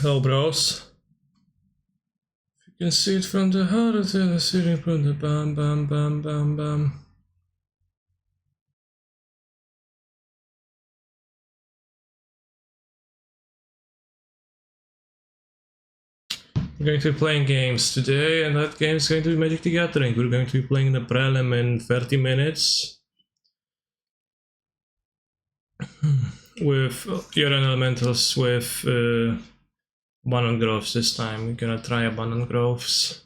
Hello, bros. You can see it from the heart of the city, from the bam, bam, bam, bam, bam. We're going to be playing games today, and that game is going to be Magic the Gathering. We're going to be playing the prelim in 30 minutes with Urine Elementals with Abundant Groves this time. We're gonna try Abundant Groves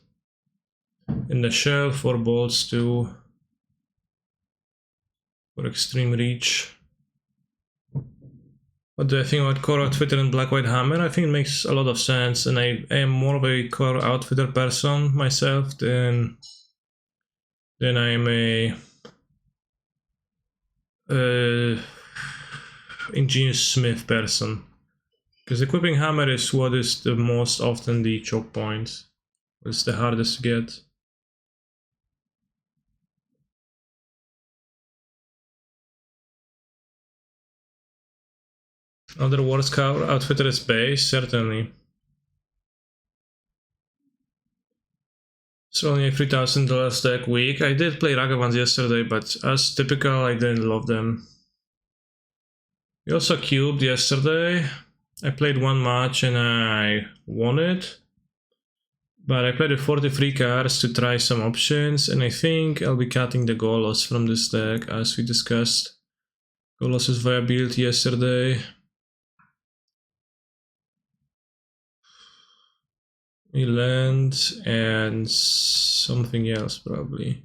in the shell for bolts too, for extreme reach. What do I think about Core Outfitter and Black White Hammer? I think it makes a lot of sense, and I am more of a Core Outfitter person myself than I am a Ingenious Smith person. Because equipping Hammer is what is the most often the choke point. It's the hardest to get. Other War Scout Outfitter is base, certainly. It's only a $3,000 deck week. I did play Ragavans yesterday, but as typical, I didn't love them. We also cubed yesterday. I played one match and I won it. But I played with 43 cards to try some options, and I think I'll be cutting the Golos from this deck, as we discussed Golos' viability yesterday. We land and something else probably.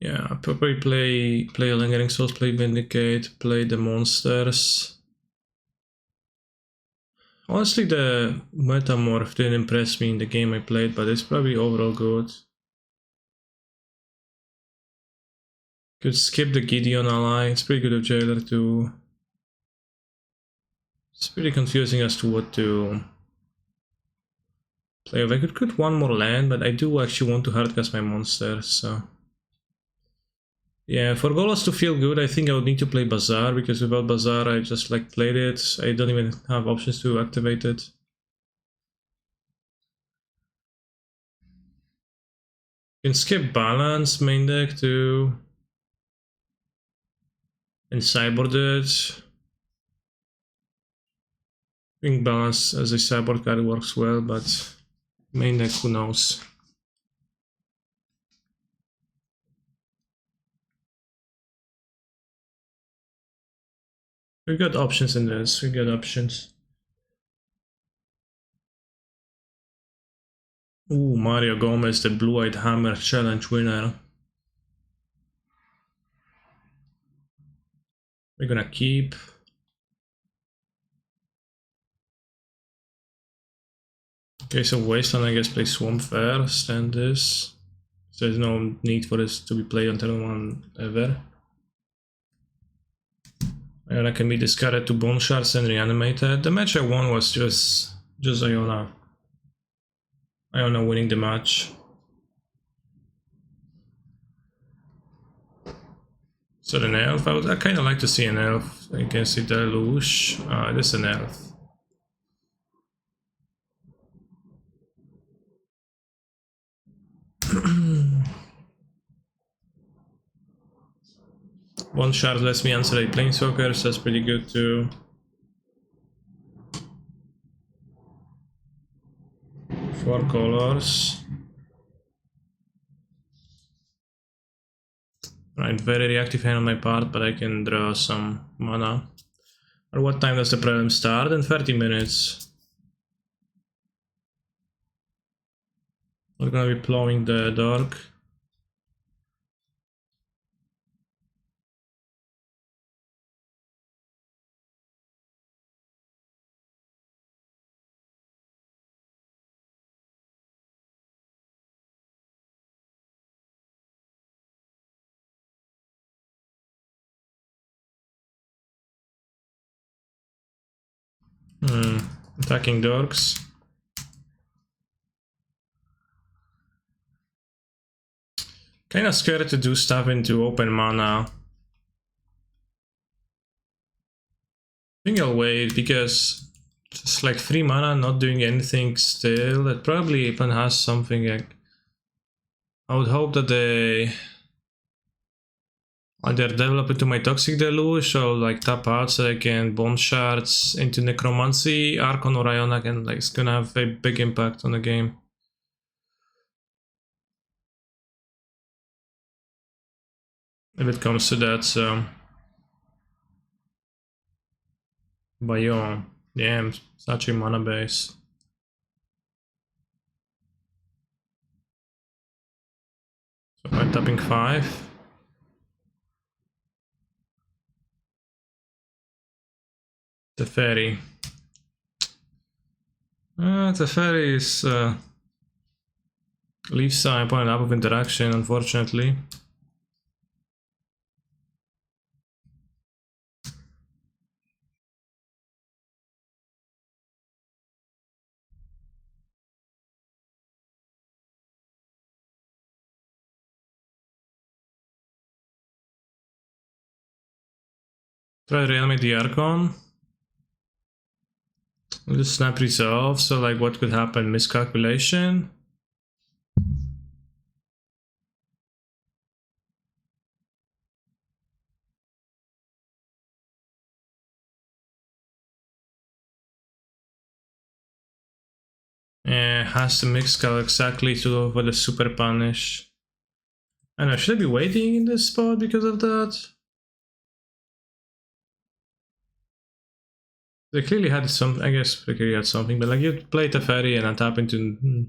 Yeah, I'll probably play Lingering Souls, play Vindicate, play the monsters. Honestly, the Metamorph didn't impress me in the game I played, but it's probably overall good. Could skip the Gideon ally, it's pretty good with Jailer too. It's pretty confusing as to what to play. If I could put one more land, but I do actually want to hardcast my monsters, so... Yeah, for Golos to feel good, I think I would need to play Bazaar, because without Bazaar I just like played it. I don't even have options to activate it. You can skip Balance main deck too. And sideboard it. I think Balance as a sideboard card works well, but main deck, who knows. We got options in this, we got options. Ooh, Mario Gomez, the Blue-Eyed Hammer Challenge winner. We're gonna keep. Okay, so Wasteland, I guess, play Swamp first, and this. So there's no need for this to be played on turn 1 ever. And I can be discarded to Bone Shards and reanimated. The match I won was just Iona. Iona winning the match. So an elf, I kind of like to see an elf against the Deluge. This is an elf. One shard lets me answer a Planeswalker, so that's pretty good too. Four colors. Right, very reactive hand on my part, but I can draw some mana. At what time does the prelim start? In 30 minutes. We're gonna be plowing the dark. Attacking dorks. Kinda scared to do stuff into open mana. think I'll wait because it's like 3 mana, not doing anything still. It probably even has something like. I would hope that they either develop into my Toxic Deluge or like tap out so I can Bone Shards into Necromancy, Archon or Ionic, and like it's gonna have a big impact on the game. If it comes to that, so. Biome. Damn, such a mana base. So by tapping 5. Teferi. Teferi is leaves a point up of interaction, unfortunately. Try to reanimate the Archon. We'll just snap resolve, so like what could happen? Miscalculation. Has to miscal exactly to go for the super punish. I don't know, should I be waiting in this spot because of that? They clearly had some, I guess they clearly had something, but like you play Teferi and untap into...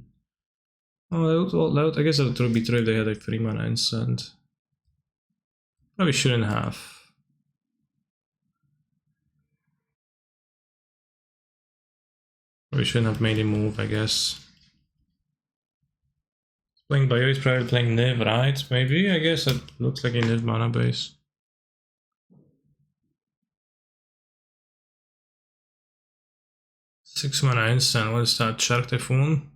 Oh, I guess that would be true if they had a 3 mana instant. Probably shouldn't have. We shouldn't have made a move, I guess. Playing Bio is probably playing Niv, right? Maybe, I guess it looks like a Niv mana base. Six mana instant, what is that? Shark Typhoon?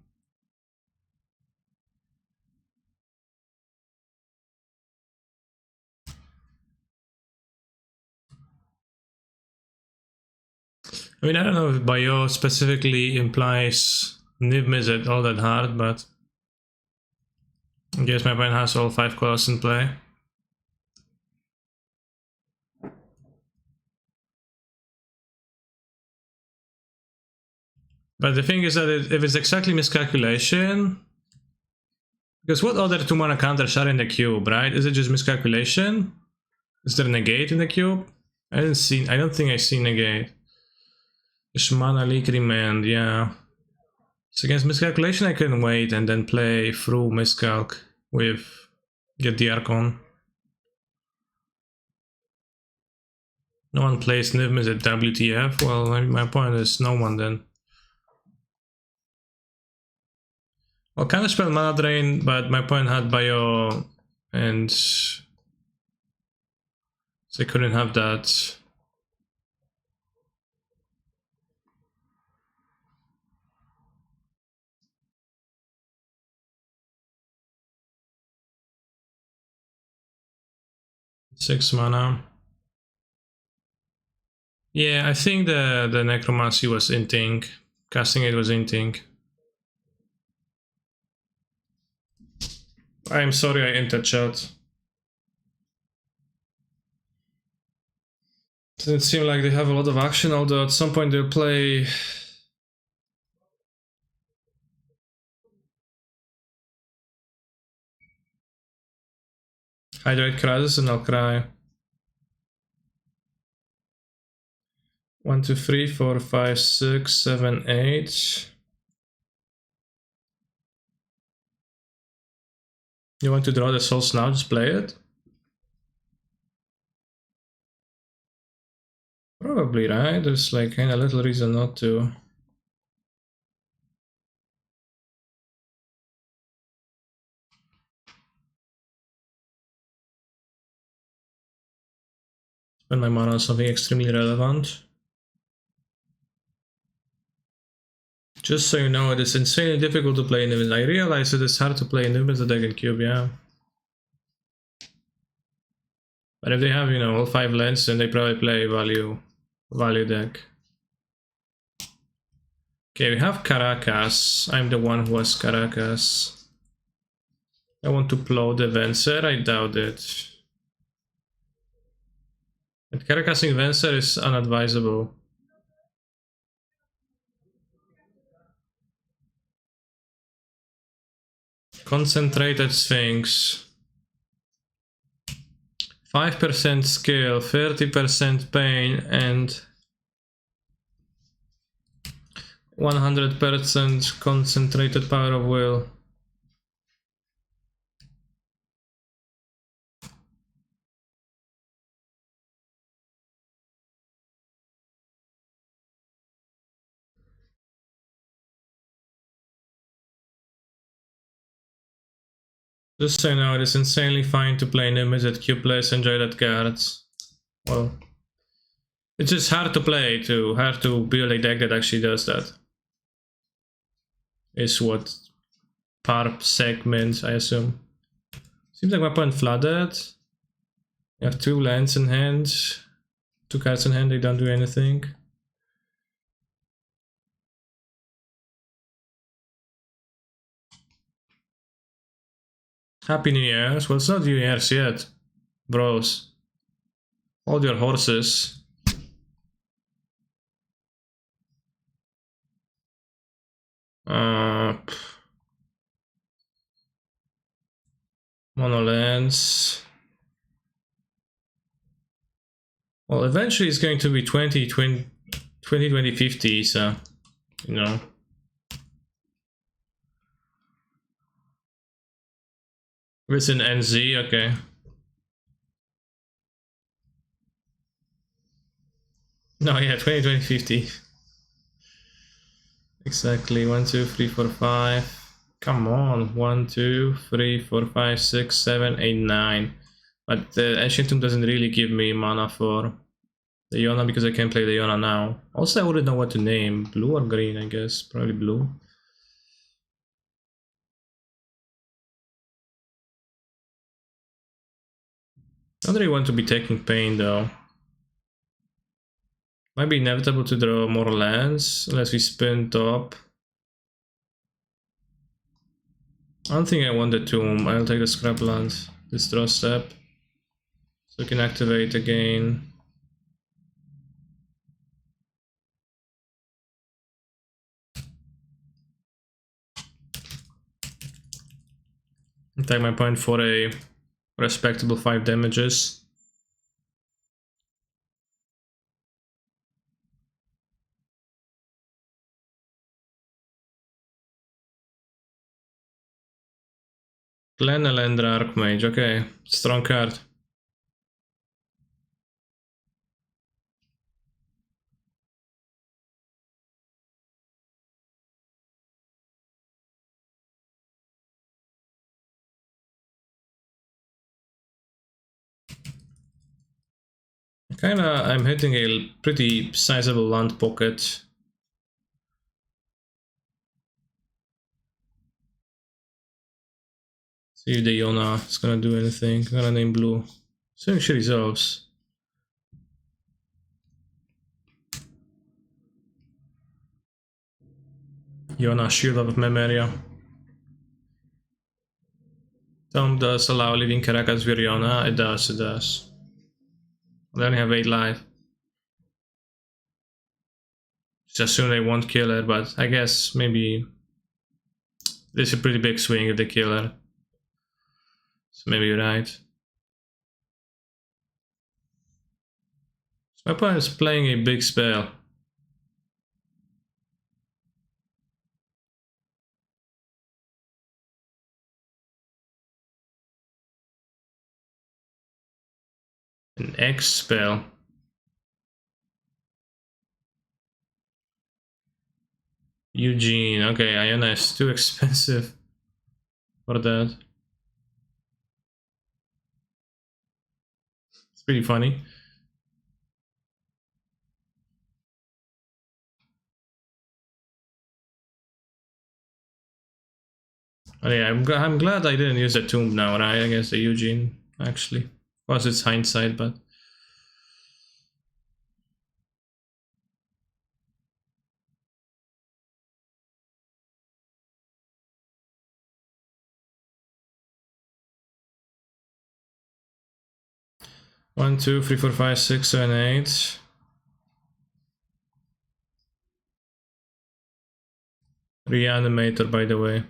I mean, I don't know if Bio specifically implies Niv Mizzet all that hard, but I guess my opponent has all 5 colors in play. But the thing is that if it's exactly miscalculation, because what other 2 mana counters are in the cube, right? Is it just miscalculation? Is there a negate in the cube? I don't think I see negate. Mana Leak Remand, yeah. So against miscalculation I can wait and then play through miscalc with get the Archon. No one plays Niv Mizzet WTF? Well, my point is no one then. Well, kind of spell mana drain, but my opponent had Bio and they couldn't have that. Six mana. Yeah, I think the Necromancy was inting. Casting it was inting. I'm sorry I entered chat. Doesn't seem like they have a lot of action, although at some point they'll play... Hydrate Krasis and I'll cry. 1, 2, 3, 4, 5, 6, 7, 8. You want to draw the souls now? Just play it? Probably, right? There's like kinda little reason not to. Spend my mana on something extremely relevant. Just so you know, it is insanely difficult to play Niv. I realize it is hard to play Niv as a deck in cube, yeah. But if they have, you know, all 5 lands, then they probably play value value deck. Okay, we have Caracas. I'm the one who has Caracas. I want to plow the Venser, I doubt it. And Caracasing Venser is unadvisable. Concentrated Sphinx. 5% skill, 30% pain, and 100% concentrated power of will. Just so you know, it is insanely fine to play Nimbus at Cubeless, enjoy that cards. Well, it's just hard to play too, hard to build a deck that actually does that. Is what Parp segments, I assume. Seems like my opponent flooded. You have 2 lands in hand, 2 cards in hand, they don't do anything. Happy New Year's. Well, it's not New Year's yet, bros. Hold your horses. Mono lands. Well, eventually it's going to be 2050, so, you know. It's in NZ, okay. No, yeah, 2050. Exactly, 1, 2, 3, 4, 5. Come on, 1, 2, 3, 4, 5, 6, 7, 8, 9. But the Ancient Tomb doesn't really give me mana for the Iona because I can't play the Iona now. Also, I wouldn't know what to name. Blue or green, I guess. Probably blue. I don't really want to be taking pain though. Might be inevitable to draw more lands unless we spin top. I don't think I want the tomb. I'll take the scrapland. This draw step. So we can activate again. Take my point for a respectable 5 damages. Glenelendra Archmage, okay, strong card. I'm hitting a pretty sizable land pocket. See if the Iona is gonna do anything. I'm gonna name blue. So she resolves. Iona, Shield of Memoria. Tom does allow leaving Caracas with Iona. It does, it does. I only have 8 life. Just assume they won't kill her, but I guess maybe this is a pretty big swing if they kill her. So maybe you're right. So my opponent is playing a big spell. An X spell. Eugene, okay, Iona is too expensive for that. It's pretty funny. Oh yeah, I'm glad I didn't use the tomb now, right? Against the Eugene, actually. Of course, it's hindsight, but 1, 2, 3, 4, 5, 6, 7, 8. Reanimator, by the way.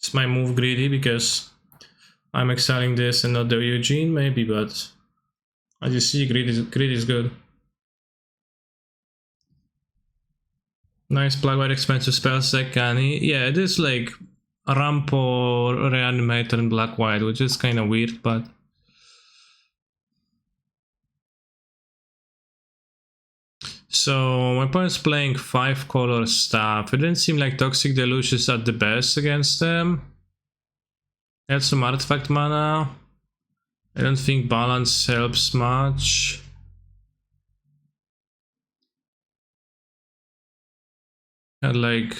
Is my move greedy because I'm excelling this and not the Eugene? Maybe, but as you see, greed is good. Nice Plague expensive spell set, Canny. Yeah, it is like a ramp or reanimator in black-white, which is kind of weird, but so my opponent's playing 5-color staff. It didn't seem like Toxic Deluge is at the best against them. Add some artifact mana. I don't think balance helps much. And like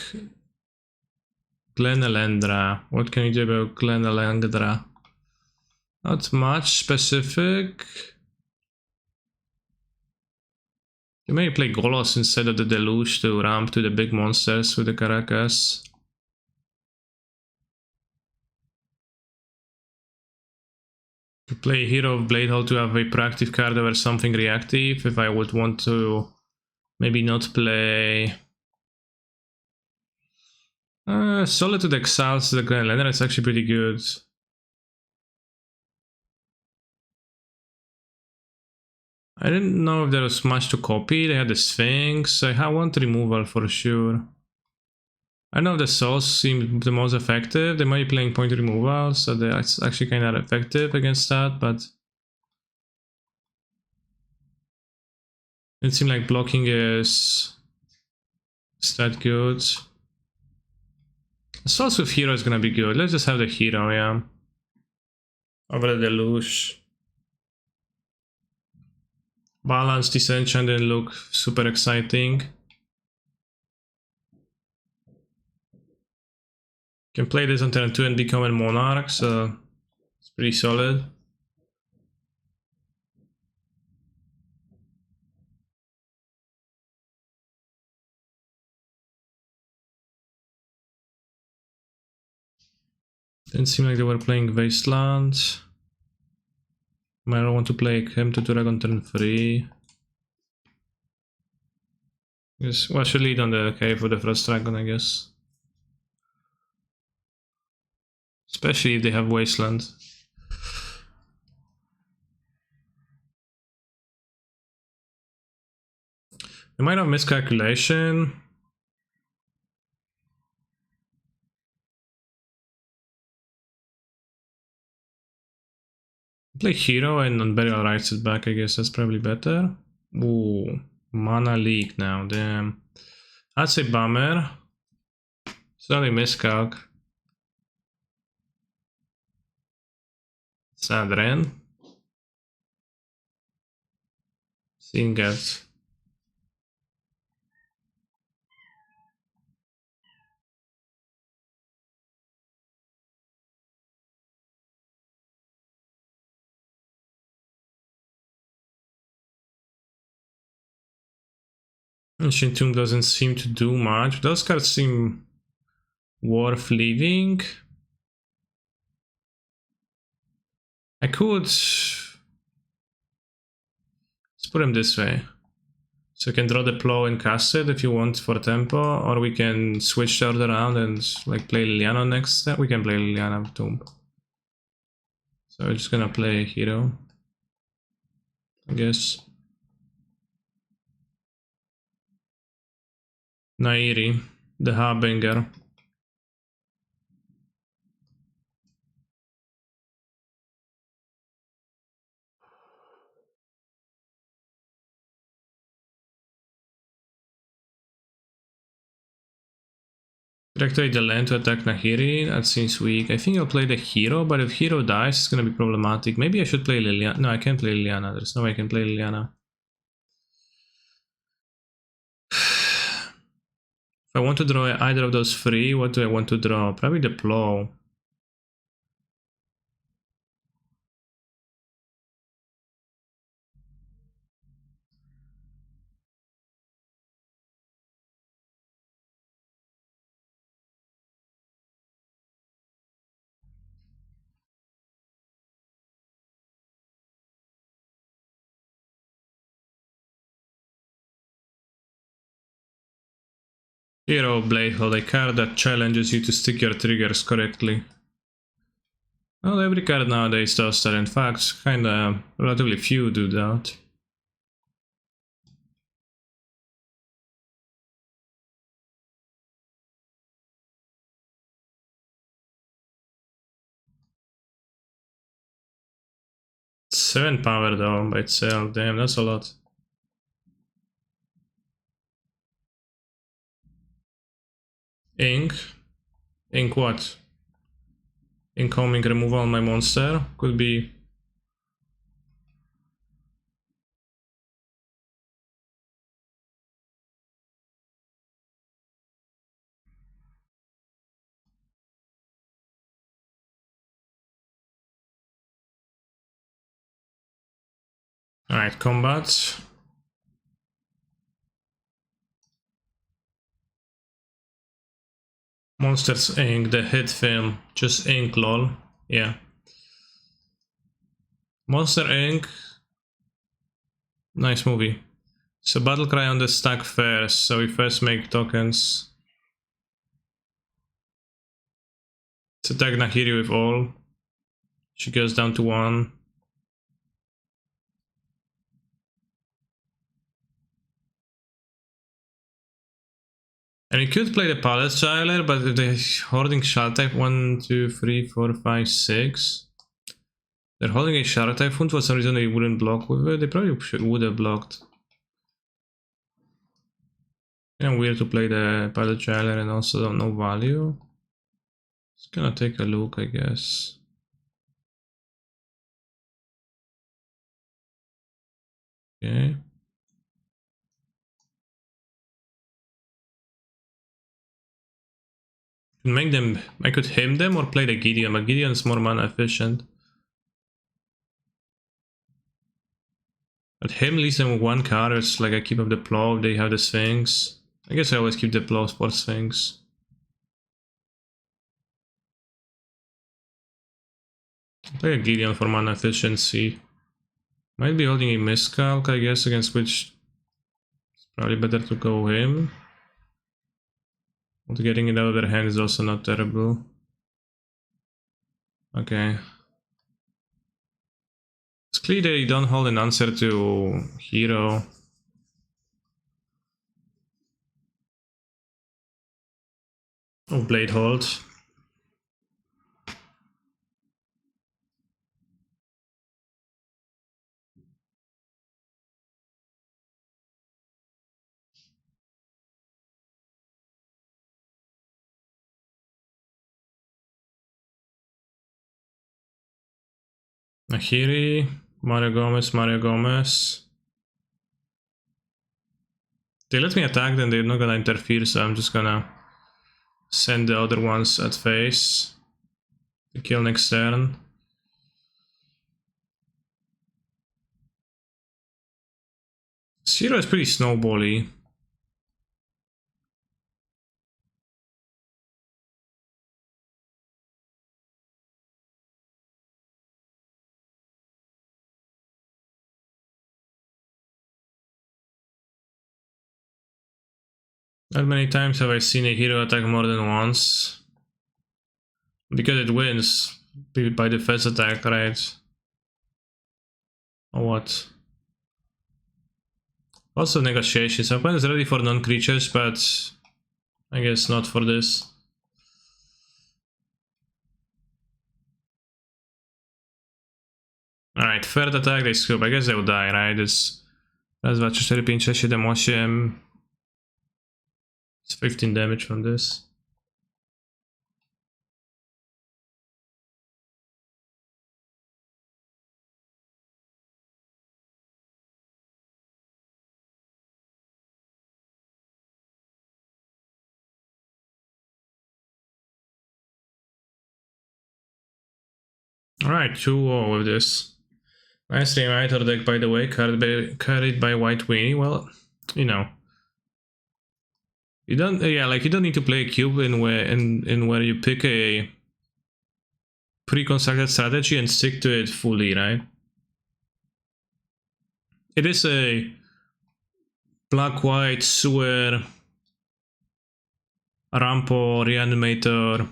Glenelendra. What can you do about Glenelendra? Not much specific. You may play Golos instead of the Deluge to ramp to the big monsters with the Caracas. To play Hero of Bladehold to have a proactive card over something reactive. If I would want to maybe not play Solitude Exiles the Glenelendra, it's actually pretty good. I didn't know if there was much to copy. They had the Sphinx. I want removal for sure. I know the Souls seem the most effective. They might be playing point removal, so they're actually kind of effective against that, but it seems like blocking is that good. Souls with Hero is gonna be good. Let's just have the Hero, yeah. Over the Deluge. Balance, Disenchant didn't look super exciting. Can play this on turn 2 and become a Monarch, so it's pretty solid. Didn't seem like they were playing Wasteland. Might want to play him to Dragon turn 3. Yes, well, should lead on the cave with the Frost Dragon, I guess. Especially if they have Wasteland. They might have miscalculation. Play Hero and on Burial Rites it back, I guess that's probably better. Ooh, mana leak now, damn. I'd say bummer. It's only miscalc. Sadren. Singet. Ancient Tomb doesn't seem to do much. Those cards seem worth leaving. I could... Let's put him this way. So you can draw the Plow and cast it if you want for tempo, or we can switch the order around and like play Liliana next step. We can play Liliana with Tomb. So we're just gonna play Hero, I guess. Nairi, the Harbinger. Activate the land to attack Nahiri, that seems weak. I think I'll play the Hero, but if Hero dies, it's gonna be problematic. Maybe I should play Liliana. No, I can't play Liliana. There's no way I can play Liliana. I want to draw either of those three, what do I want to draw? Probably the plow. Hero Bladehold, a card that challenges you to stick your triggers correctly. Well, every card nowadays does that. In fact, kinda relatively few do that. It's 7 power though by itself. Damn, that's a lot. Ink. Ink what? Incoming removal on my monster? Could be. Alright, combat. Monsters Inc., the hit film. Just Inc, lol. Yeah. Monster Inc. Nice movie. So battle cry on the stack first, so we first make tokens. Let's attack Nahiri with all. She goes down to 1. And we could play the Palace Jailer, but if they're holding Shard type 1, 2, 3, 4, 5, 6. They're holding a Shard Typhoon, for some reason they wouldn't block with it. They probably would have blocked. Kind of weird to play the Palace Jailer and also don't know value. Just gonna take a look, I guess. Okay. Make them. I could him them or play the Gideon, but Gideon's more mana efficient. But him leaves them with 1 card. It's like I keep up the plow. They have the Sphinx. I guess I always keep the plow for Sphinx. Play a Gideon for mana efficiency. Might be holding a Miscalc, I guess, against which it's probably better to go him. But getting it out of their hand is also not terrible. Okay. It's clear they don't hold an answer to Hero. Oh, Blade hold. Nahiri, Mario Gomez, Mario Gomez. They let me attack, then they're not gonna interfere, so I'm just gonna send the other ones at face to kill next turn. Zero is pretty snowbally. Not many times have I seen a hero attack more than once. Because it wins by the first attack, right? Or what? Lots of negotiations. My opponent is ready for non-creatures, but I guess not for this. Alright, third attack, they scoop. I guess they will die, right? It's raz, dwa, trzy, cztery, pięć, sześć, siedem, osiem. It's 15 damage from this. Alright, 2-0 with this. Nice Reanimator deck, by the way, carried by White Weenie. Well, you know. You don't, you don't need to play a cube in where you pick a pre-constructed strategy and stick to it fully, right? It is a black-white sewer Rampo Reanimator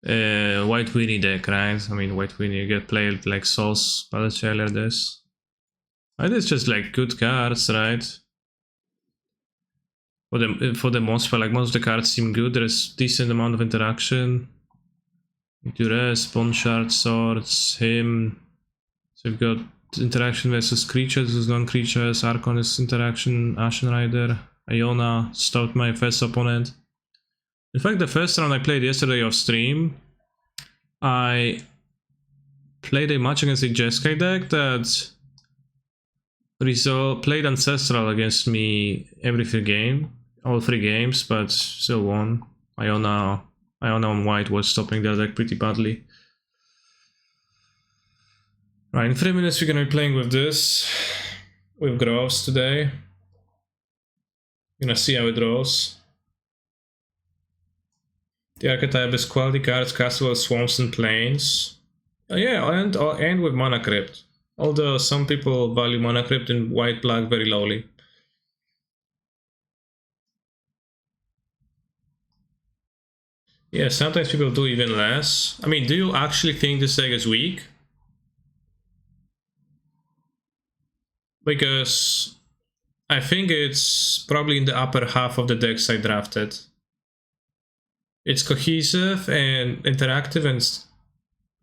White Weenie deck, right? I mean, White Weenie, you get played like Souls, Palatine, this. And it's just like good cards, right? For the most part, like most of the cards seem good. There's decent amount of interaction. Duress, Boneshard, Swords, him. So you've got interaction versus creatures versus non-creatures. Archon is interaction, Ashen Rider, Iona, stopped my first opponent. In fact, the first round I played yesterday off stream, I played a match against a Jeskai deck that played Ancestral against me every all 3 games, but still won. Iona on white was stopping their deck pretty badly. Right, in 3 minutes we're gonna be playing with this, with Groves today. Gonna see how it rolls. The archetype is quality cards, castle, swamps, and plains. Yeah, and with Mana Crypt. Although some people value Mana Crypt in white-black very lowly. Yeah, sometimes people do even less. I mean, do you actually think this deck is weak? Because I think it's probably in the upper half of the decks I drafted. It's cohesive and interactive and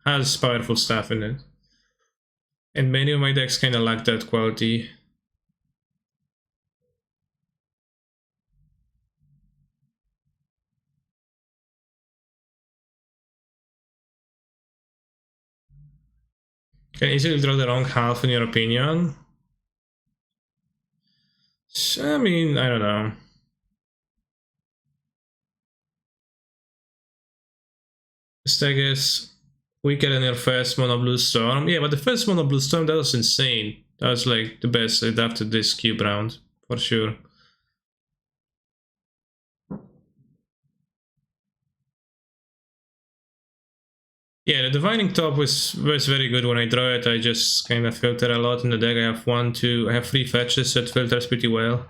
has powerful stuff in it. And many of my decks kinda lack that quality. Can easily draw the wrong half in your opinion? I mean, I don't know. This deck is weaker than your first Mono Blue Storm. Yeah, but the first Mono Blue Storm, that was insane. That was like the best I drafted this cube round, for sure. Yeah, the Divining Top was very good when I draw it. I just kind of filter a lot in the deck. I have 3 fetches, so it filters pretty well.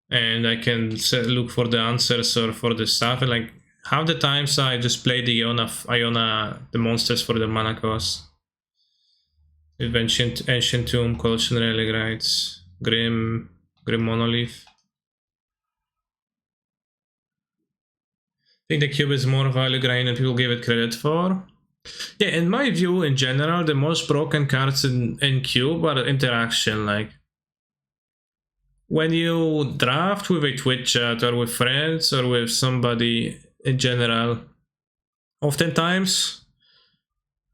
And I can look for the answers or for the stuff, and like half the times I just play the Iona, the monsters for the mana cost. With Ancient Tomb, Collection Relic Rites, Grim Monolith. I think the cube is more value grind than people give it credit for. Yeah, in my view, in general, the most broken cards in cube are interaction. Like when you draft with a Twitch chat or with friends or with somebody in general, oftentimes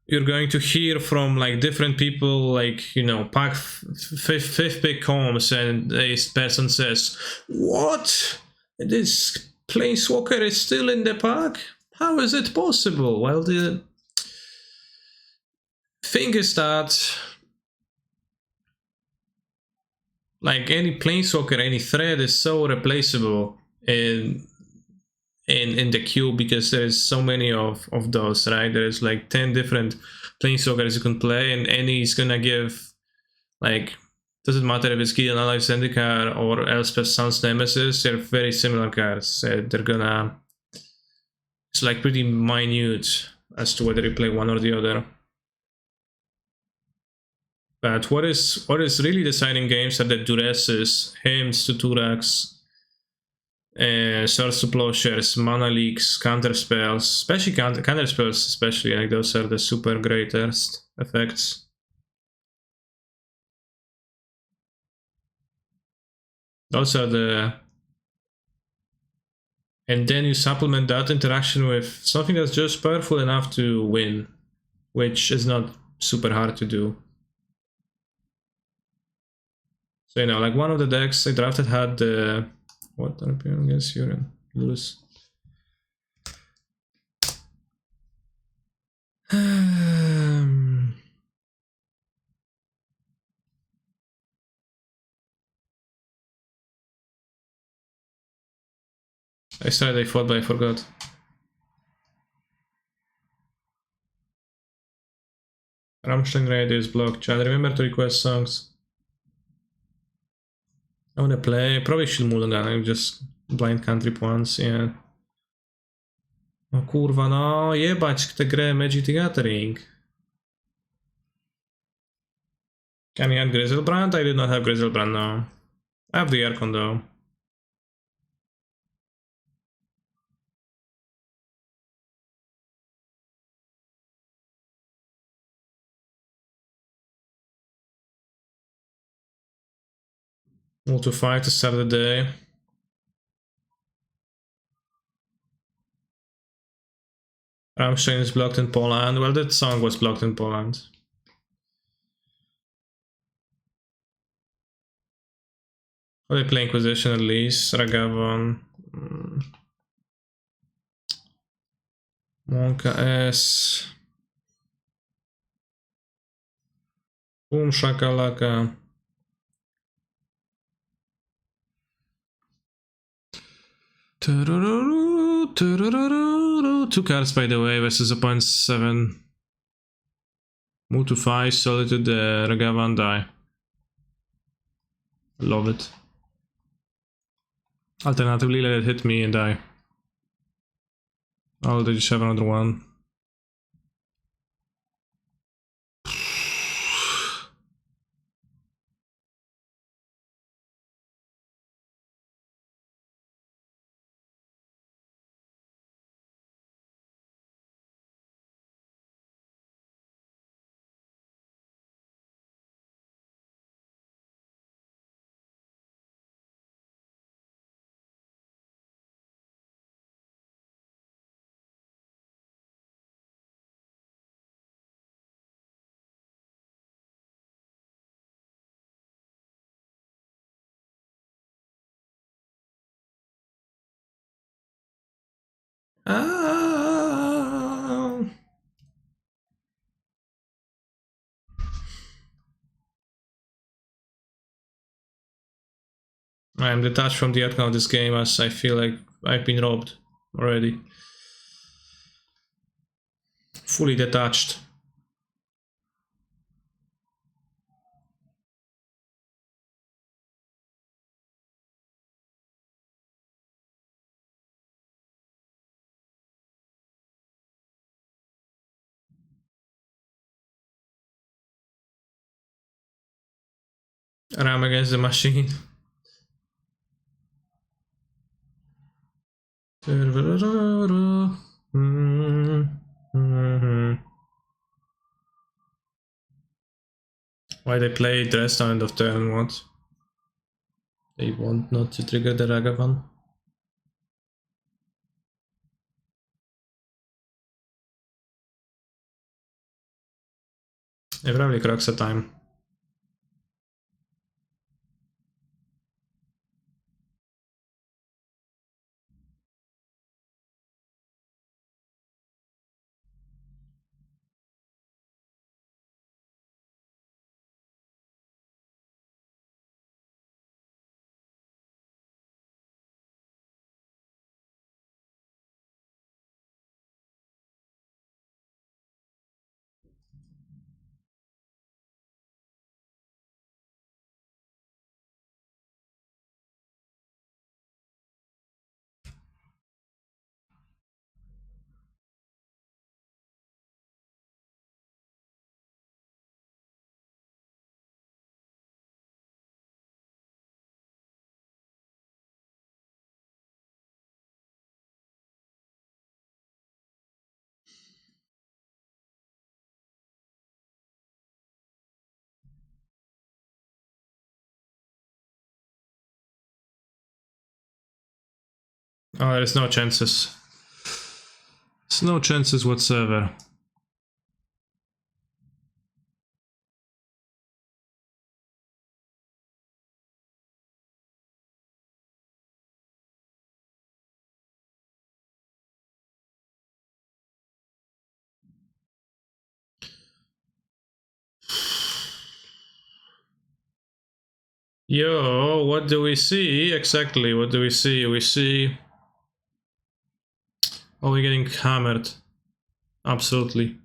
you're going to hear from like different people, like, you know, pack fifth pick comes and a person says, "What? This Planeswalker is still in the pack? How is it possible?" Well, the thing is that like any Planeswalker, any thread is so replaceable in the queue because there's so many of those, right? There's like 10 different Planeswalkers you can play, and any is gonna give, like, doesn't matter if it's Gideon Alive Zendikar or Elspeth Sun's Nemesis, they're very similar cards. They're gonna, it's like pretty minute as to whether you play one or the other. But what is really deciding games are the Duresses, Hymns to Turax, Swords to Plowshares, Mana Leaks, Counter Spells, especially Counter Spells, especially, like those are the super greatest effects. Those are the... And then you supplement that interaction with something that's just powerful enough to win, which is not super hard to do. So, you know, like one of the decks I drafted had the... What? RPM against Uran. Lose. I said I fought, but I forgot. Rammstein radio is blocked. Chat, remember to request songs. I wanna play. Probably should Mulligan. I just blind country once, yeah. No kurwa, no jebać tę grę Magic the Gathering. Can you add Griselbrand? I did not have Griselbrand, no. I have the aircon though. Move to 5 to start the day. Rammstein is blocked in Poland. Well, that song was blocked in Poland. Are they play Inquisition at least? Ragavan. Monka S. Boom Shakalaka. Two cards by the way versus opponent 7. Move to 5, Solitude, Ragavan die. Love it. Alternatively, let it hit me and die. Oh, they just have another one. Ah. I am detached from the outcome of this game as I feel like I've been robbed already. Fully detached. Ram against the machine. Why they play dressed end of turn, what? They want not to trigger the Ragavan. They probably crux a time. Oh, there's no chances. There's no chances whatsoever. Yo, what do we see? Exactly, what do we see? We see... Oh, we're getting hammered. Absolutely.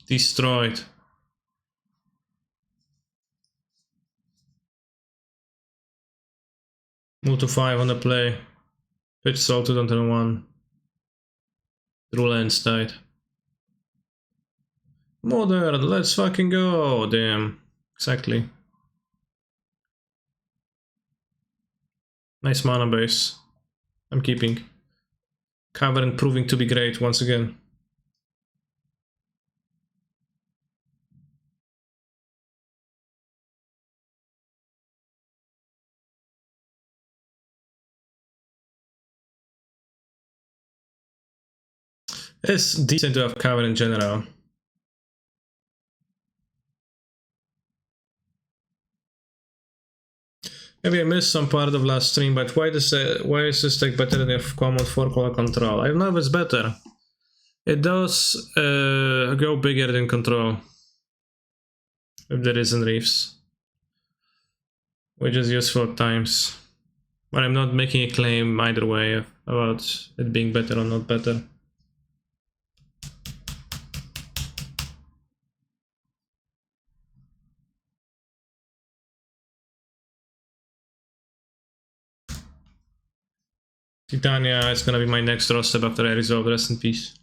Destroyed. Move to 5 on the play. Pitch sold to 1. True lens died. Modern, let's fucking go! Damn. Exactly. Nice mana base. I'm keeping. Cavern proving to be great once again. It's decent to have Cavern in general. Maybe I missed some part of last stream, but why is this deck better than the common 4-color control? I don't know if it's better. It does go bigger than control. If there isn't reefs. Which is useful at times. But I'm not making a claim either way about it being better or not better. Titania is gonna be my next draw step after I resolve. Rest in peace.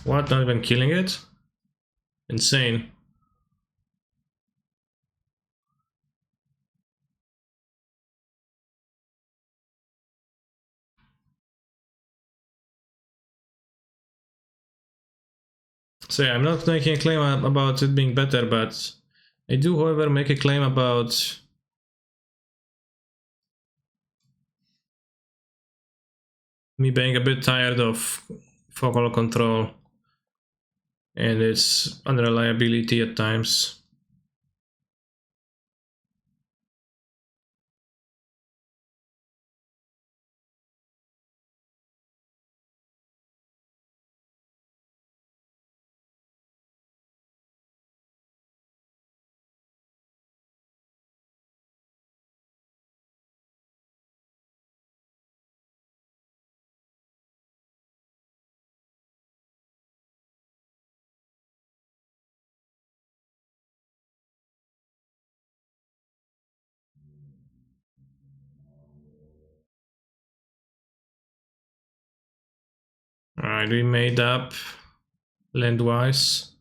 What? Not even killing it? Insane. So yeah, I'm not making a claim about it being better, but I do, however, make a claim about me being a bit tired of focal control and its unreliability at times. Alright, we made up land-wise.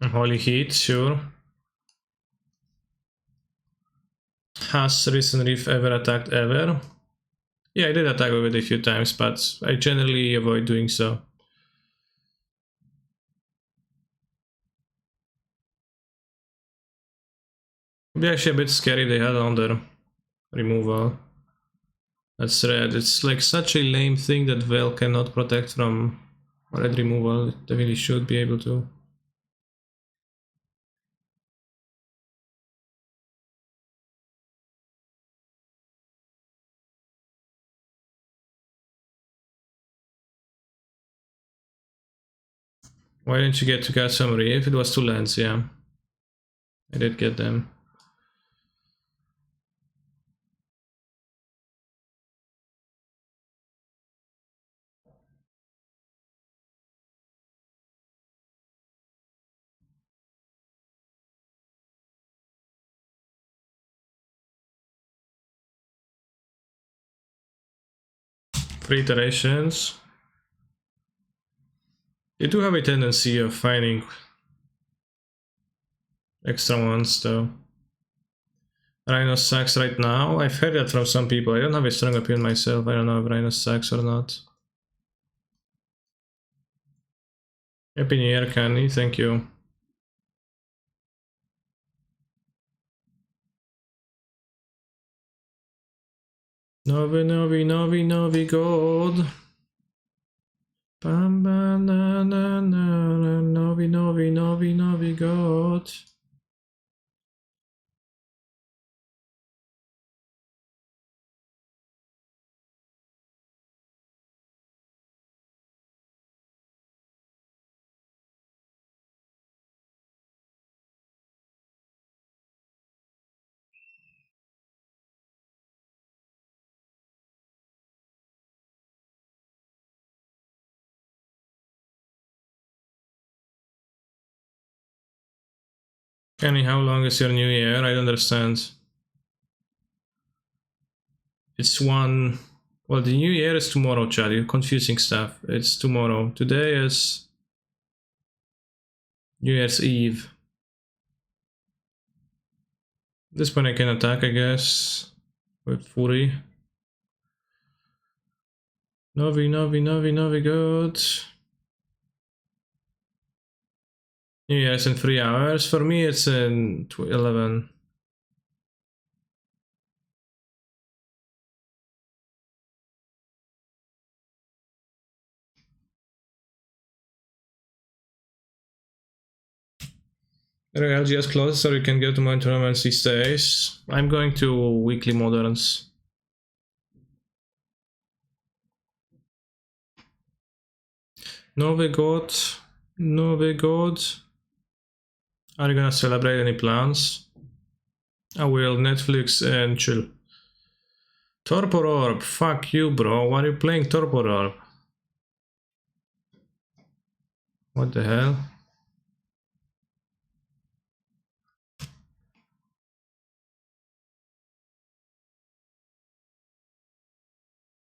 Holy Heat, sure. Has Risen Reef ever attacked ever? Yeah, I did attack with it a few times, but I generally avoid doing so. It'd be actually a bit scary they had on their removal. That's red. It's like such a lame thing that Veil cannot protect from red removal. They really should be able to. Why didn't you get to cast summary? If it was 2 lands, yeah. I did get them. 3 iterations. They do have a tendency of finding extra ones though. Rhino sucks right now. I've heard that from some people. I don't have a strong opinion myself. I don't know if Rhino sucks or not. Happy New Year, Candy. Thank you. Novi gold. Bam bam na na na Novi gold. Kenny, how long is your new year? I don't understand. It's one... Well, the new year is tomorrow, Chad. You're confusing stuff. It's tomorrow. Today is New Year's Eve. At this point I can attack, I guess, with Fury. Novi good. New Year's in 3 hours. For me it's in 11. LGS closes so you can go to my tournaments these days. I'm going to weekly moderns. Novi God. Are you gonna celebrate any plans? I will. Netflix and chill. Torpor Orb. Fuck you, bro. Why are you playing Torpor Orb? What the hell?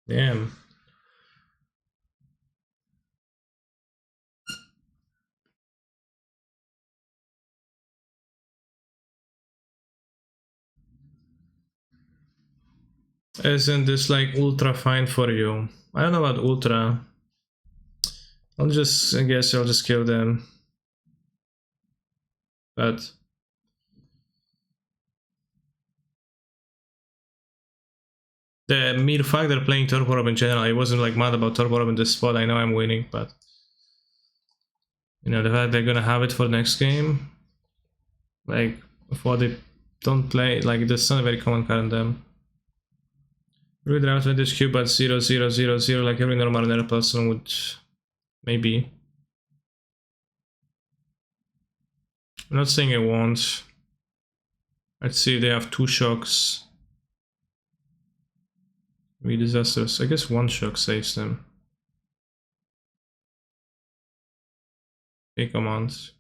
Damn. Isn't this like ultra fine for you? I don't know about ultra. I guess I'll just kill them. But the mere fact they're playing Torpor Orb in general, I wasn't like mad about Torpor Orb in this spot. I know I'm winning, but you know, the fact they're gonna have it for the next game, like before they don't play, like that's not a very common card in them. Read out with this cube at 0, like every normal Nerd person would maybe. I'm not saying I won't. Let's see if they have 2 shocks. Be disastrous. I guess 1 shock saves them. Okay, commands.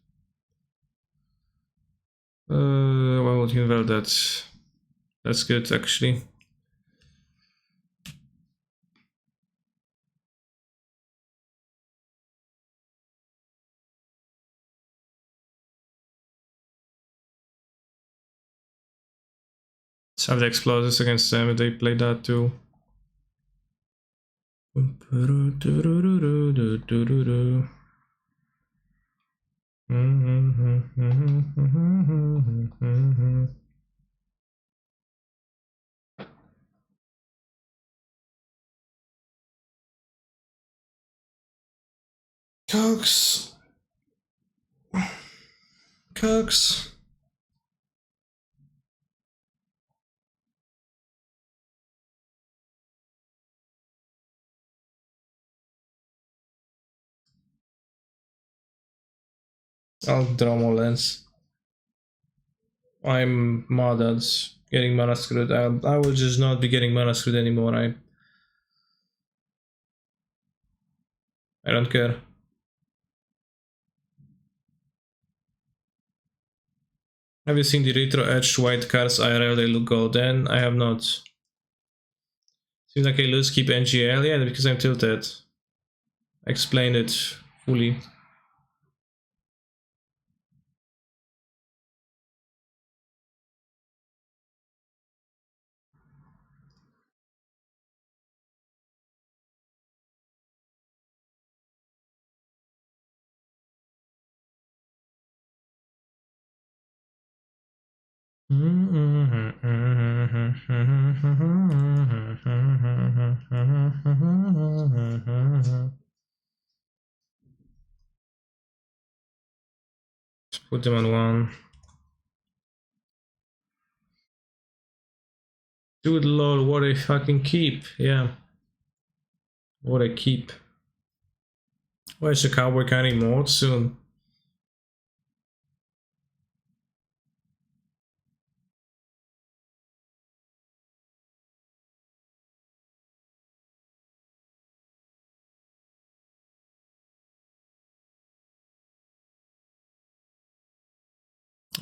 Well, that's good actually. Let's have the explosives against them if they play that too. Cooks. I'll draw more lens. I'm mad at getting mana screwed. I will just not be getting mana screwed anymore. I don't care. Have you seen the retro edged white cards IRL? They look golden. I have not. Seems like I lose keep NGL, yeah, because I'm tilted. I explained it fully. Let's put them on one. Dude, lol, what a fucking keep, yeah. What a keep. Why is the cowboy carrying more soon?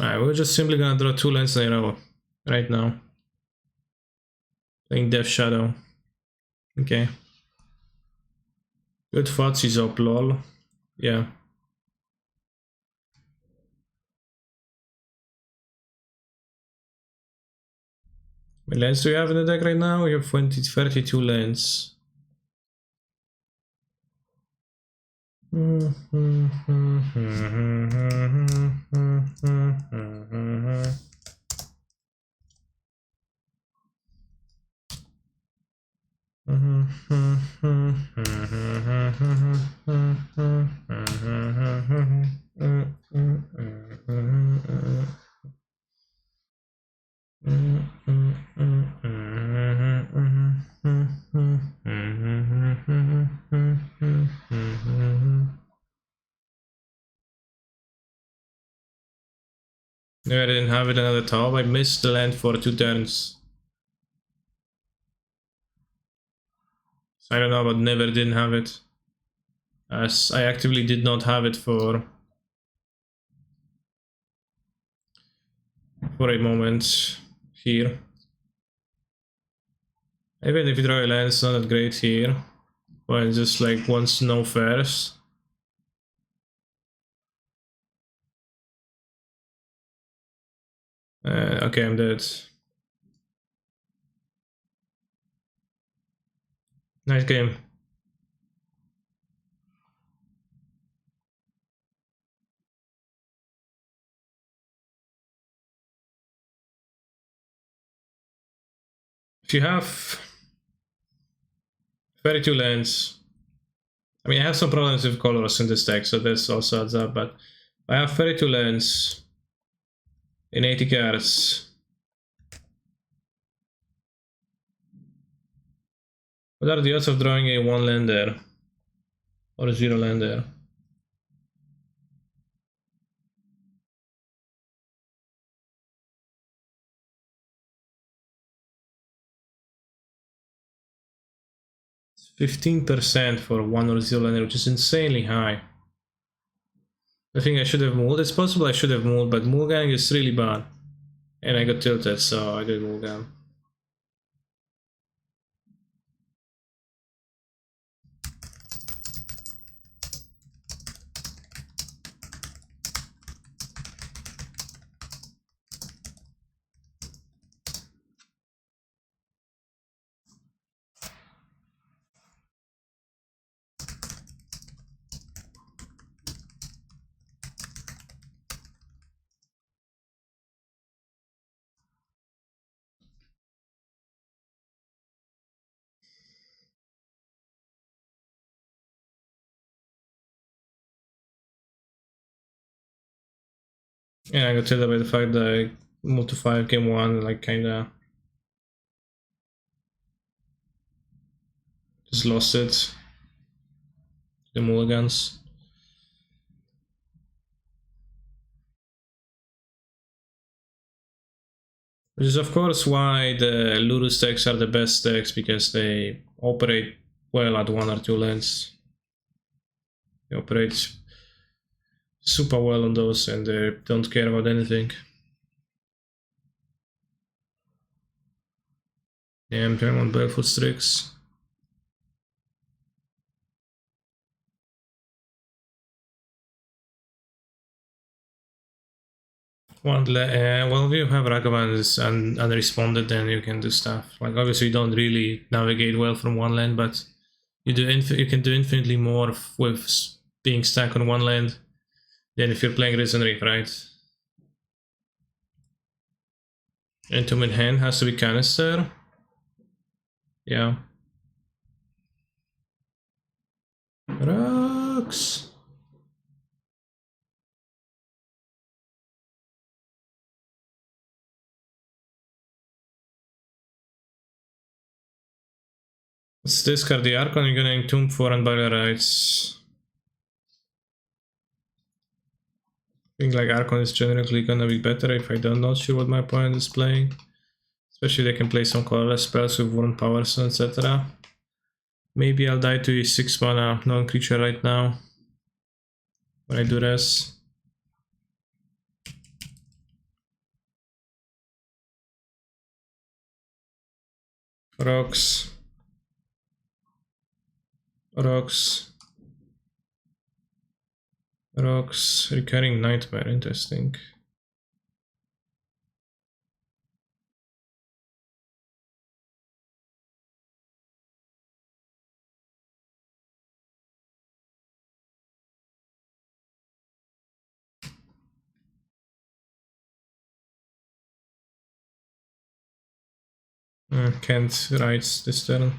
Alright, we're just simply gonna draw 2 lands in a row right now. Playing Death Shadow. Okay. Good Fuzzy's up, lol. Yeah. How many lands do we have in the deck right now? We have 32 lands. No, I didn't have it another top. I missed the land for 2 turns. So I don't know, but never didn't have it. As I actively did not have it for a moment here. Even if you draw a land, it's not that great here. Well, just like once no first. Okay, I'm dead. Nice game. If you have 32 lands, I mean, I have some problems with colors in this deck, so this also adds up, but I have 32 lands in 80 cards. What are the odds of drawing a 1 lander? Or a 0 lander? It's 15% for 1 or 0 lander, which is insanely high. I think I should have moved. It's possible I should have moved, but Mulgang is really bad. And I got tilted, so I did Mulgang. Yeah, I got tilted by the fact that I moved to 5 game 1, like kinda just lost it. The mulligans. Which is of course why the Lurus decks are the best decks, because they operate well at 1 or 2 lands. They operate super well on those and they don't care about anything. Damn, turn on Barefoot Strix. Well, if you have Ragavans and unresponded, then you can do stuff. Like, obviously, you don't really navigate well from one land, but you can do infinitely more with being stuck on one land than if you're playing Risen Reef, right? Entomb in hand has to be canister. Yeah. Rocks. Let's discard the Archon, you're gonna Entomb for Unburial Rites. I think like Archon is generally gonna be better if I don't not sure what my opponent is playing. Especially they can play some colorless spells with Warren Powers, etc. Maybe I'll die to a 6 mana non-creature right now when I do this. Rocks. Rocks. Rocks. Recurring Nightmare, interesting. Can't write this turn.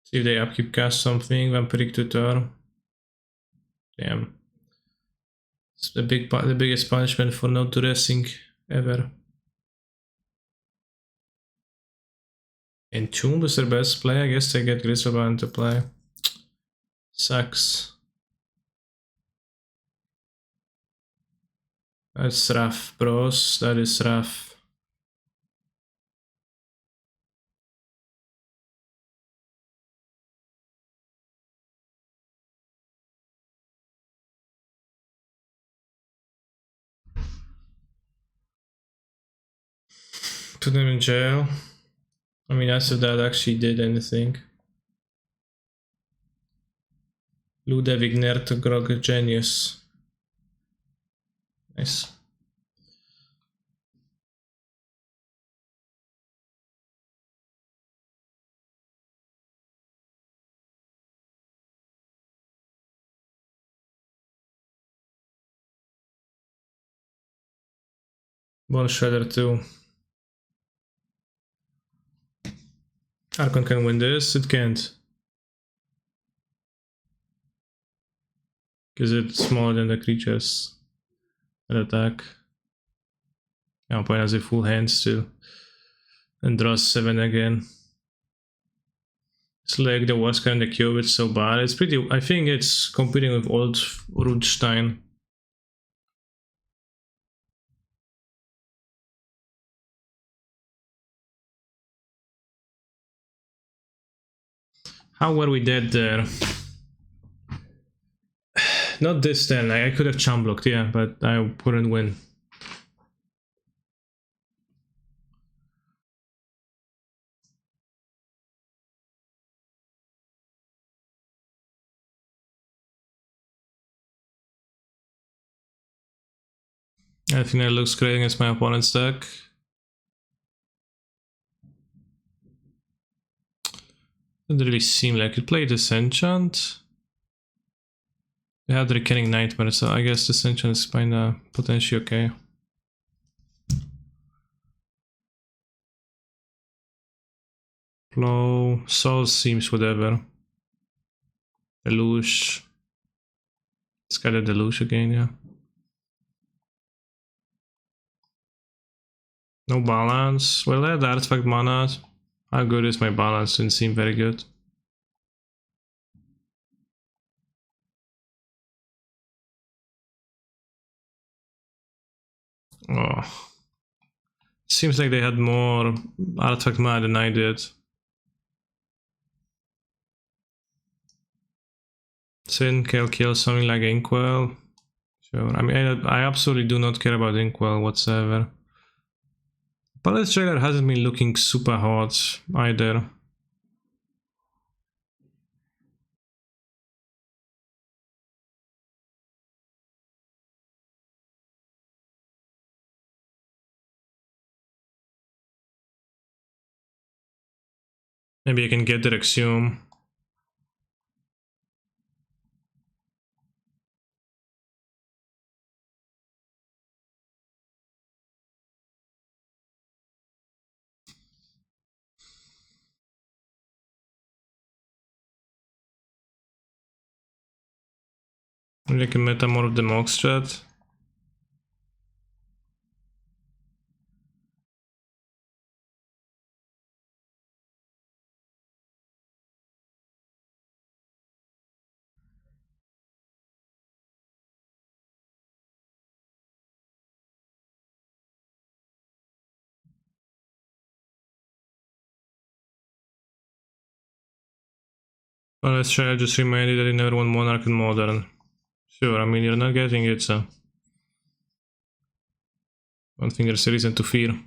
See if they upkeep cast something, Vampiric Tutor. Damn. It's the biggest punishment for not dressing ever. Entomb is their best play, I guess they get Griselbrand to play. Sucks. That's rough, bros. That is rough. Put them in jail. I mean, as if that actually did anything. Ludevic Nert Grog Genius. Nice. Bone Shredder too. Archon can win this, it can't. Because it's smaller than the creatures that attack. Yeah, point has a full hand still. And draws 7 again. It's like the worst kind of cube, it's so bad. It's pretty, I think it's competing with old Rudstein. How were we dead there? Not this turn, I could have chum blocked, yeah, but I couldn't win. I think that looks great against my opponent's deck. Doesn't really seem like it. Played Disenchant. They had Recurring Nightmare, so I guess Disenchant is kinda potentially okay. Flow, Soul seems whatever. Deluge. It's got a Deluge again, yeah. No balance. Well, I had artifact mana. How good is my balance? Didn't seem very good. Oh. Seems like they had more artifact mana than I did. Sin, kill, something like Inkwell. Sure. I mean, I absolutely do not care about Inkwell whatsoever. Palace trailer hasn't been looking super hot either. Maybe I can get the Rexium. Maybe I can metamorph the Moxstrat. Well, let's try. I just reminded that you never won Monarch in Modern. Sure, I mean, you're not getting it, so I don't think there's a reason to fear.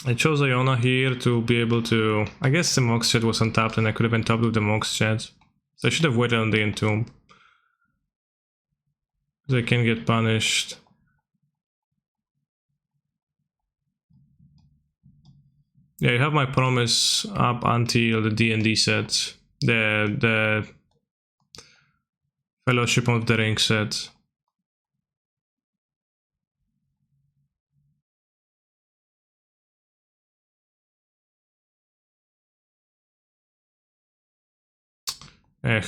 I chose Iona here to be able to... I guess the Moxstrat was untapped and I could have been tapped with the Moxstrat. So I should have waited on the Entomb. They can get punished. Yeah, you have my promise up until the D&D set. The Fellowship of the Ring set. Ech.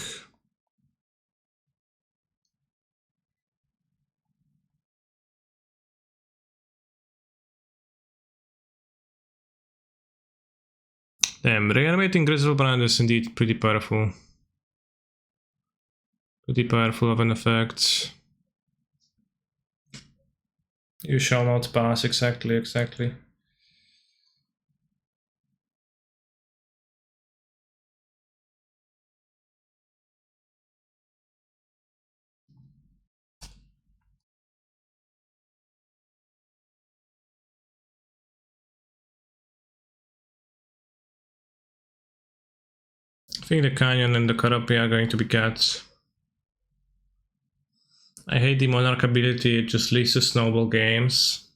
Damn, reanimating Grizzlebrand is indeed pretty powerful. Pretty powerful of an effect. You shall not pass, exactly. I think the Canyon and the Carapi are going to be cats. I hate the Monarch ability, it just leads to snowball games.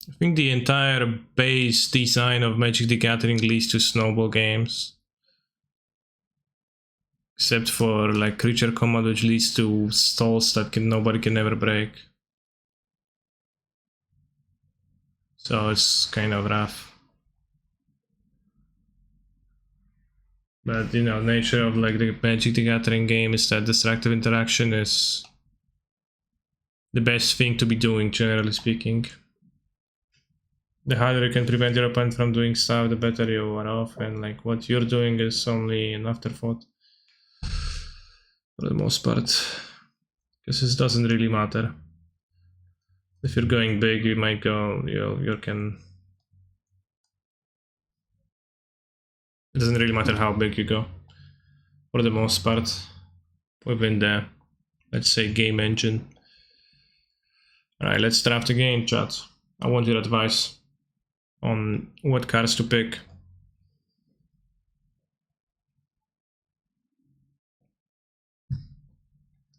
I think the entire base design of Magic the Gathering leads to snowball games. Except for like creature combat, which leads to stalls that nobody can ever break. So it's kind of rough. But you know, nature of like the Magic the Gathering game is that distractive interaction is the best thing to be doing, generally speaking. The harder you can prevent your opponent from doing stuff, the better you are off, and like what you're doing is only an afterthought for the most part, because it doesn't really matter. If you're going big, you might go, you can. It doesn't really matter how big you go, for the most part, within the, let's say, game engine. Alright, let's draft a game, chat. I want your advice on what cards to pick.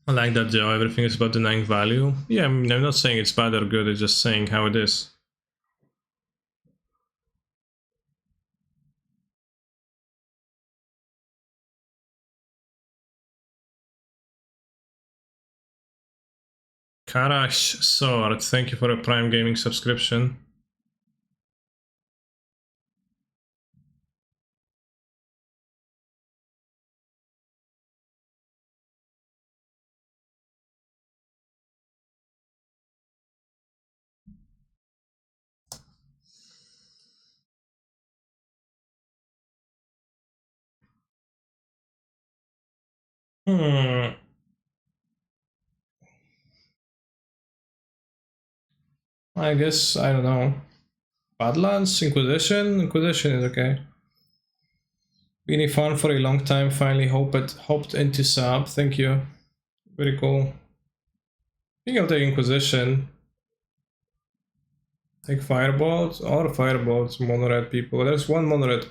I like that, Joe. Everything is about the 9th value. Yeah, I mean, I'm not saying it's bad or good, it's just saying how it is. Karash Sword, thank you for a Prime Gaming subscription. I guess, I don't know. Badlands? Inquisition? Inquisition is okay. Been a fan for a long time, finally hopped into sub. Thank you. Very cool. I think I'll take Inquisition. Take Firebolt or Firebolts, mono red people. There's one mono red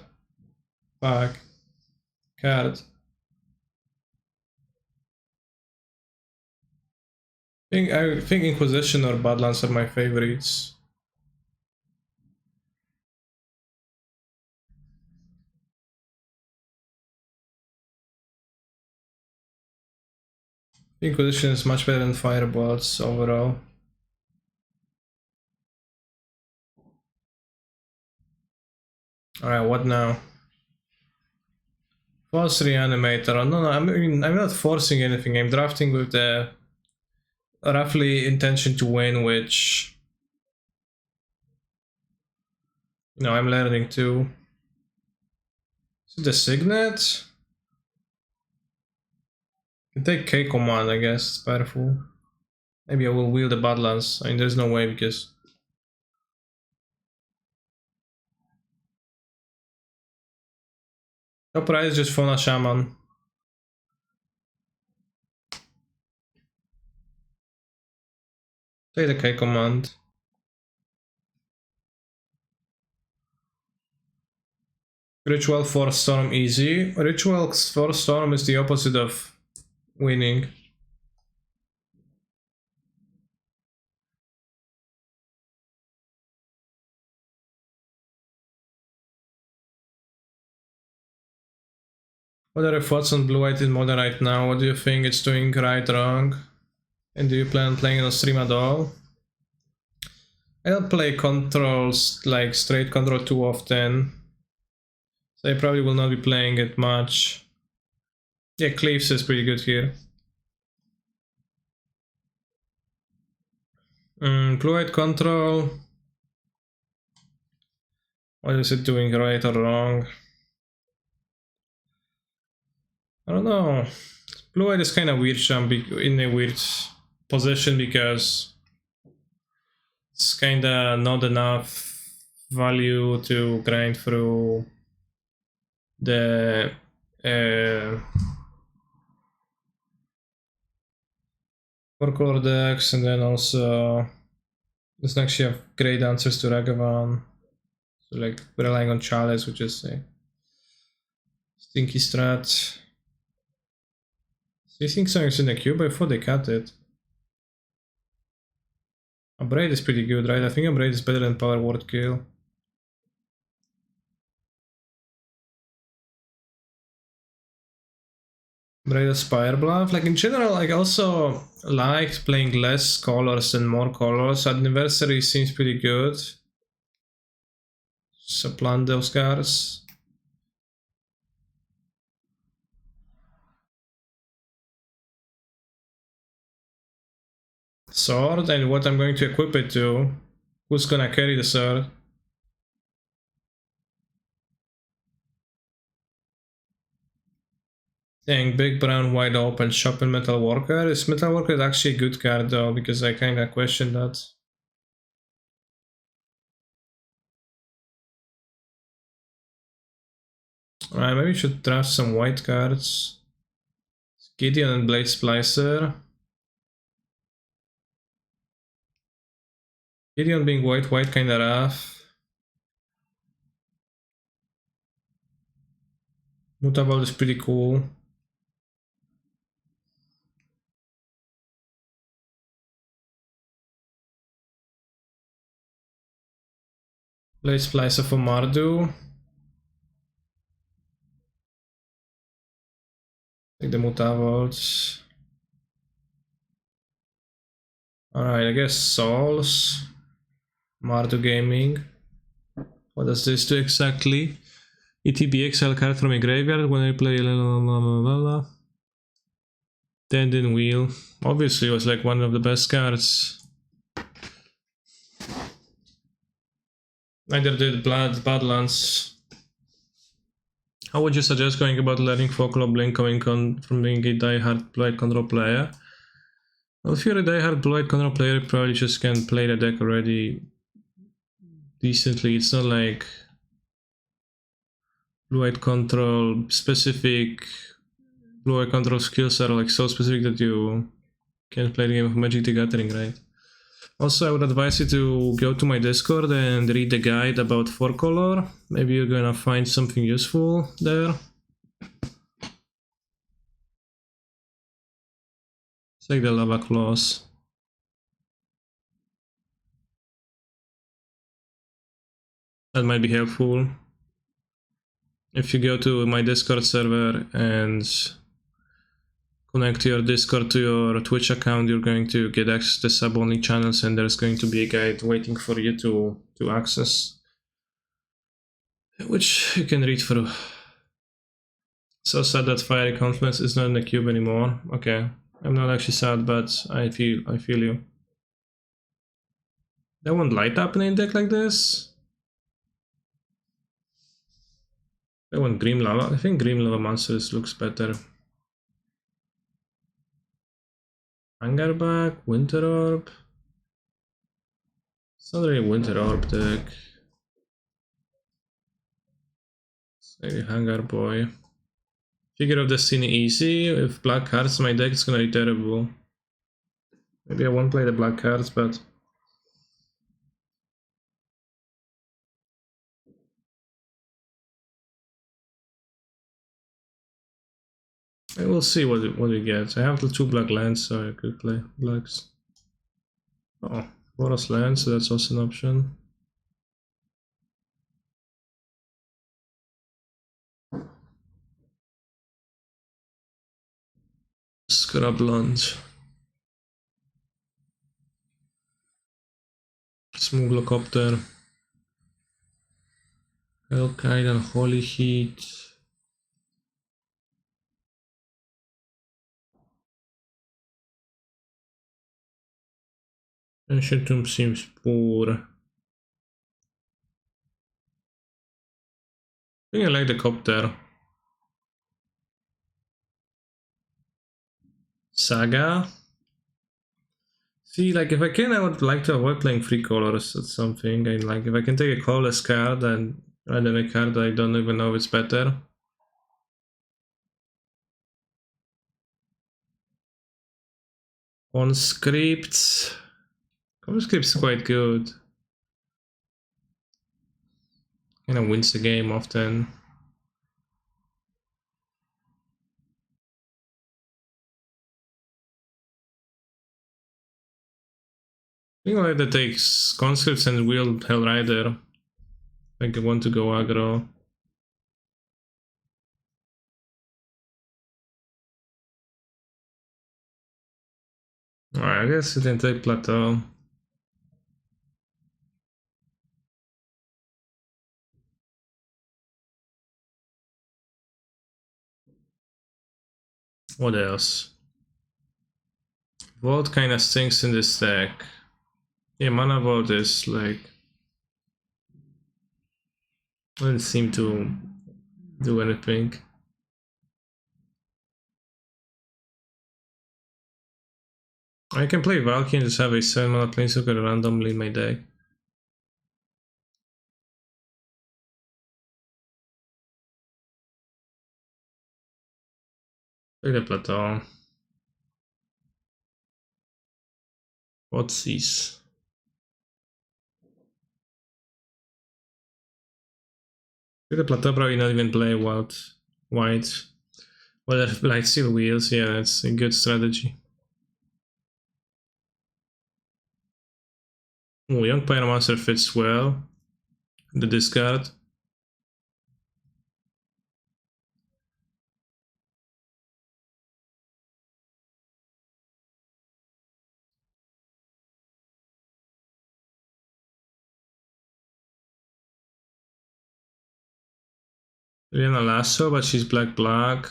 pack card. I think Inquisition or Badlands are my favorites. Inquisition is much better than Firebolts overall. Alright, what now? Force Reanimator. Oh, no, I'm not forcing anything. I'm drafting with the roughly intention to win, which... No, I'm learning too. Is it the Signet? I take K command, I guess. It's powerful. Maybe I will wield the Badlands. I mean, there's no way because... Top right is just Fauna Shaman. Take the K command. Ritual Force Storm easy. Ritual Force Storm is the opposite of winning. What are your thoughts on Blue White in Modern right now? What do you think it's doing right, wrong? And do you plan on playing it on stream at all? I don't play controls, like straight control too often. So I probably will not be playing it much. Yeah, Cleaves is pretty good here. Blue White control. What is it doing right or wrong? I don't know. Blue White is kind of weird jump in a weird position because it's kind of not enough value to grind through the four color decks, and then also doesn't actually have great answers to Ragavan. So like relying on Chalice, which is a stinky strat. Do you think something's in the cube? I thought they cut it. Abrade is pretty good, right? I think Abrade is better than Power Word Kill. Abrade Spire Bluff. Like in general, I also liked playing less colors and more colors. Adversary seems pretty good. Supplant those cards. Sword, and what I'm going to equip it to. Who's gonna carry the sword? Dang, big brown wide open shop in Metal Worker. Is Metal Worker actually a good card though? Because I kinda question that. Alright, maybe we should draft some white cards. Gideon and Blade Splicer. Gideon being white kinda rough. Mutavault is pretty cool. Blade Splicer for Mardu. Take the Mutavaults. Alright, I guess Souls. Mardu Gaming. What does this do exactly? ETB exile card from a graveyard when I play Tendon Wheel. Obviously it was like one of the best cards. Neither did Badlands. How would you suggest going about learning Folklore Blink coming from being a die-hard Blade Control player? Well, if you're a die-hard Blade Control player, you probably just can play the deck already decently. It's not like blue-white control specific. Blue-white control skills are like so specific that you can't play the game of Magic the Gathering, right? Also, I would advise you to go to my Discord and read the guide about 4-color. Maybe you're gonna find something useful there. It's like the Lava Claws. That might be helpful. If you go to my Discord server and connect your Discord to your Twitch account, you're going to get access to sub-only channels, and there's going to be a guide waiting for you to access, which you can read through. So sad that Fiery Confluence is not in the cube anymore. Okay, I'm not actually sad, but I feel you. They won't light up in a deck like this. They want Green Lava. I think Green Lava Monsters looks better. Hangarback, Winter Orb. It's not really a Winter Orb deck. It's maybe Hangar Boy. Figure of Destiny easy. With black cards in my deck, it's gonna be terrible. Maybe I won't play the black cards, but I will see what we get. I have the 2 black lands, so I could play blacks. Oh, Boros land, so that's also an option. Scrubland. Smuglocopter. Hellkite and Holy Heat. Ancient Tomb seems poor. I think I like the copter. Saga. See, like if I can, I would like to avoid playing 3 colors or something. And like if I can take a colorless card and rather than a card I don't even know if it's better. Conscript. Conscript's quite good. Kind of wins the game often. I think like that takes Conscripts and Wield Hellrider. Like I want to go aggro. Alright, I guess you can take Plateau. What else? Vault kind of stinks in this deck. Yeah, Mana Vault is like... doesn't seem to do anything. I can play Valky and just have a 7 mana Planeswalker randomly in my deck. Play the Plateau. What's this? The Plateau probably not even play white. Well, if Blight Steel Wheels, yeah, that's a good strategy. Oh, Young Pyromancer fits well. The discard. Rihanna Lasso, but she's black.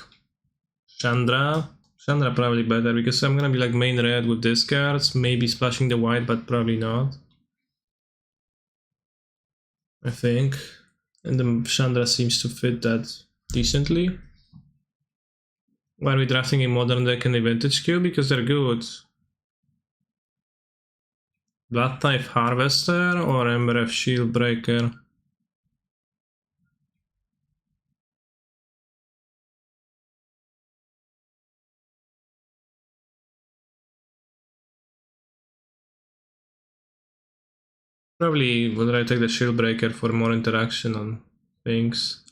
Chandra probably better because I'm gonna be like main red with discards, maybe splashing the white, but probably not. I think. And the Chandra seems to fit that decently. Why are we drafting a modern deck and a vintage queue? Because they're good. Blood type Harvester or Embereth Shieldbreaker? Probably would I take the shield breaker for more interaction on things.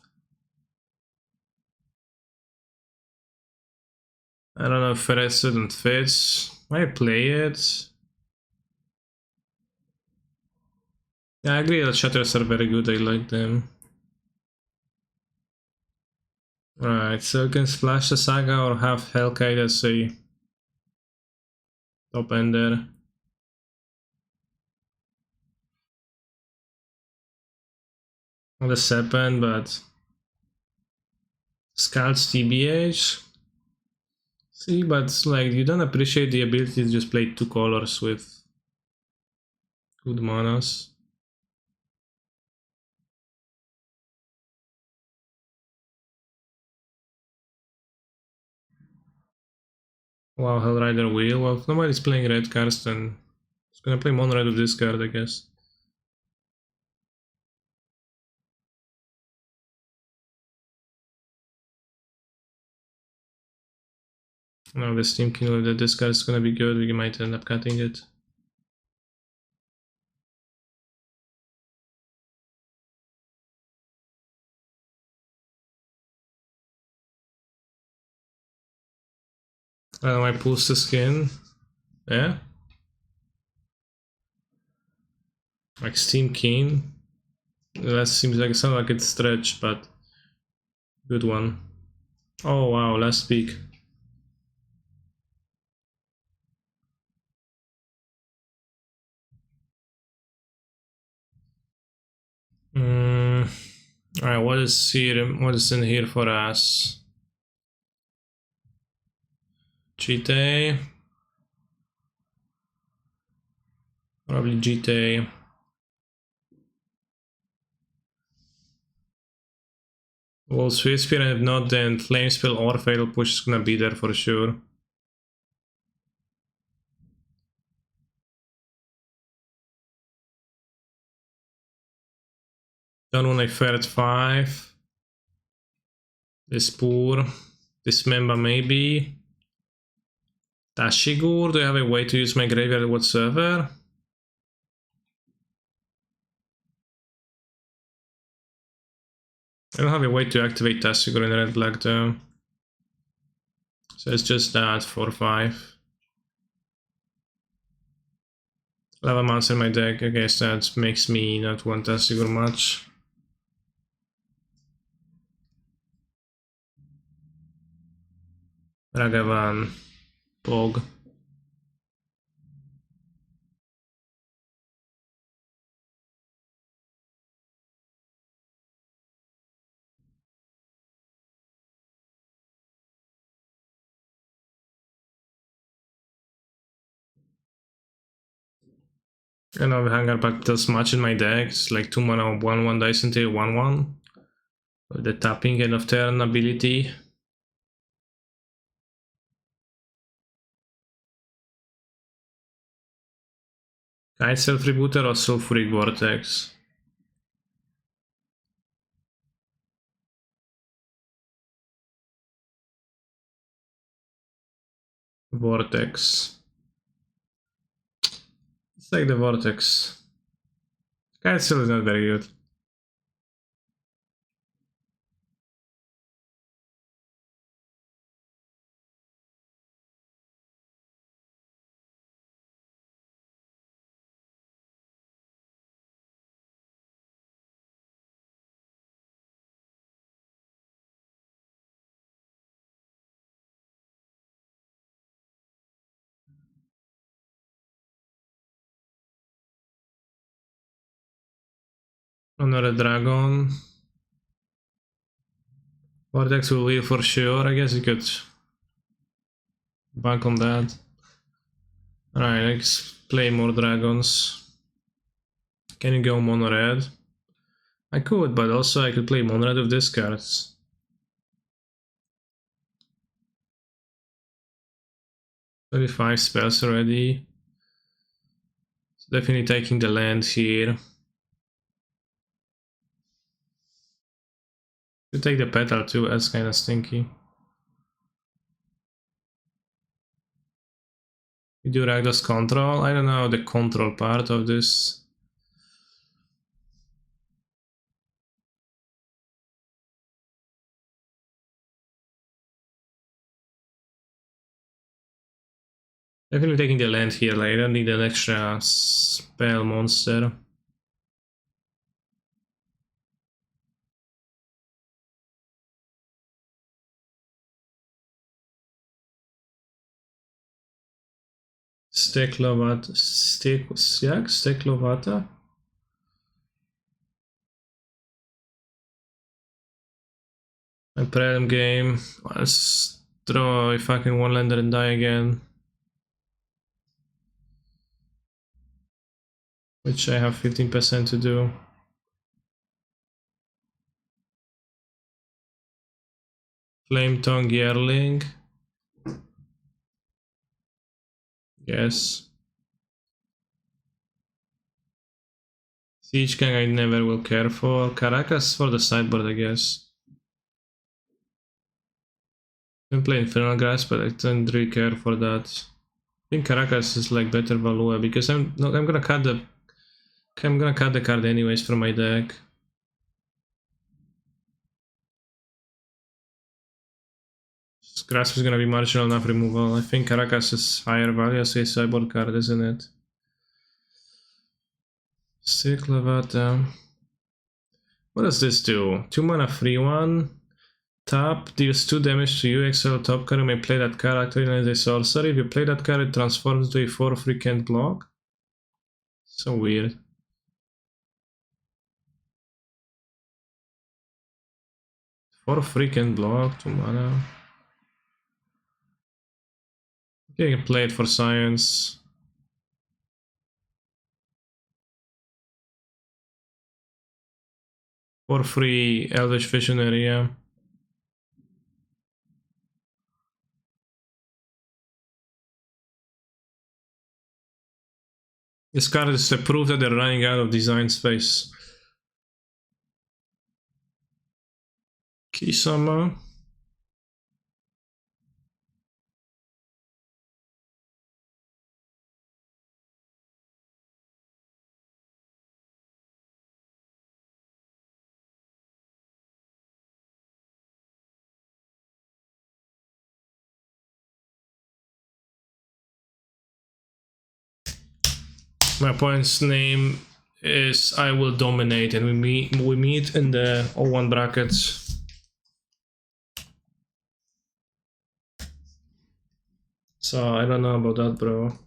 I don't know if Resident fits. I play it. Yeah, I agree that Shatters are very good, I like them. Right, so you can splash the Saga or have Hellkite as a top ender. Not a Seppen, but Scouts TBH. See, but like you don't appreciate the ability to just play 2 colors with good manas. Wow, Hellrider wheel. Well, if nobody's playing red cards, then it's gonna play mono red with this card, I guess. No, the Steam King with this card is gonna be good. We might end up cutting it. I pulse the skin. Yeah. Like Steam King. That seems like something like it's stretched, but good one. Oh wow, last peak. Alright, what is here? What is in here for us? GTA. Probably GTA. Well, Swift Spear, and if not, then Flame Spell or Fatal Push is gonna be there for sure. Don't want a Ferret 5. This Poor. Dismember maybe. Tashigur, do I have a way to use my graveyard whatsoever? I don't have a way to activate Tashigur in red black though. So it's just that, 4-5. Lava mounts in my deck, I guess that makes me not want Tashigur much. Ragavan. Pog. I know Hangar Pact does much in my deck. It's like 2 mana, 1/1 dice into 1/1. With the tapping end of turn ability. Kite Self-Rebooter or Sulfuric Vortex? Vortex. Let's take the Vortex. Kite Self is not very good. Another Dragon. Vortex will wheel for sure. I guess you could bank on that. Alright, let's play more dragons. Can you go mono red? I could, but also I could play mono red with these cards. 35 spells already. So definitely taking the land here. You take the petal too, that's kinda stinky. You do Rakdos control? I don't know the control part of this. Definitely taking the land here, like I don't need an extra spell monster. Steklovata. My Prem game. Let's draw a fucking one lander and die again. Which I have 15% to do. Flame Tongue Yearling. Yes. Siege Gang I never will care for. Caracas for the sideboard, I guess. I can play Infernal Grasp, but I don't really care for that. I think Caracas is like better Valua because I'm gonna cut the card anyways from my deck. Grasp is gonna be marginal enough removal. I think Caracas is higher value as a sideboard card, isn't it? Steklovata. What does this do? 2 mana free 1. Tap, deals 2 damage to you, exile top card, you may play that card activate as a sorcery. If you play that card, it transforms into a 4/3 can't block. So weird. 4/3 can't block, 2 mana. Okay, you can play it for science. For free Elvish Visionary, yeah. This card is a proof that they're running out of design space. Kisama. My opponent's name is I Will Dominate, and we meet in the 01 brackets. So I don't know about that, bro.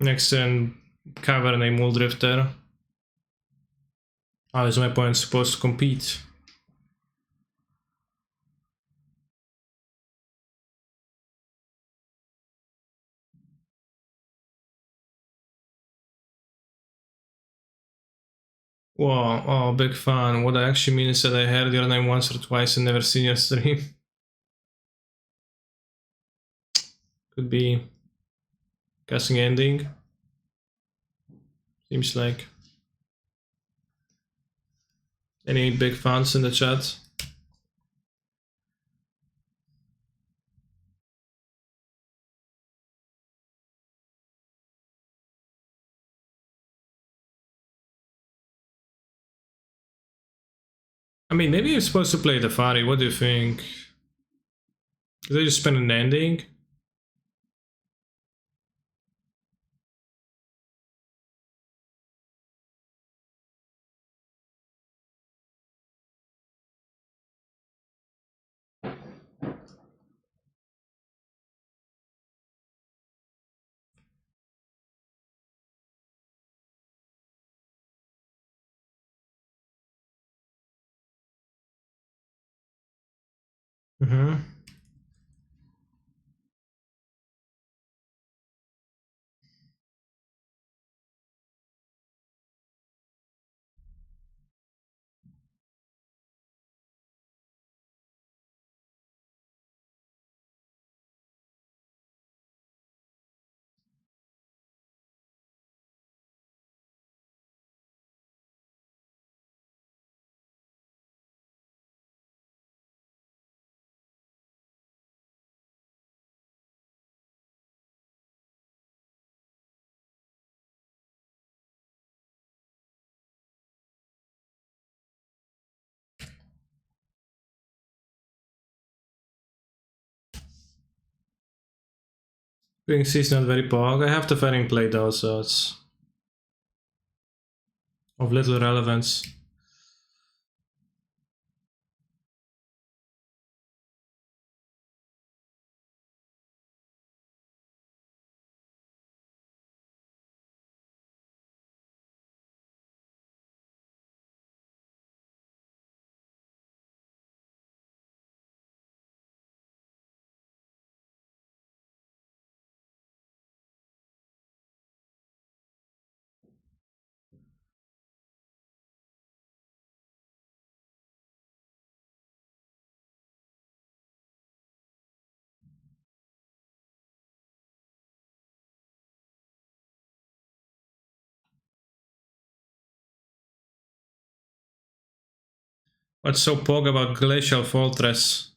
Next turn, Cavern a Muldrifter. How is my opponent supposed to compete? Wow, oh, big fan. What I actually mean is that I heard your name once or twice and never seen your stream. Could be casting ending. Seems like. Any big fans in the chat? I mean, maybe you're supposed to play Teferi. What do you think? Did I just spend an ending? Mm-hmm. Being C is not very pog. I have the fairing play though, so it's of little relevance. What's so pog about Glacial Fortress?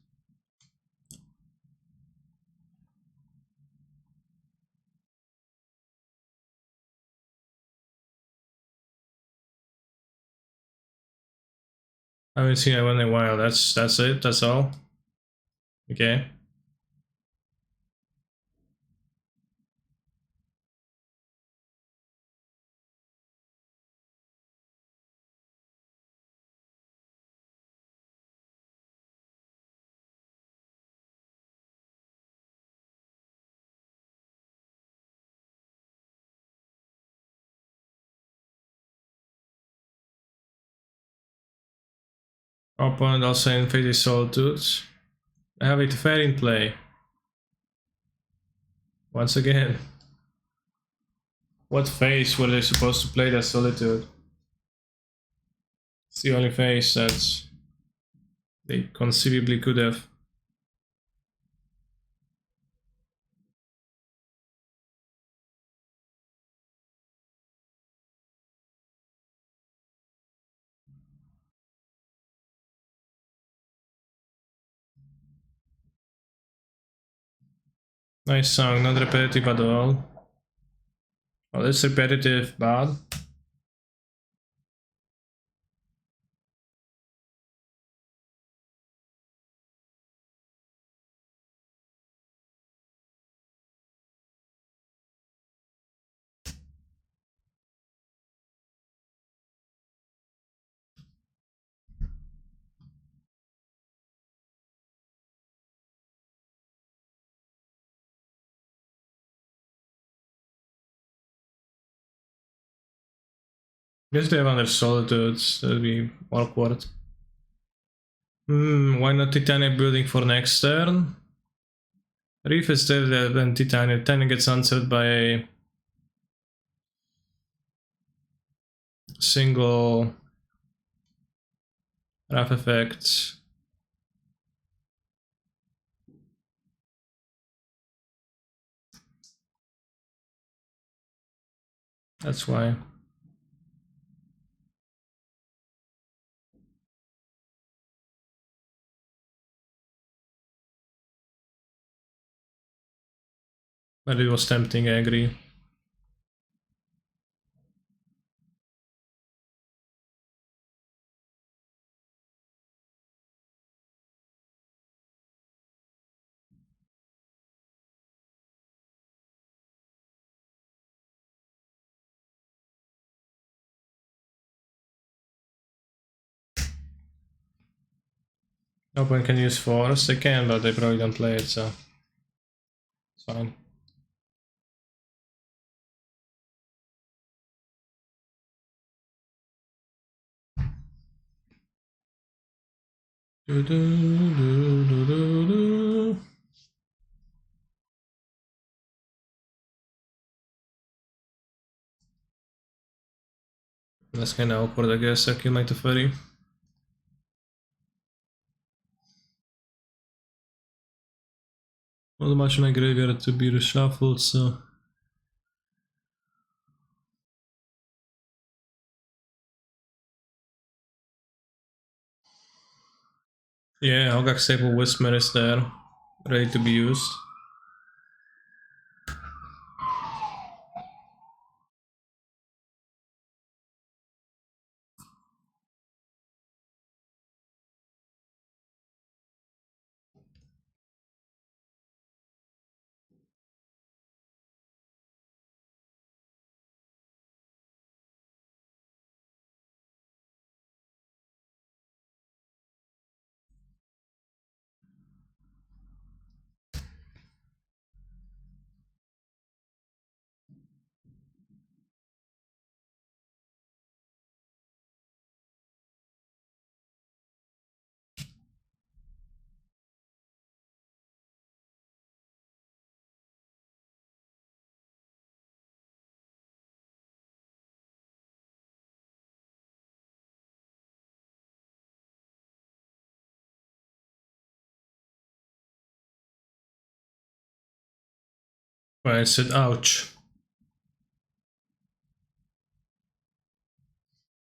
I haven't seen that one in a while. That's it. That's all. Okay. Opponent also invaded Solitudes. I have a Teferi in play. Once again. What phase were they supposed to play that Solitude? It's the only phase that they conceivably could have. Nice song, not repetitive at all. Well, it's repetitive, bad. Guess they have under Solitudes, that would be awkward. Why not Titania building for next turn? Reef is there when Titania. Titania gets answered by a single Wrath effect. That's why. But it was tempting, I agree. Opponent can use force. They can, but they probably don't play it, so it's fine. Do, do, do, do, do, do. That's kinda awkward, I guess. I kill my Teferi. Not much in my graveyard to be reshuffled, so. Yeah, Hogak Staple Whisper is there, ready to be used. Well, I said ouch.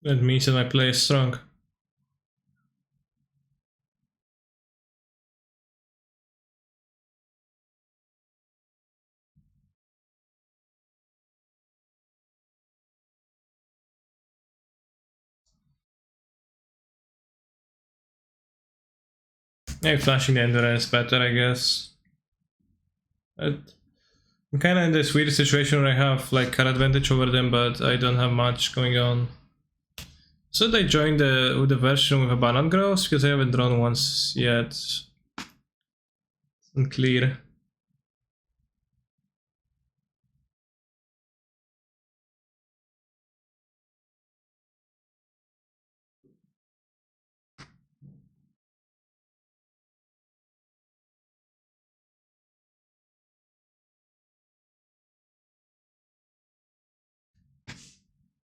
That means that my play is strong. Maybe flashing the endurance better, I guess. I'm kinda in this weird situation where I have like card advantage over them, but I don't have much going on. Should I join the version with a Banan Groves? Because I haven't drawn once yet. Unclear.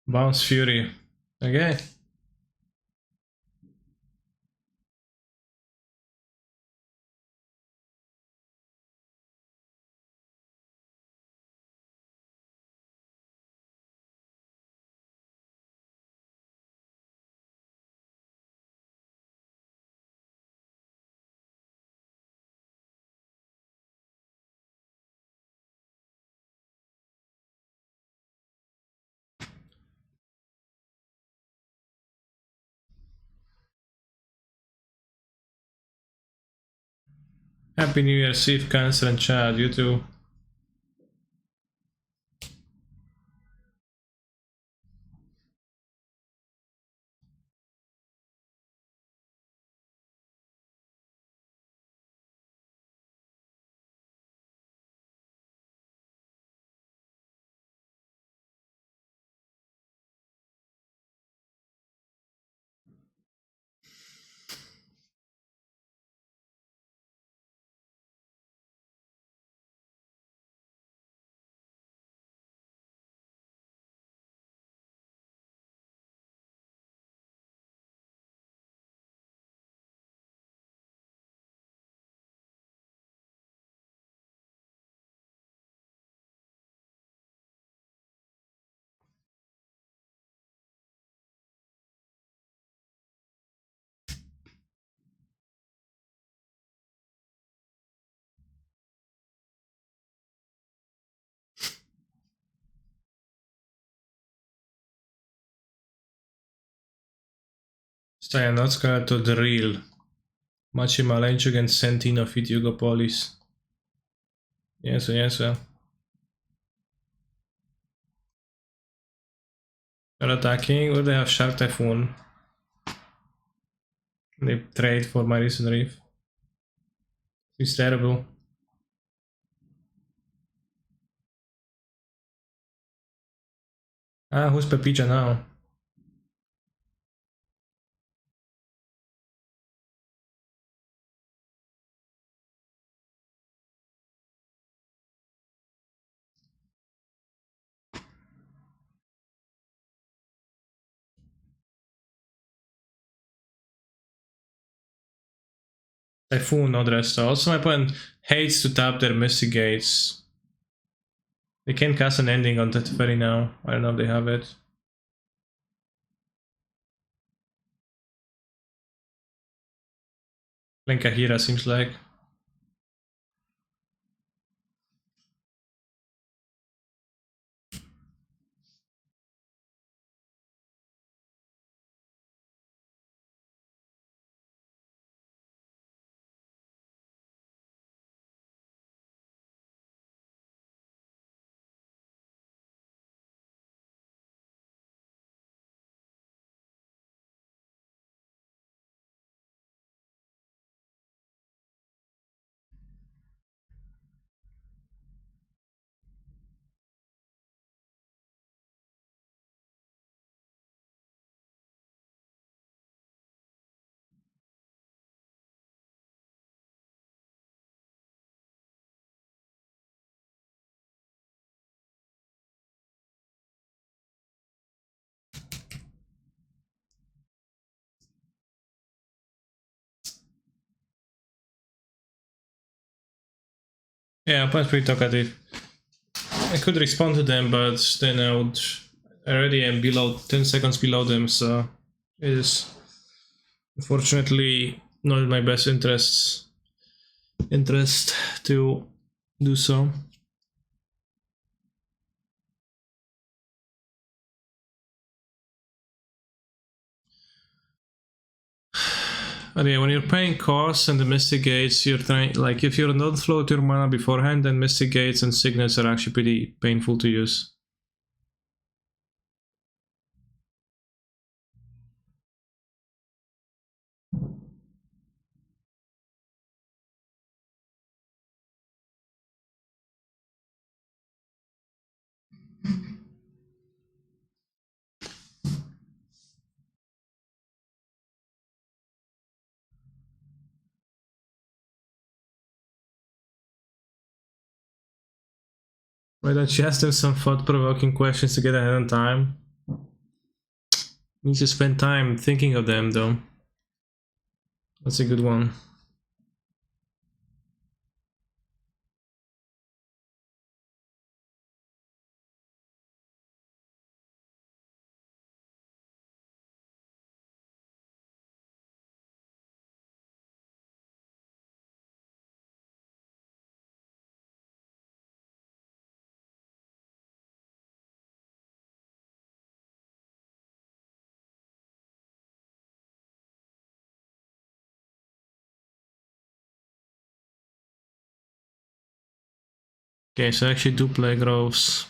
Bounce Fury. Okay. Happy New Year, Steve, Cancer, and Chad. You too. Stojanocka to drill. Maciej Maleńczuk and Sentino feed Jugopolis. Yes, yes. They're attacking, or they have Shark Typhoon. They trade for my recent Reef. It's terrible. Ah, who's Pepija now? Typhoon, not Resta. Also, my opponent hates to tap their Mystic Gates. They can cast an ending on Teferi now. I don't know if they have it. Playing Kahira seems like. Yeah, opponent's pretty talkative. I could respond to them, but then I would already am below 10 seconds below them, so it is unfortunately not in my best interest to do so. But yeah, when you're paying costs and the Mystic Gates, you're trying, like, if you're not float your mana beforehand, then Mystic Gates and Signets are actually pretty painful to use. Why don't you ask them some thought-provoking questions to get ahead on time? You need to spend time thinking of them, though. That's a good one. Okay, so I actually do play Groves.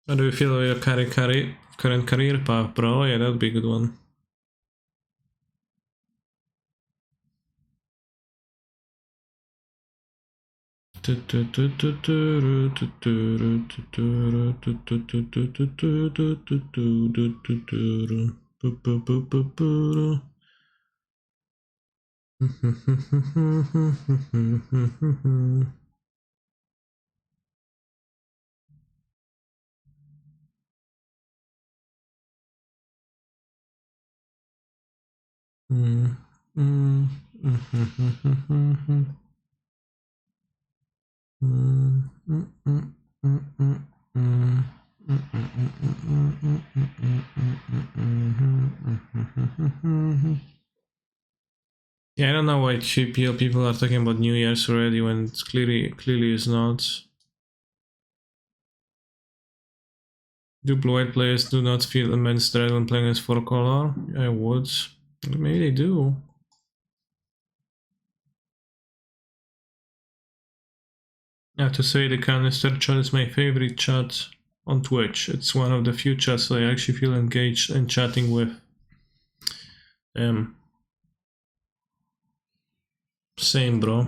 How do you feel about your current career path, bro? Yeah, that would be a good one. Yeah, I don't know why GPL people are talking about New Year's already when it's clearly is not. Do blue-white players do not feel immense dread when playing as 4-color? I would. Maybe they do. I have to say the canister chat is my favorite chat on Twitch. It's one of the few chats I actually feel engaged in chatting with. Same, bro.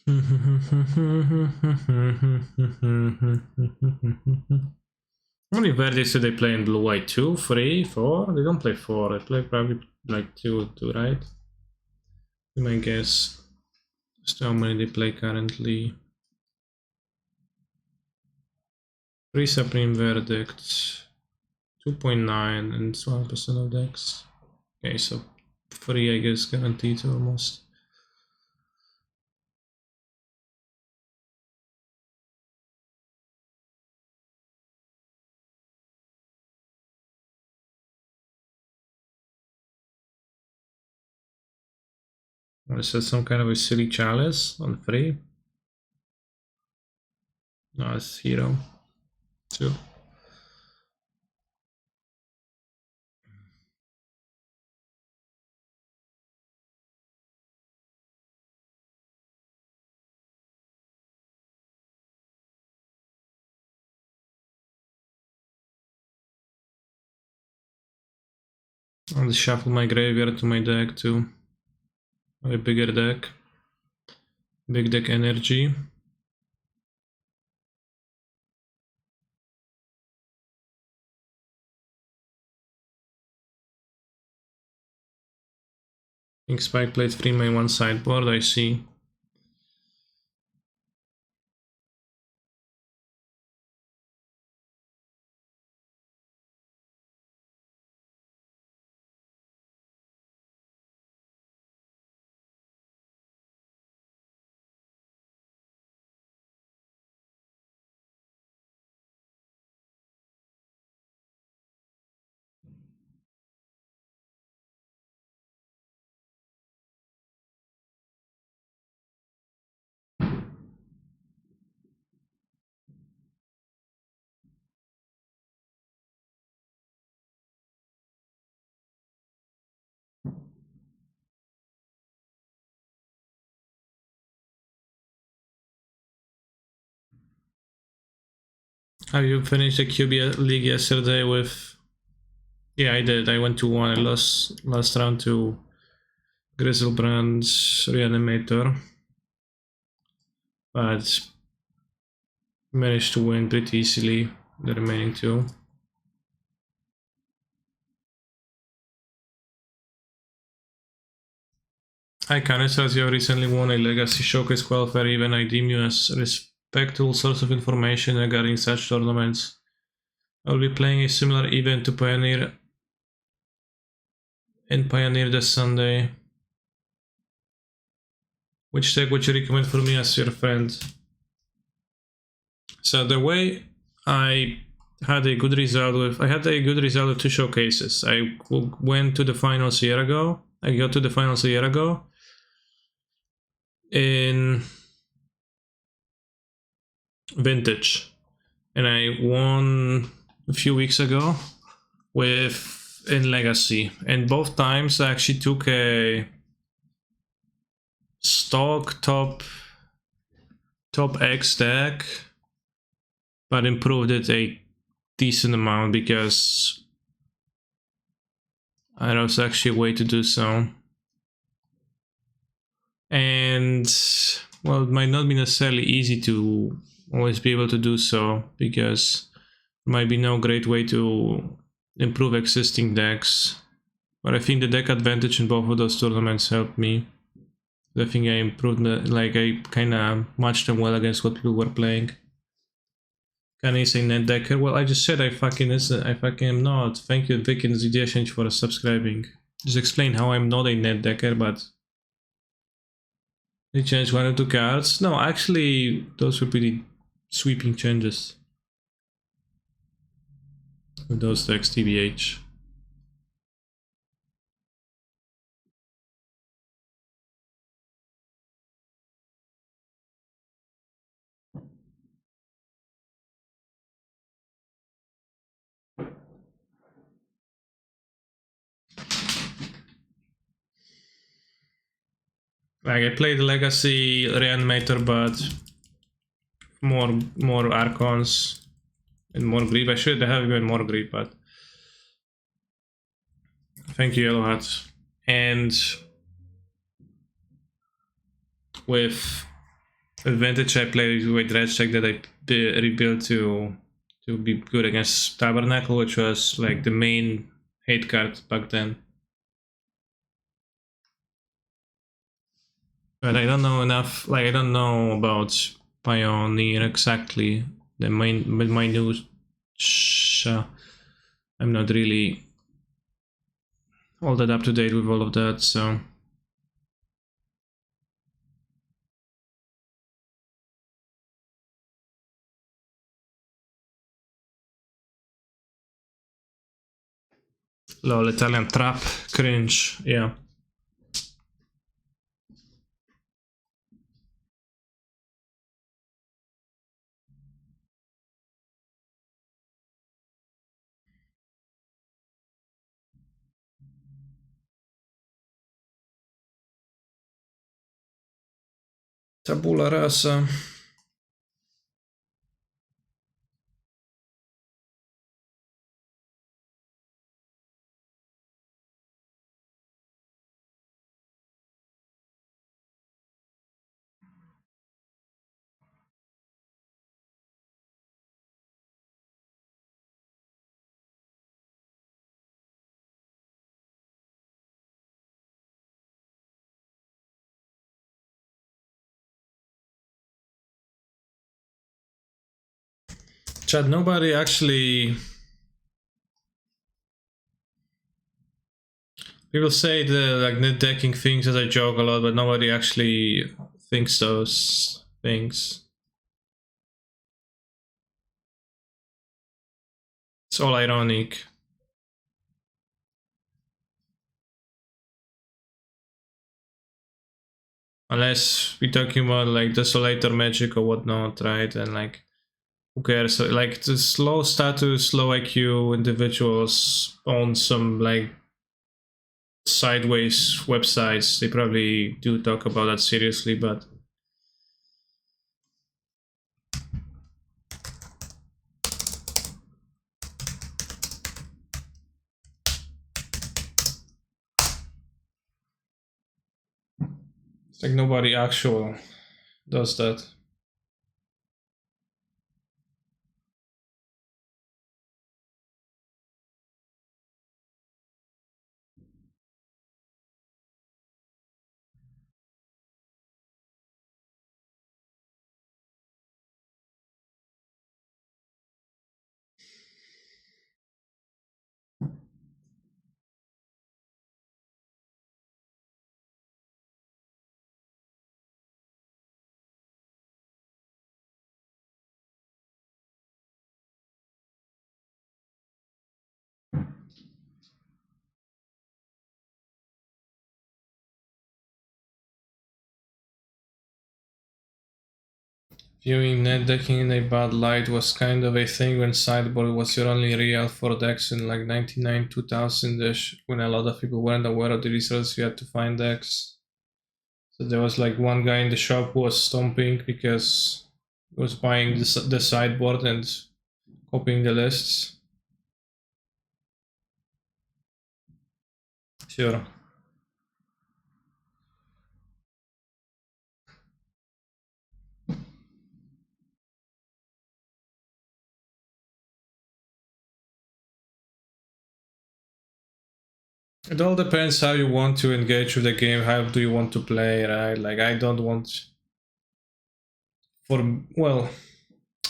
How many verdicts do they play in blue white? 2, 3, 4? They don't play 4, they play probably like 2, right? You might guess as to how many they play currently. 3 Supreme Verdicts, 2.9 and 1% of decks. Okay, so 3 I guess guaranteed almost. Is that some kind of a silly chalice on 3? No, it's hero. 2. I'll just shuffle my graveyard to my deck to a bigger deck. Big deck energy. Pink Spike played 3 main 1 sideboard, I see. Have you finished the QB League yesterday with... Yeah, I did. I went to 1. I lost last round to Grizzlebrand's Reanimator. But managed to win pretty easily the remaining 2. Hi Canister, you have recently won a Legacy Showcase qualifier event. I deem you as a respectable source of information regarding such tournaments. I will be playing a similar event to pioneer and Pioneer this Sunday. Which deck would you recommend for me as your friend? So the way I had a good result with two showcases. I went to the finals a year ago. I got to the finals a year ago. In Vintage. And I won a few weeks ago in Legacy. And both times I actually took a stock top X deck, but improved it a decent amount because there was actually a way to do so. And well, it might not be necessarily easy to always be able to do so because there might be no great way to improve existing decks. But I think the deck advantage in both of those tournaments helped me. I think I improved, like I kind of matched them well against what people were playing. Can I say net decker? Well, I just said I fucking am not. Thank you, Vic and ZDSH for subscribing. Just explain how I'm not a net decker, but they changed one or two cards. No, actually, those were pretty sweeping changes with those decks, TBH. Like I played Legacy Reanimator, but more Archons and more Greed. I should have even more Greed, but thank you, Yellow Hat. And with Advantage, I played with Red Check that I rebuilt to be good against Tabernacle, which was like the main hate card back then. But I don't know enough, like I don't know about Pioneer exactly. The my news, I'm not really all that up to date with all of that, so. Lol, Italian trap, cringe, yeah. Tabula rasa. Chad, nobody actually. People say the like net decking things as a joke a lot, but nobody actually thinks those things. It's all ironic. Unless we're talking about like Desolator magic or whatnot, right? And like, who cares? Like the slow status, low IQ individuals on some like sideways websites, they probably do talk about that seriously, but it's like nobody actual does that. Viewing net decking in a bad light was kind of a thing when sideboard was your only real for decks in like 99, 2000-ish, when a lot of people weren't aware of the resources you had to find decks. So there was like one guy in the shop who was stomping because he was buying the sideboard and copying the lists. Sure. It all depends how you want to engage with the game, how do you want to play, right? Like, I don't want... Well,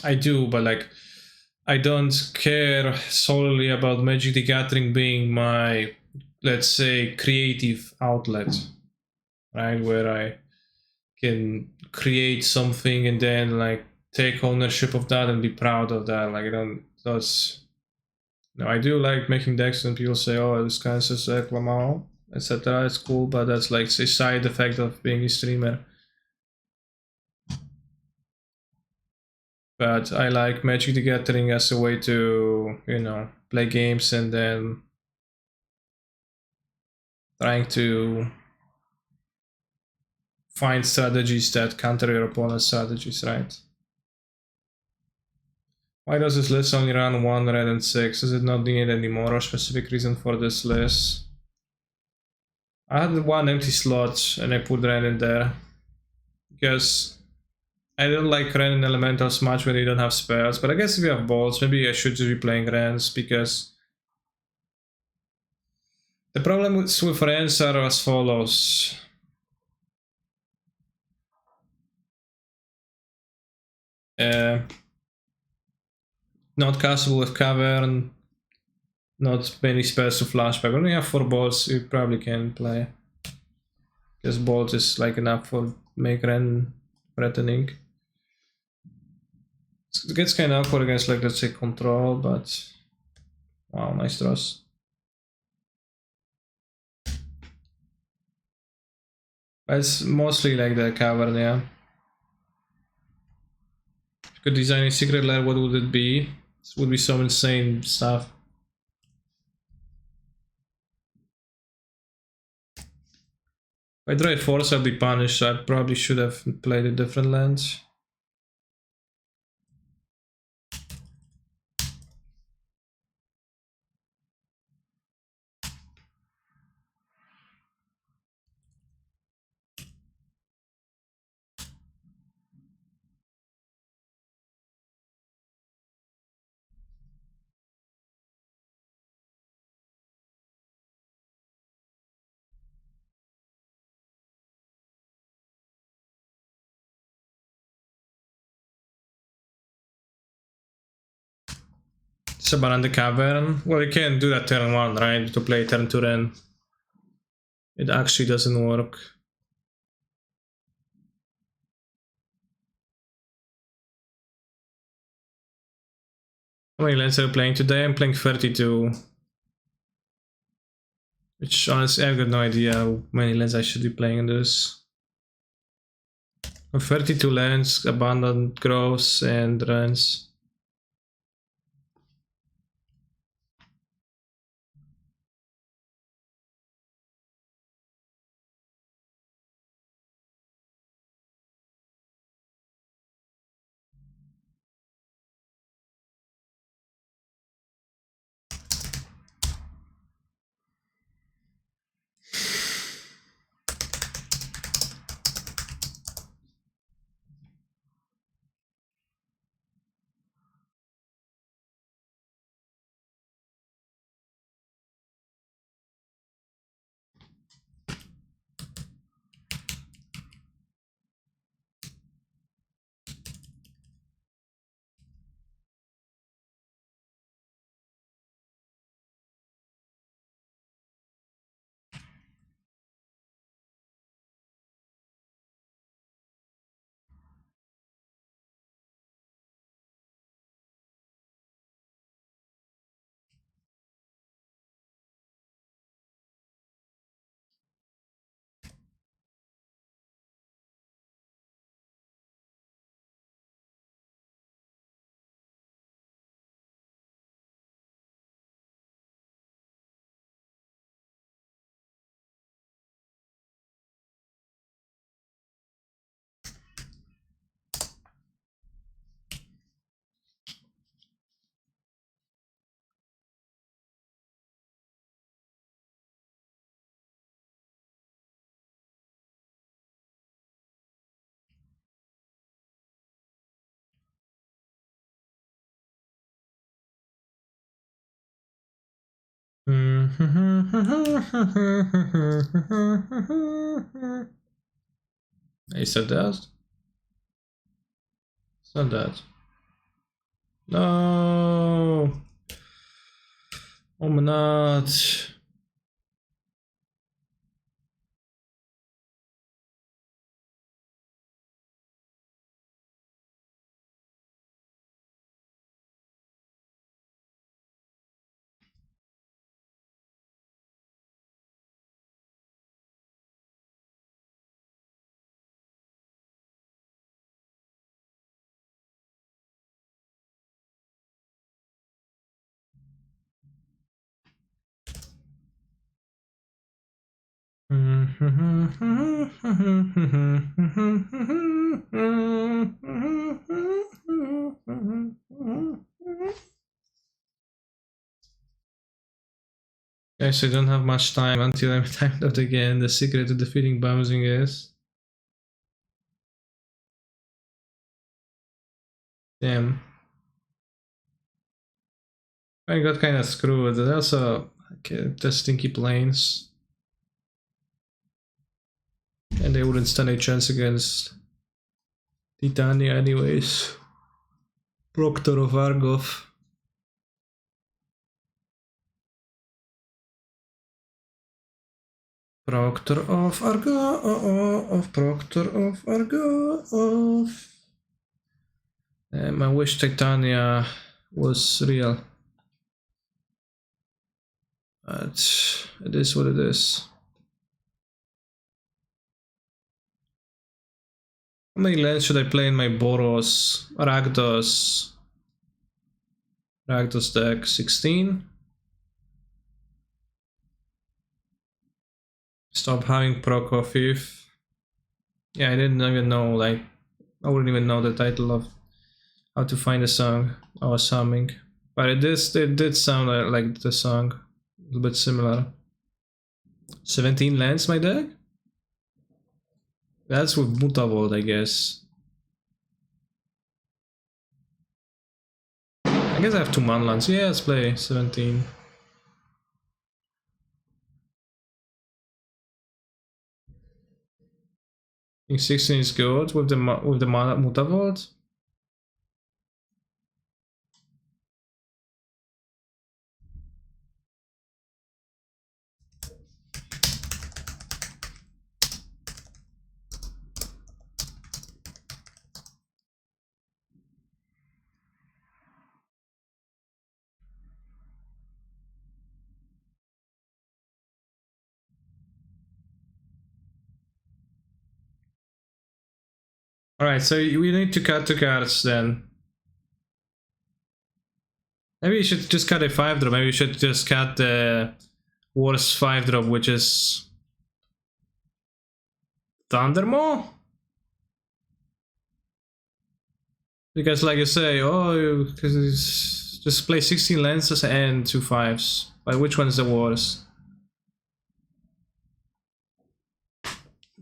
I do, but like, I don't care solely about Magic the Gathering being my, let's say, creative outlet, right? Where I can create something and then like take ownership of that and be proud of that. Like, I don't, that's... No, I do like making decks and people say, oh, this kind of says Clamau, etc. It's cool, but that's like a side effect of being a streamer. But I like Magic the Gathering as a way to, you know, play games and then trying to find strategies that counter your opponent's strategies, right? Why does this list only run 1 red and 6? Is it not needed anymore, or specific reason for this list? I had 1 empty slot and I put red in there because I don't like Ren and Elementals much when you don't have spells, but I guess if you have balls, maybe I should just be playing Rens, because the problem with Rens are as follows. Not castable with Cavern, not many spells to flashback. When you have 4 balls, you probably can play. Because balls is like enough for make Ren threatening. It gets kind of awkward against, like, let's say, control, but wow, nice draws. It's mostly like the Cavern, yeah. If you could design a secret lair, what would it be? This would be some insane stuff. If I draw a force, I'll be punished, so I probably should have played a different land. Sabaran the Cavern. Well, you can't do that turn 1, right? To play turn 2 then. It actually doesn't work. How many lands are you playing today? I'm playing 32. Which, honestly, I've got no idea how many lands I should be playing in this. 32 lands, abandoned groves, and runs. Is that that? It's not that. No! Oh my god. Guys, I don't have much time until I'm timed out again. The secret to defeating Bouncing is... Damn. I got kind of screwed. There's also the stinky planes. And they wouldn't stand a chance against Titania anyways. Proctor of Argov. Proctor of Argov. Proctor of Argov. I wish Titania was real. But it is what it is. How many lands should I play in my Boros Rakdos deck? 16? Stop having Prokofiev. Yeah, I didn't even know, like, I wouldn't even know the title of how to find a song I was humming. But it did sound like the song, a little bit similar. 17 lands, my deck? That's with Mutavolt, I guess. I guess I have 2 manlands. Yeah, let's play 17. I think 16 is good with the Mutavolt. Alright, so we need to cut 2 cards then. Maybe we should just cut a 5-drop. Maybe we should just cut the worst 5-drop, which is Thundermaw? Because like you say, oh, because just play 16 lenses and 2 5s. But which one is the worst?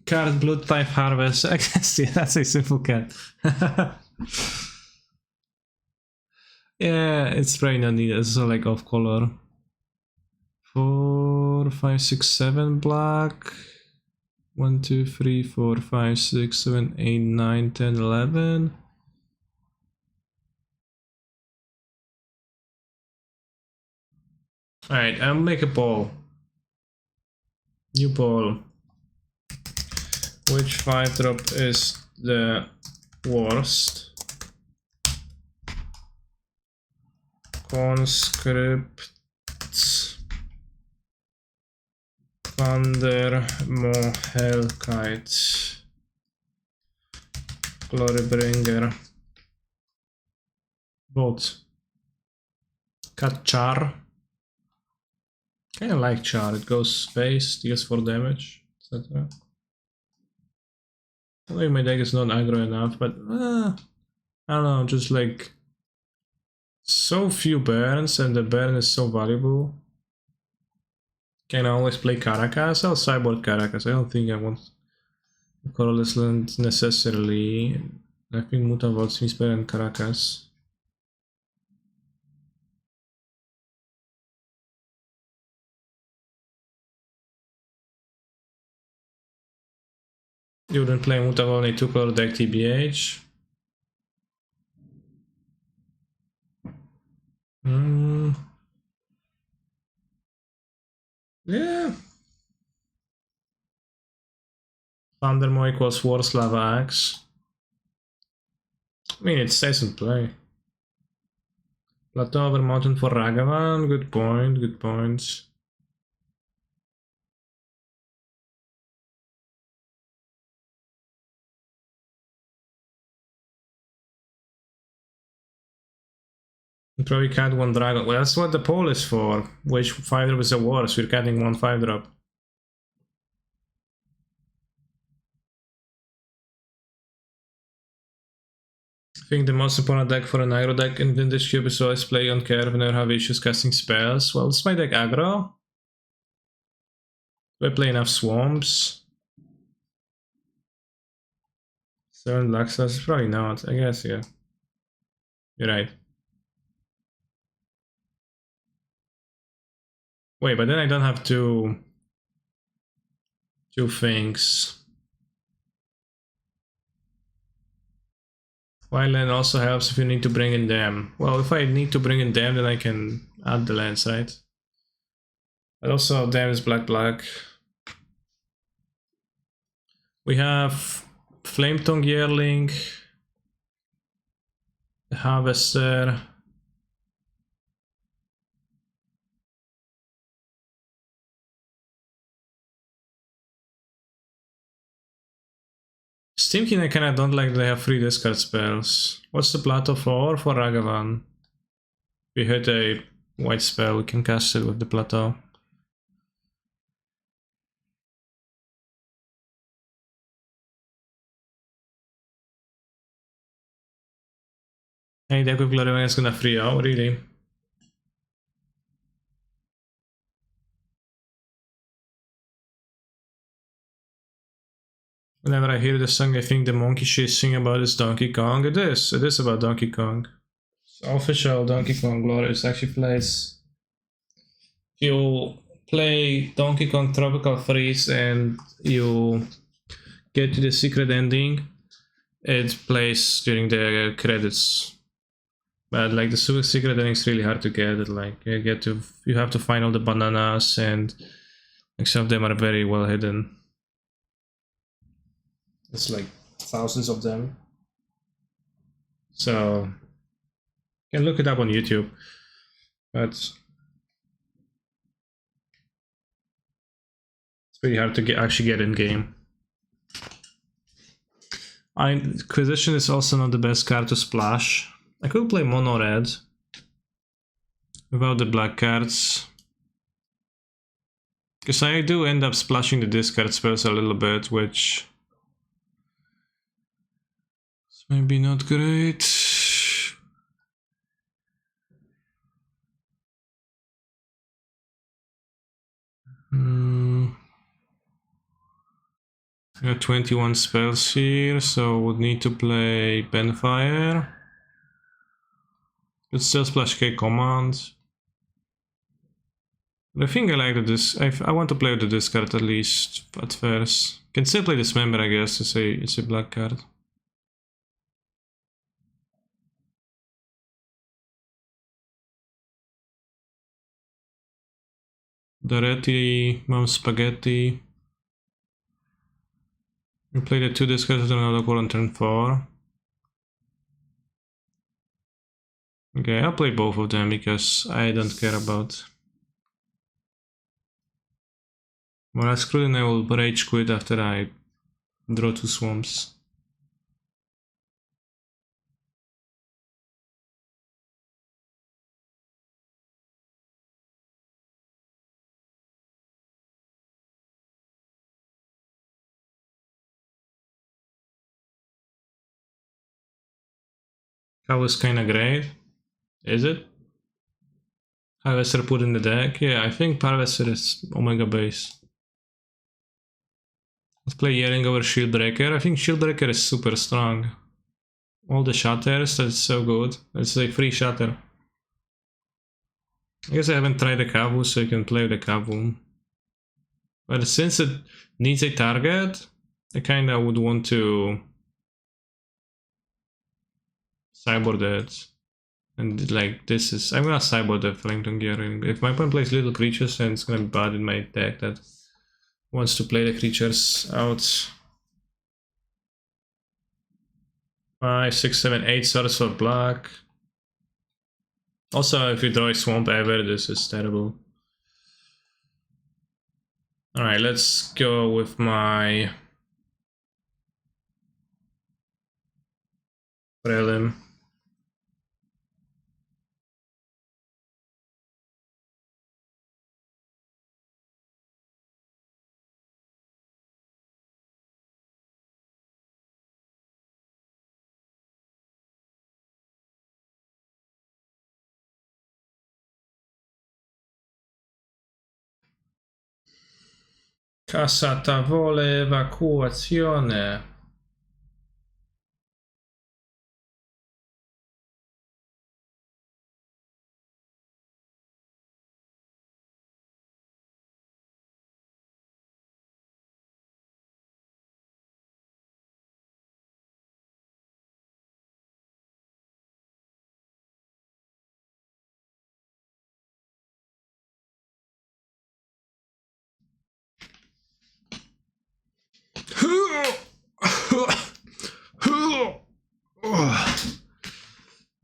Card Blood Type Harvest. I guess yeah, that's a simple cat. Yeah, it's probably not needed. It's also like off color. 4, 5, 6, 7 black. 1, 2, 3, 4, 5, 6, 7, 8, 9, 10, 11. Alright, I'll make a poll. New poll. Which 5-drop is the worst? Conscript Thundermaw Hellkite Glorybringer. Vote. Cut Char. Kinda like Char, it goes space, deals 4 damage, etc. I think my deck is not aggro enough, but I don't know, just like so few burns and the burn is so valuable. Can I always play Caracas? I'll sideboard Caracas. I don't think I want Colorless Land necessarily. I think Mutavolt seems better than Caracas. You wouldn't play Mutava only 2-color deck TBH. Yeah. Thundermaw equals Worse Lava Axe. I mean, it stays in play. Plateau over Mountain for Ragavan. Good point, good points. You probably cut one dragon. Well, that's what the poll is for. Which 5-drop is the worst? We're cutting one 5-drop. I think the most important deck for an aggro deck in Vintage Cube is always play on curve and never have issues casting spells. Well, it's my deck aggro. Do I play enough swamps? 7 black stars? Probably not. I guess, yeah. You're right. Wait, but then I don't have two things. Wildland also helps if you need to bring in them. Well, if I need to bring in them, then I can add the lands, right? But also, them is black. We have Flametongue Yearling, the Harvester. Steamkin I kinda don't like they have 3 discard spells. What's the plateau for Ragavan? If we hit a white spell, we can cast it with the plateau. Any deck with Gloriana is gonna free out, really? Whenever I hear the song, I think the monkey she's singing about is Donkey Kong. It is about Donkey Kong. So official Donkey Kong Glorious actually plays. If you play Donkey Kong Tropical Freeze and you get to the secret ending, it plays during the credits. But like the super secret ending is really hard to get. Like you have to find all the bananas, and like some of them are very well hidden. It's like thousands of them. So you can look it up on YouTube. But it's pretty hard to actually get in game. Inquisition is also not the best card to splash. I could play mono red without the black cards. Because I do end up splashing the discard spells a little bit, which is maybe not great. I got 21 spells here, so would need to play Benfire. Could still splash K command. But I think I like this. I want to play with the discard at least at first. Can still play Dismember, I guess. It's a black card. Doretti, Mom Spaghetti. We play the 2 discards with another core on turn 4. Okay, I'll play both of them because I don't care about. When I screw in, I will rage quit after I draw 2 swamps. That was kinda great. Is it? Harvester put in the deck? Yeah, I think Harvester is Omega base. Let's play Yearling over Shieldbreaker. I think Shieldbreaker is super strong. All the shatters, that's so good. It's a free shatter. I guess I haven't tried the Kavu, so you can play with the Kavu. But since it needs a target, I kinda would want to sideboard it. And like this is, I'm gonna sideboard the Flankton Gear. If my opponent plays little creatures, then it's gonna be bad in my deck that wants to play the creatures out. 5, 6, 7, 8 swords for black. Also, if you draw a Swamp ever, this is terrible. Alright, let's go with my Prelim. Casa tavole evacuazione.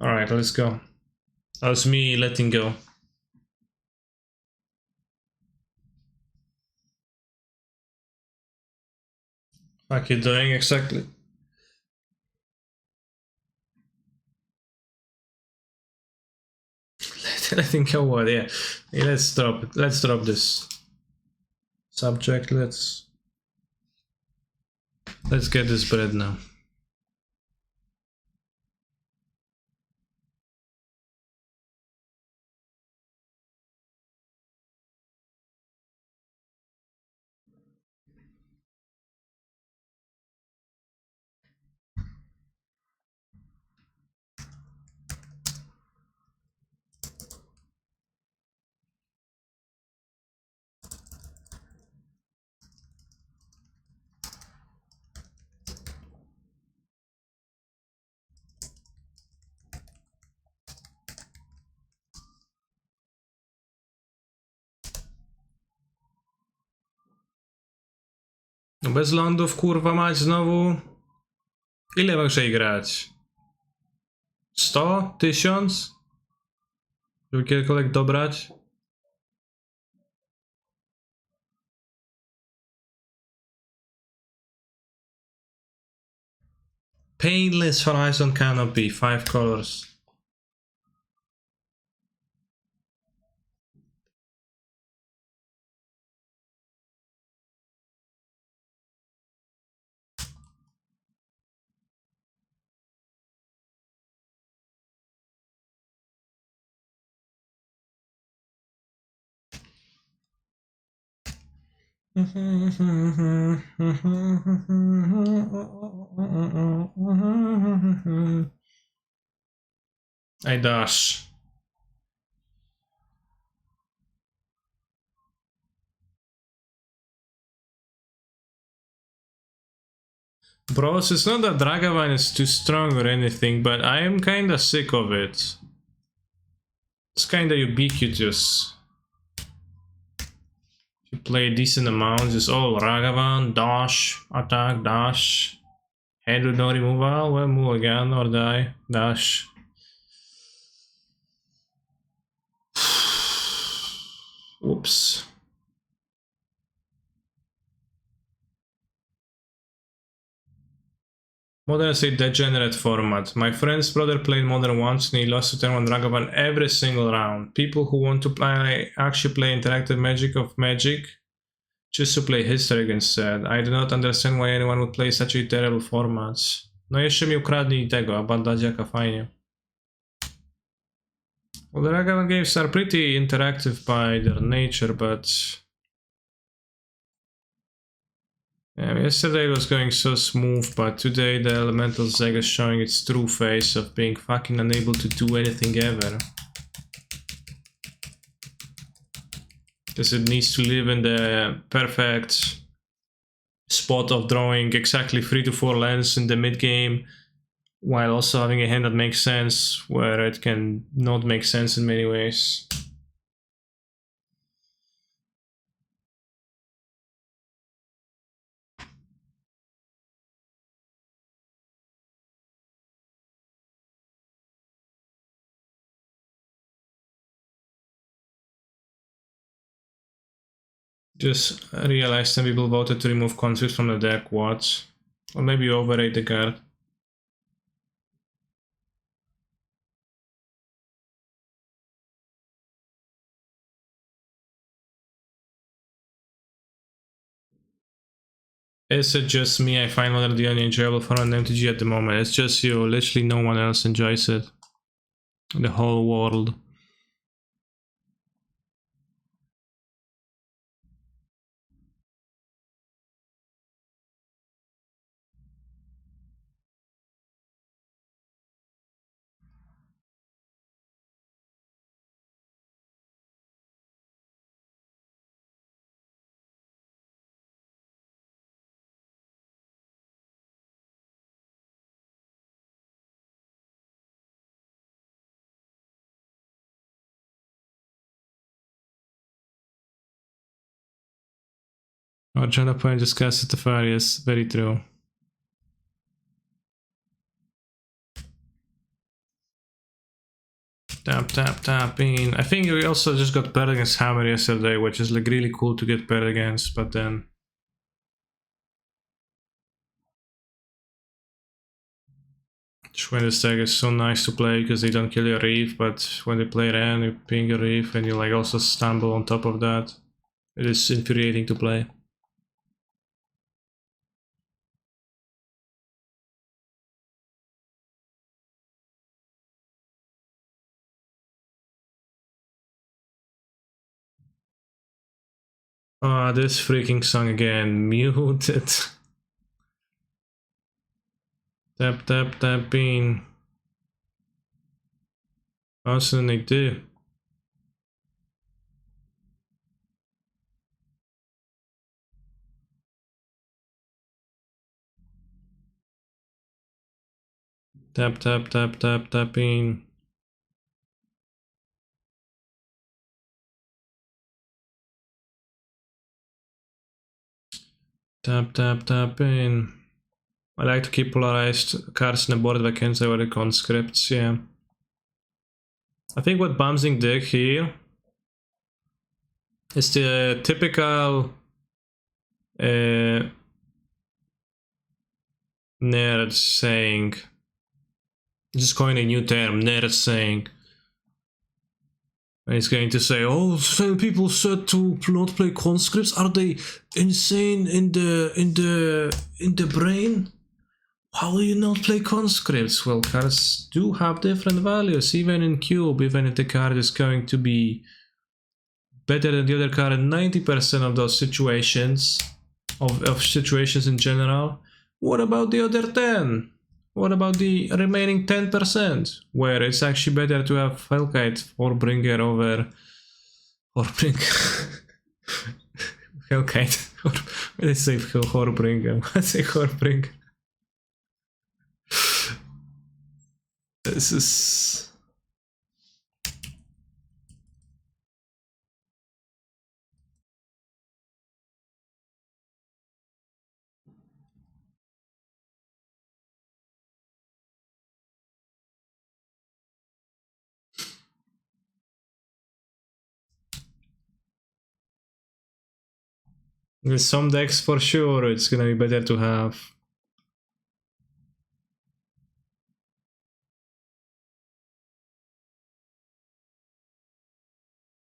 Alright, let's go. That was me letting go. What you doing exactly? Letting go what? Yeah. Let's drop it. Let's drop this subject. Let's get this bread now. No bez lądów, kurwa mać, znowu. Ile muszę grać? 100? 1000? Żeby kiedykolwiek dobrać? Painless Horizon Canopy, 5 colors. I dash. Bros, it's not that Dragavan is too strong or anything, but I am kinda sick of it. It's kinda ubiquitous. You play a decent amount, just Ragavan, dash, attack, dash. Hand with no removal, well, move again or die, dash. Oops. Modern is a degenerate format. My friend's brother played Modern once and he lost to turn 1 Dragavan every single round. People who want to actually play interactive Magic of Magic choose to play History instead. I do not understand why anyone would play such a terrible format. No jeszcze mi ukradnij tego, Abandadziaka, fajnie. Well, the Dragavan games are pretty interactive by their nature, but... Yeah, yesterday was going so smooth, but today the Elemental Zeg is showing its true face of being fucking unable to do anything ever. Because it needs to live in the perfect spot of drawing exactly 3 to 4 lands in the mid game, while also having a hand that makes sense where it can not make sense in many ways. Just realized some people voted to remove conscripts from the deck. What? Or maybe you overrate the card. Is it just me? I find Modern the only enjoyable for an MTG at the moment. It's just you. Literally no one else enjoys it. The whole world. Agenda point discussed the fire, yes, very true. Tapping. I think we also just got paired against Hammer yesterday, which is like really cool to get paired against, but then Schwinder's deck is so nice to play because they don't kill your Reef, but when they play Ren, you ping your Reef and you like also stumble on top of that. It is infuriating to play. Ah, this freaking song again. Muted. Tapping. What should they do? Tapping. Tapping. I like to keep polarized cards in the board if I can say what the conscripts, yeah. I think what Bamsing did here is the typical nerd saying, just coin a new term, nerd saying. And he's going to say, oh, some people said to not play conscripts. Are they insane in the brain? How will you not play conscripts? Well, cards do have different values, even in cube, even if the card is going to be better than the other card in 90% of those situations, of situations in general. What about the other 10? What about the remaining 10%, where it's actually better to have Hellkite Horbringer over Horbringer? Hellkite, let's say Horbringer. Let's say Horbringer. This is... With some decks for sure, it's gonna be better to have.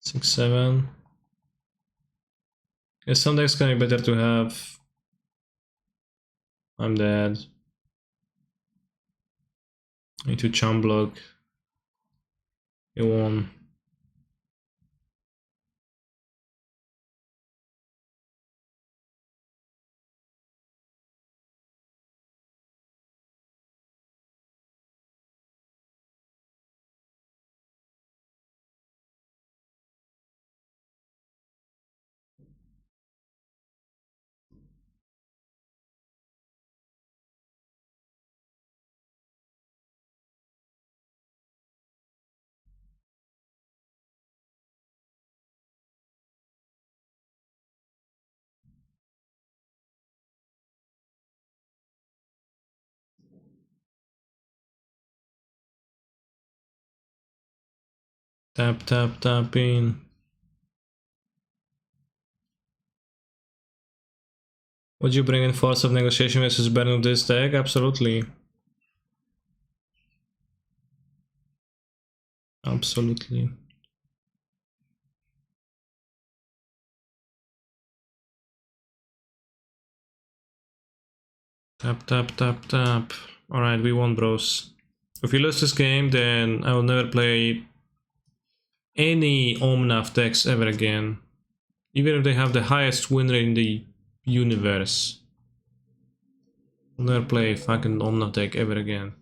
Six, seven. Yeah, some decks gonna be better to have. I'm dead. I need to chum block. You won. Tap, tap, tap in. Would you bring in Force of Negotiation versus Burn with this deck? Absolutely. Absolutely. Tap, tap, tap, tap. Alright, we won, bros. If we lose this game, then I will never play any Omnath decks ever again. Even if they have the highest win rate in the universe. I'll never play a fucking Omnath deck ever again.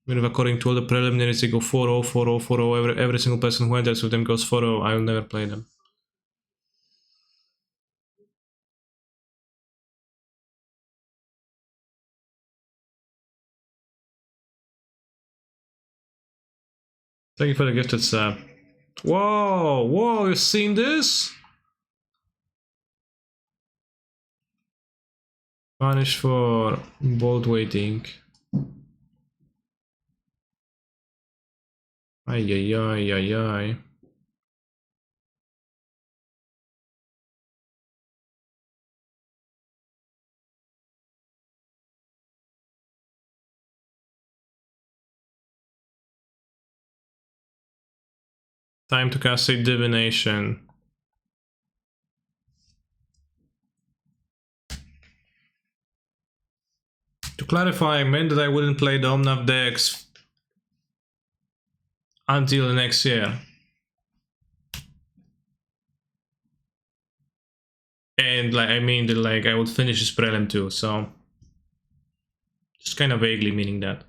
Even if according to all the preliminaries they go 4-0, 4-0, 4-0, every single person who enters with them goes 4-0, I will never play them. Thank you for the gifted sub. Whoa, whoa, you seen this? Punish for bolt waiting. Ay, ay, ay, ay, ay. Time to cast a divination. To clarify, I meant that I wouldn't play the Omnath decks until the next year. And like I mean that like I would finish this prelim too, so just kind of vaguely meaning that.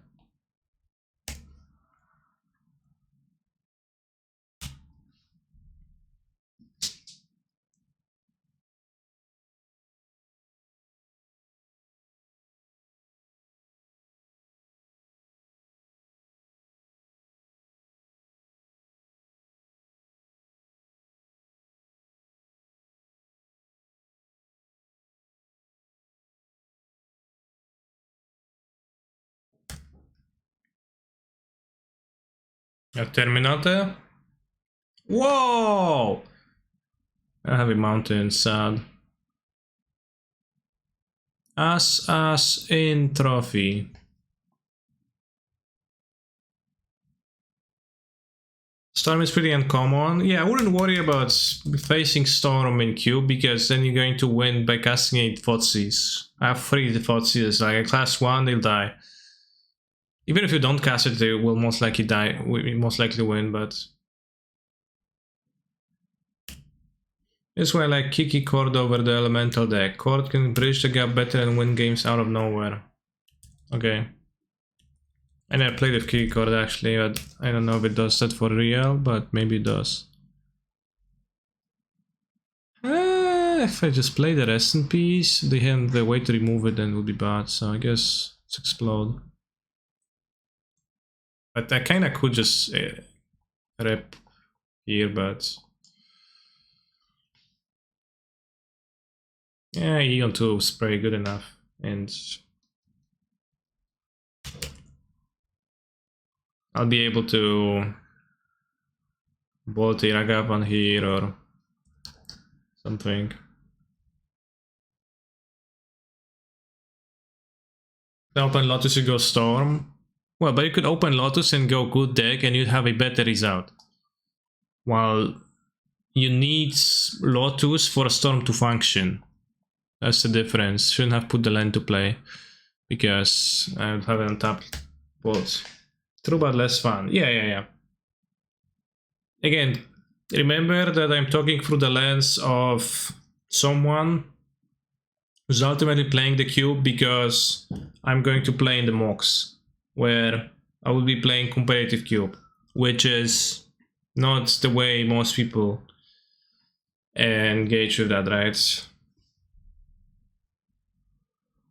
A Terminator? Whoa! A heavy mountain, sad. As in trophy. Storm is pretty uncommon. Yeah, I wouldn't worry about facing Storm in cube because then you're going to win by casting 8 Thoughtseize. I have 3 Thoughtseize, like a class 1, they'll die. Even if you don't cast it, they will most likely die, will most likely win, but... That's why I like Kiki Cord over the Elemental deck. Cord can bridge the gap better and win games out of nowhere. Okay. I never played with Kiki Cord actually, but I don't know if it does that for real, but maybe it does. If I just play the rest in peace, they have the way to remove it, then it will be bad, so I guess it's explode. But I kinda could just rip here, but... Yeah, Eon 2 is pretty good enough, and... I'll be able to... bolt Iragavan here, or... something. Open Lotus, you go Storm. Well, but you could open Lotus and go good deck and you'd have a better result. While you need Lotus for a Storm to function. That's the difference. Shouldn't have put the land to play. Because I would have it on top both. True, but less fun. Yeah. Again, remember that I'm talking through the lens of someone who's ultimately playing the cube because I'm going to play in the mocks, where I will be playing competitive cube, which is not the way most people engage with that, right?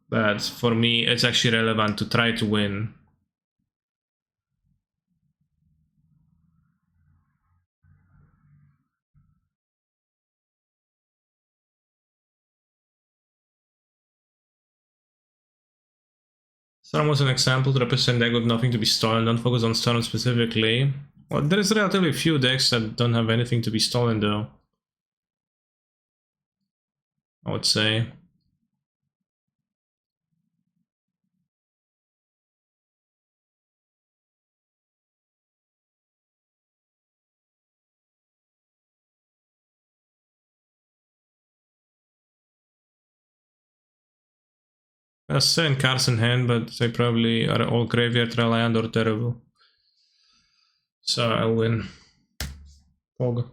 But for me, it's actually relevant to try to win. Storm was an example to represent deck with nothing to be stolen. Don't focus on Storm specifically. Well, there's relatively few decks that don't have anything to be stolen though, I would say. There's 7 cards in hand, but they probably are all graveyard reliant or terrible. So I'll win. Pog.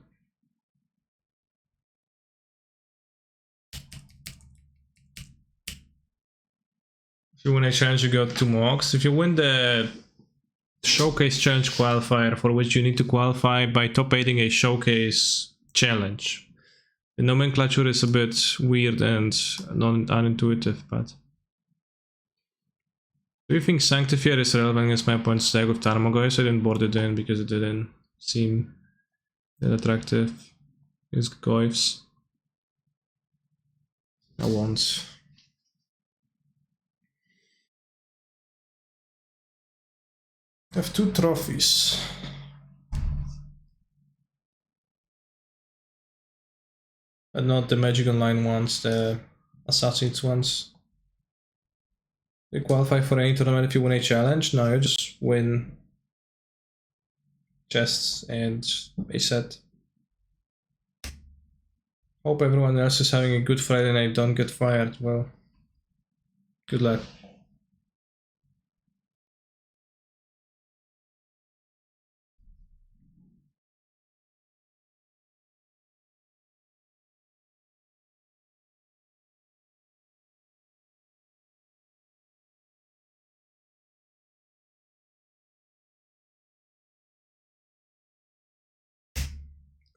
If you win a challenge, you got 2 Mogs. If you win the Showcase Challenge qualifier, for which you need to qualify by top 8ing a Showcase Challenge. The nomenclature is a bit weird and unintuitive, but... Do you think Sanctifier is relevant against my opponent's stack with Tarmogoyf? I didn't board it in because it didn't seem that attractive. It's Goyfs. I won't. I have 2 trophies. But not the Magic Online ones, the Assassin's ones. You qualify for any tournament if you win a challenge? No, you just win chests and a set. Hope everyone else is having a good Friday night, don't get fired. Well, good luck.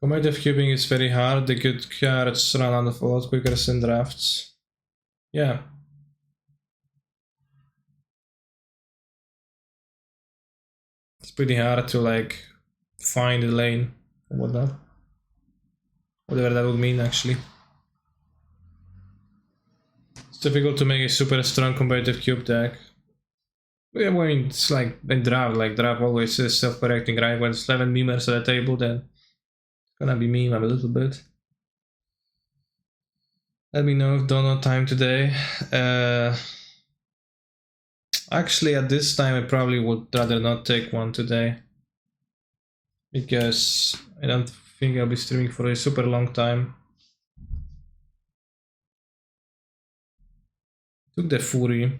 Combative cubing is very hard, the good cards run out of a lot quicker than drafts. Yeah. It's pretty hard to like find the lane or whatnot. Whatever that would mean actually. It's difficult to make a super strong combative cube deck. Yeah, I mean, it's like in draft, like draft always is self-correcting, right? When it's 11 memers at the table, then it's gonna be meme a little bit. Let me know if donut time today. Actually, at this time, I probably would rather not take one today. Because I don't think I'll be streaming for a super long time. Took the Fury.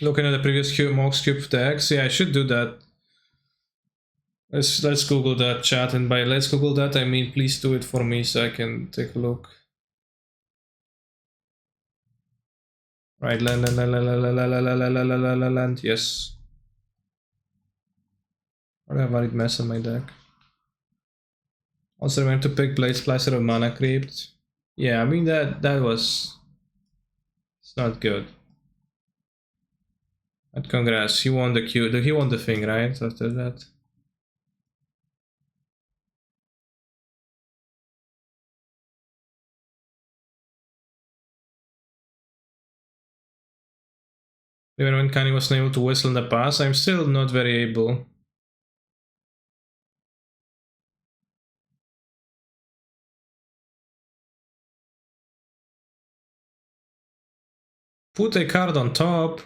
Looking at the previous Mox Cube decks, yeah, I should do that. Let's Google that, chat, and by let's Google that I mean please do it for me so I can take a look. Right, land, yes. I have Valid Mess on my deck. Also remember to pick Blade Splicer or Mana Crypt. Yeah, I mean that was... It's not good. But congrats, he won the queue. He won the thing, right? After that. Even when Kanye wasn't able to whistle in the past, I'm still not very able. Put a card on top.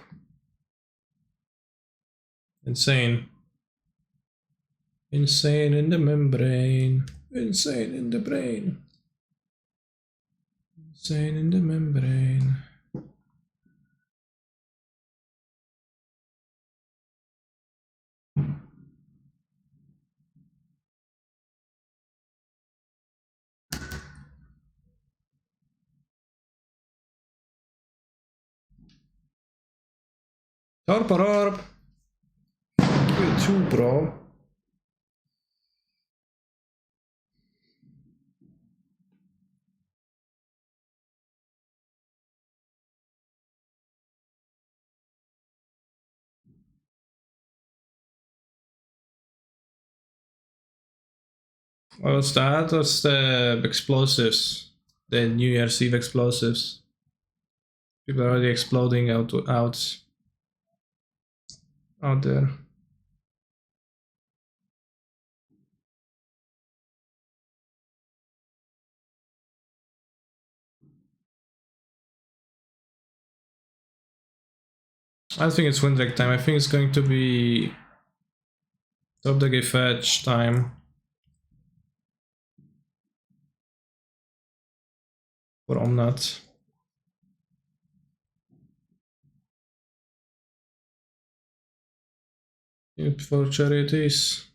Insane. Insane in the membrane. Insane in the brain. Insane in the membrane. Torpororp. You too, bro. What was that? What's the explosives? The New Year's Eve explosives. People are already exploding out there. I think it's Windrake time. I think it's going to be top deck fetch time for Omnat. Yep, for charities.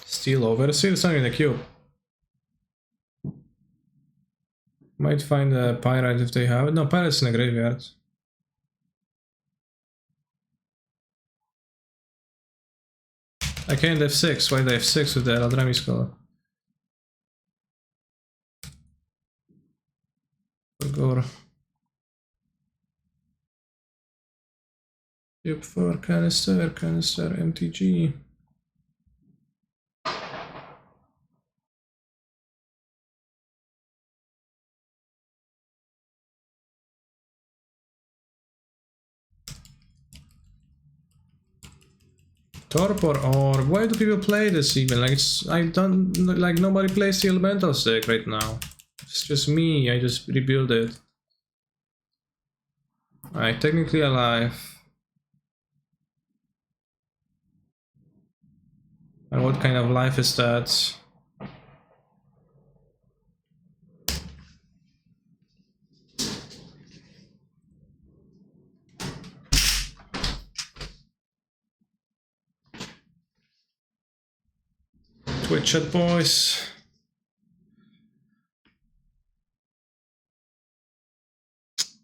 Steel Overseer, it's not in the queue. Might find a Pyrite if they have it. No, Pyrite's in the graveyard. I can't F6. Why the F6 with the Eldrami Skull? For Gore. Yep, for canister, MTG. Torpor Orb. Why do people play this even? Like I don't like nobody plays the Elemental deck right now. It's just me. I just rebuild it. Alright, technically alive. And what kind of life is that? Twitch chat, boys.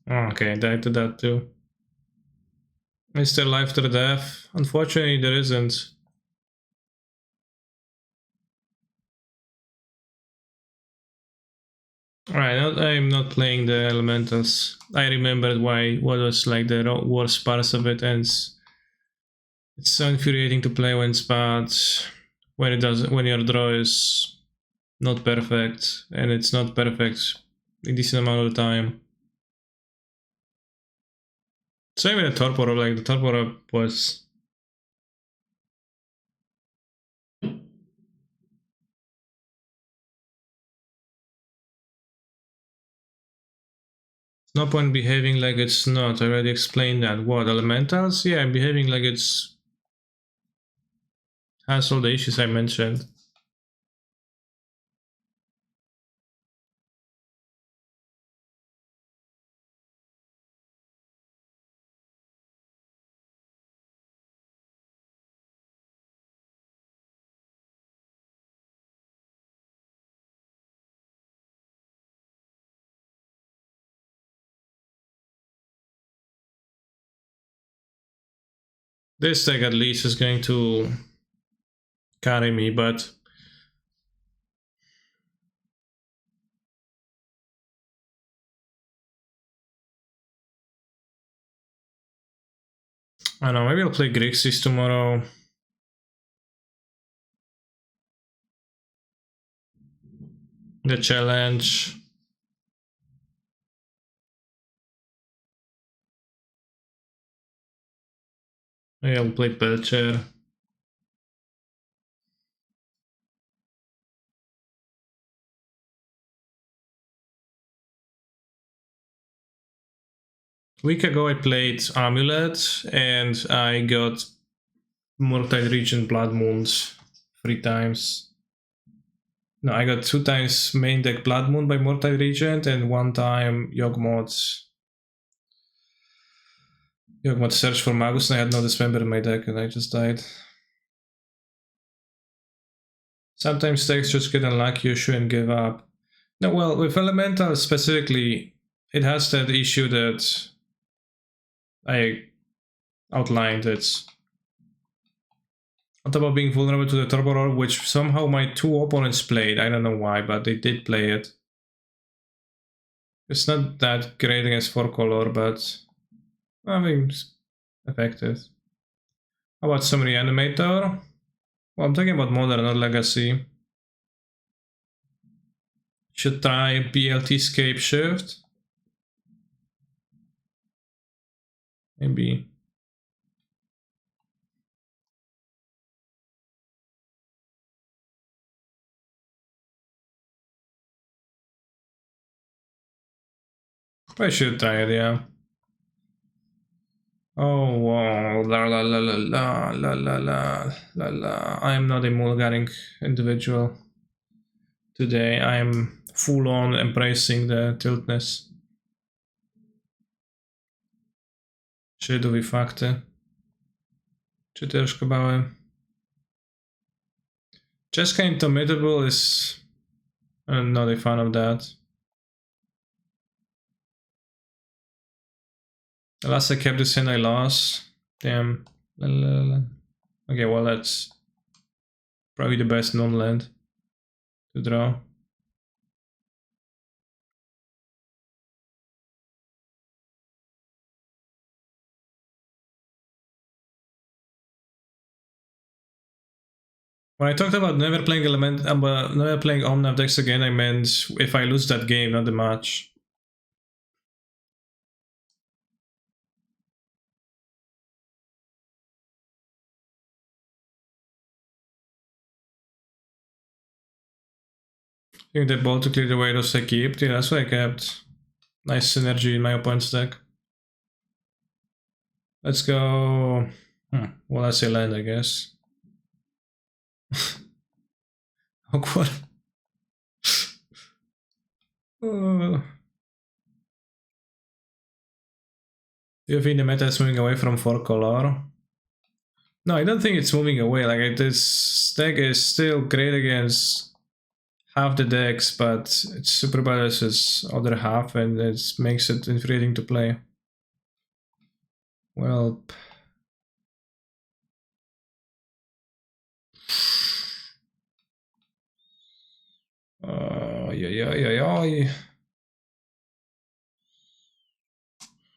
Okay, I died to that too. Is there life to the death? Unfortunately, there isn't. Alright, I'm not playing the elementals. I remembered what was like the worst parts of it, and it's so infuriating to play when it's bad, when your draw is not perfect, and it's not perfect a decent amount of the time. Same with the Torpor, like the Torpor was... No point behaving like it's not. I already explained that. What, elementals? Yeah, I'm behaving like it's has all the issues I mentioned. This deck at least is going to carry me, but I don't know, maybe I'll play Grixis tomorrow. The challenge. Maybe I'll play Belcher. A week ago I played Amulet and I got Murktide Regent Blood Moons 3 times. No, I got 2 times main deck Blood Moon by Murktide Regent and 1 time Yawgmoth Search for Magus, and I had no Dismember in my deck and I just died. Sometimes decks just get unlucky issue and give up. No, well, with Elemental specifically, it has that issue that I outlined. It's on top of being vulnerable to the Torpor Orb, which somehow my 2 opponents played. I don't know why, but they did play it. It's not that great against 4-color, but I mean, it's effective. How about some reanimator? Well, I'm talking about modern, not legacy. Should try BLT scape shift. Maybe. I should try it, yeah. Oh wow, la la la la la la la la la la. I am not a mulgaring individual. Today I am full on embracing the tiltness. Żydowi fakty. Czy też kabały? Cheska Indomitable is... I'm not a fan of that. The last I kept this in, I lost. Damn. Okay, well that's probably the best non-land to draw. When I talked about never playing never playing Omnav decks again, I meant if I lose that game, not the match. I think the ball to clear the way those I kept. Yeah, that's what I kept. Nice synergy in my opponent's deck. Let's go. Well, that's a land, I guess. Awkward. Do you think the meta is moving away from 4-color? No, I don't think it's moving away. Like, this deck is still great against half the decks, but it's super bad as its other half, and it makes it infuriating to play. Well, yeah.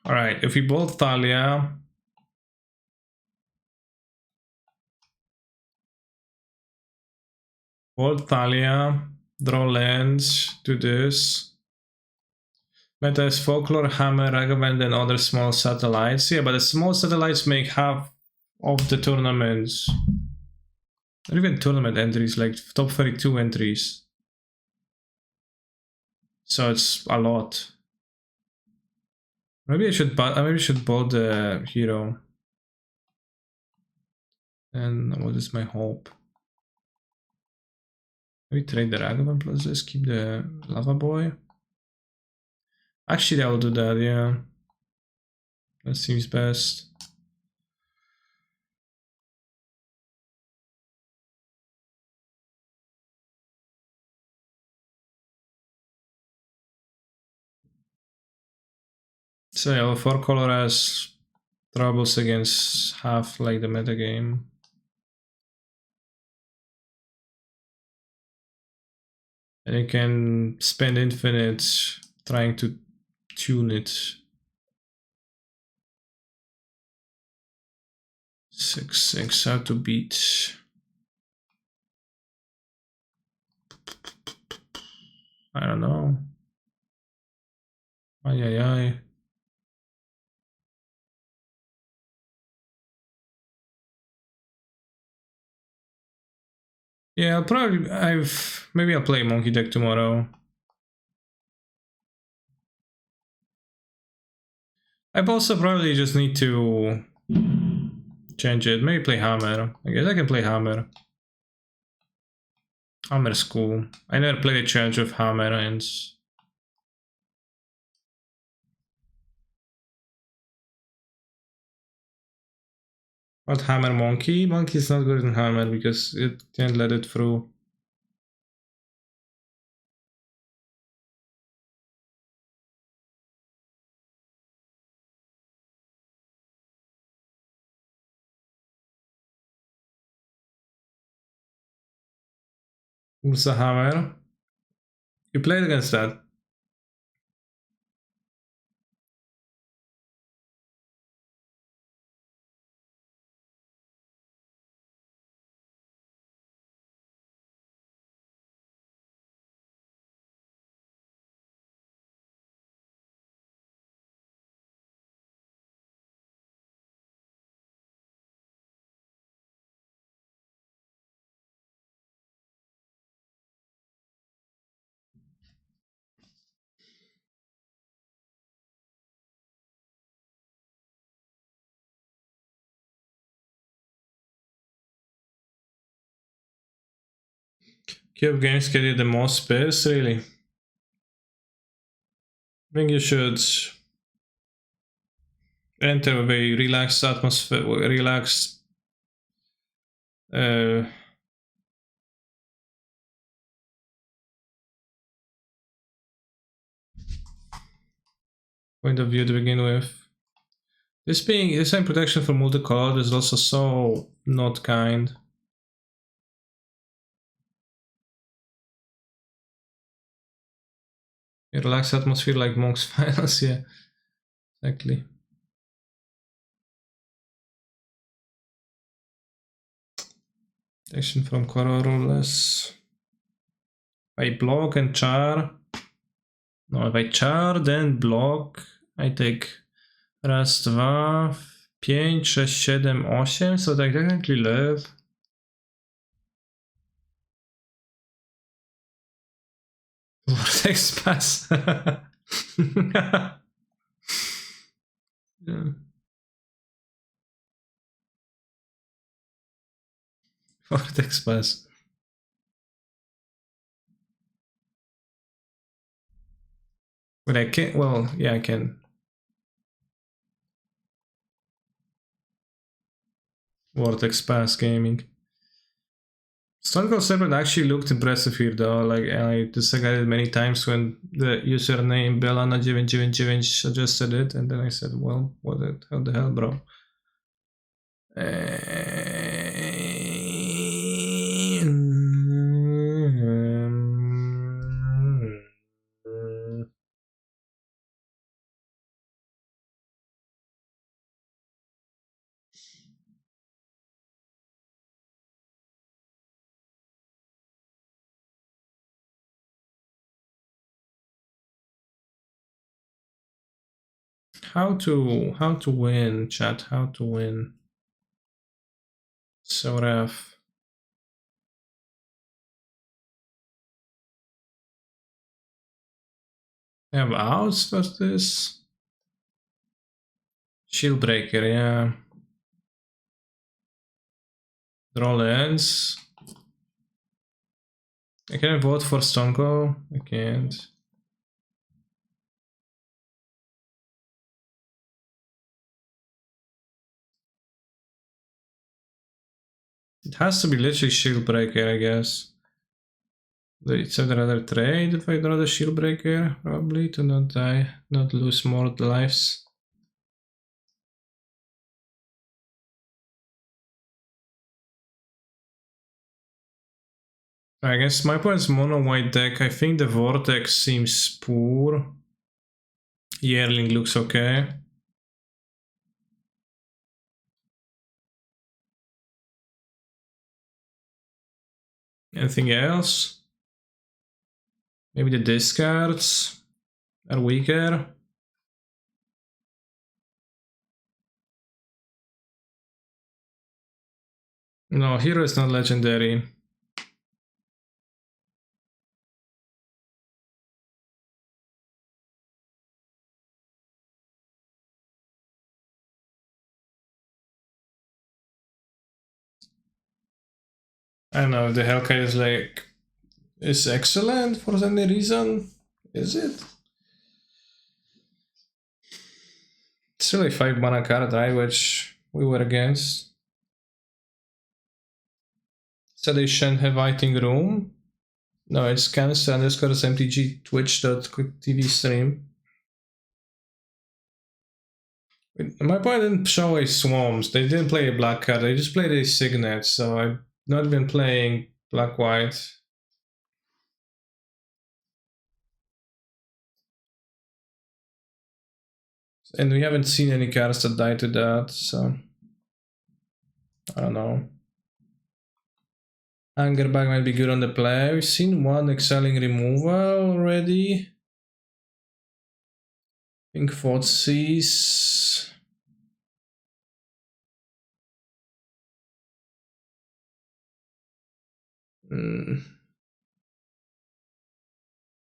All right, if we bolt Thalia, draw lands, do this. Meta is Folklore, Hammer, Ragavend, and other small satellites. Yeah, but the small satellites make half of the tournaments. Not even tournament entries, like top 32 entries. So it's a lot. Maybe I should build the hero. And what is my hope? Maybe trade the Ragavan plus this, keep the Lava Boy. Actually, I will do that, yeah. That seems best. So yeah, 4-color has troubles against half like the metagame. And you can spend infinite trying to tune it. 6-6, how to beat. I don't know. Ay. Yeah, maybe I'll play Monkey deck tomorrow. I also probably just need to change it. Maybe play Hammer. I guess I can play Hammer. Hammer's cool. I never played a challenge with Hammer and what Hammer Monkey? Monkey is not good in Hammer because it can't let it through. Ursa Hammer. You played against that. Cube games get you the most space, really? I think you should enter a very relaxed atmosphere, relaxed point of view to begin with. This being the same protection for multicolored is also so not kind. A relaxed atmosphere like Monk's Finals, yeah, exactly. Protection from colorless. If I block and char. No, if I char, then block, I take raz, dwa, 5, 6, 7, 8, so I technically live. Vortex pass. Yeah. Vortex pass. But I can't, well, yeah, I can. Vortex pass gaming. Stone Cold Serpent actually looked impressive here though, like I disagreed many times when the username Belana999 suggested it, and then I said, well, what the hell, bro? How to win, chat? How to win? So rough. I have outs for this. Shield breaker, yeah. Draw lands. I can vote for Stone Cold. I can't. It has to be literally Shield Breaker, I guess. It's I'd rather trade if I draw the Shield Breaker, probably, to not die, not lose more lives. I guess my point is mono white deck. I think the Vortex seems poor. Yearling looks okay. Anything else? Maybe the discards are weaker. No, hero is not legendary. I don't know, the Hellkite is like, is excellent for any reason? Is it? It's really 5 mana card, right? Which we were against. So they shouldn't have waiting room. No, it's cancer_mtg twitch.tv stream. My point didn't show a swarms. They didn't play a black card. They just played a signet. So I've not been playing black-white. And we haven't seen any cards that die to that, so I don't know. Angerbag might be good on the play. We've seen one excelling removal already. I think Thoughtseize.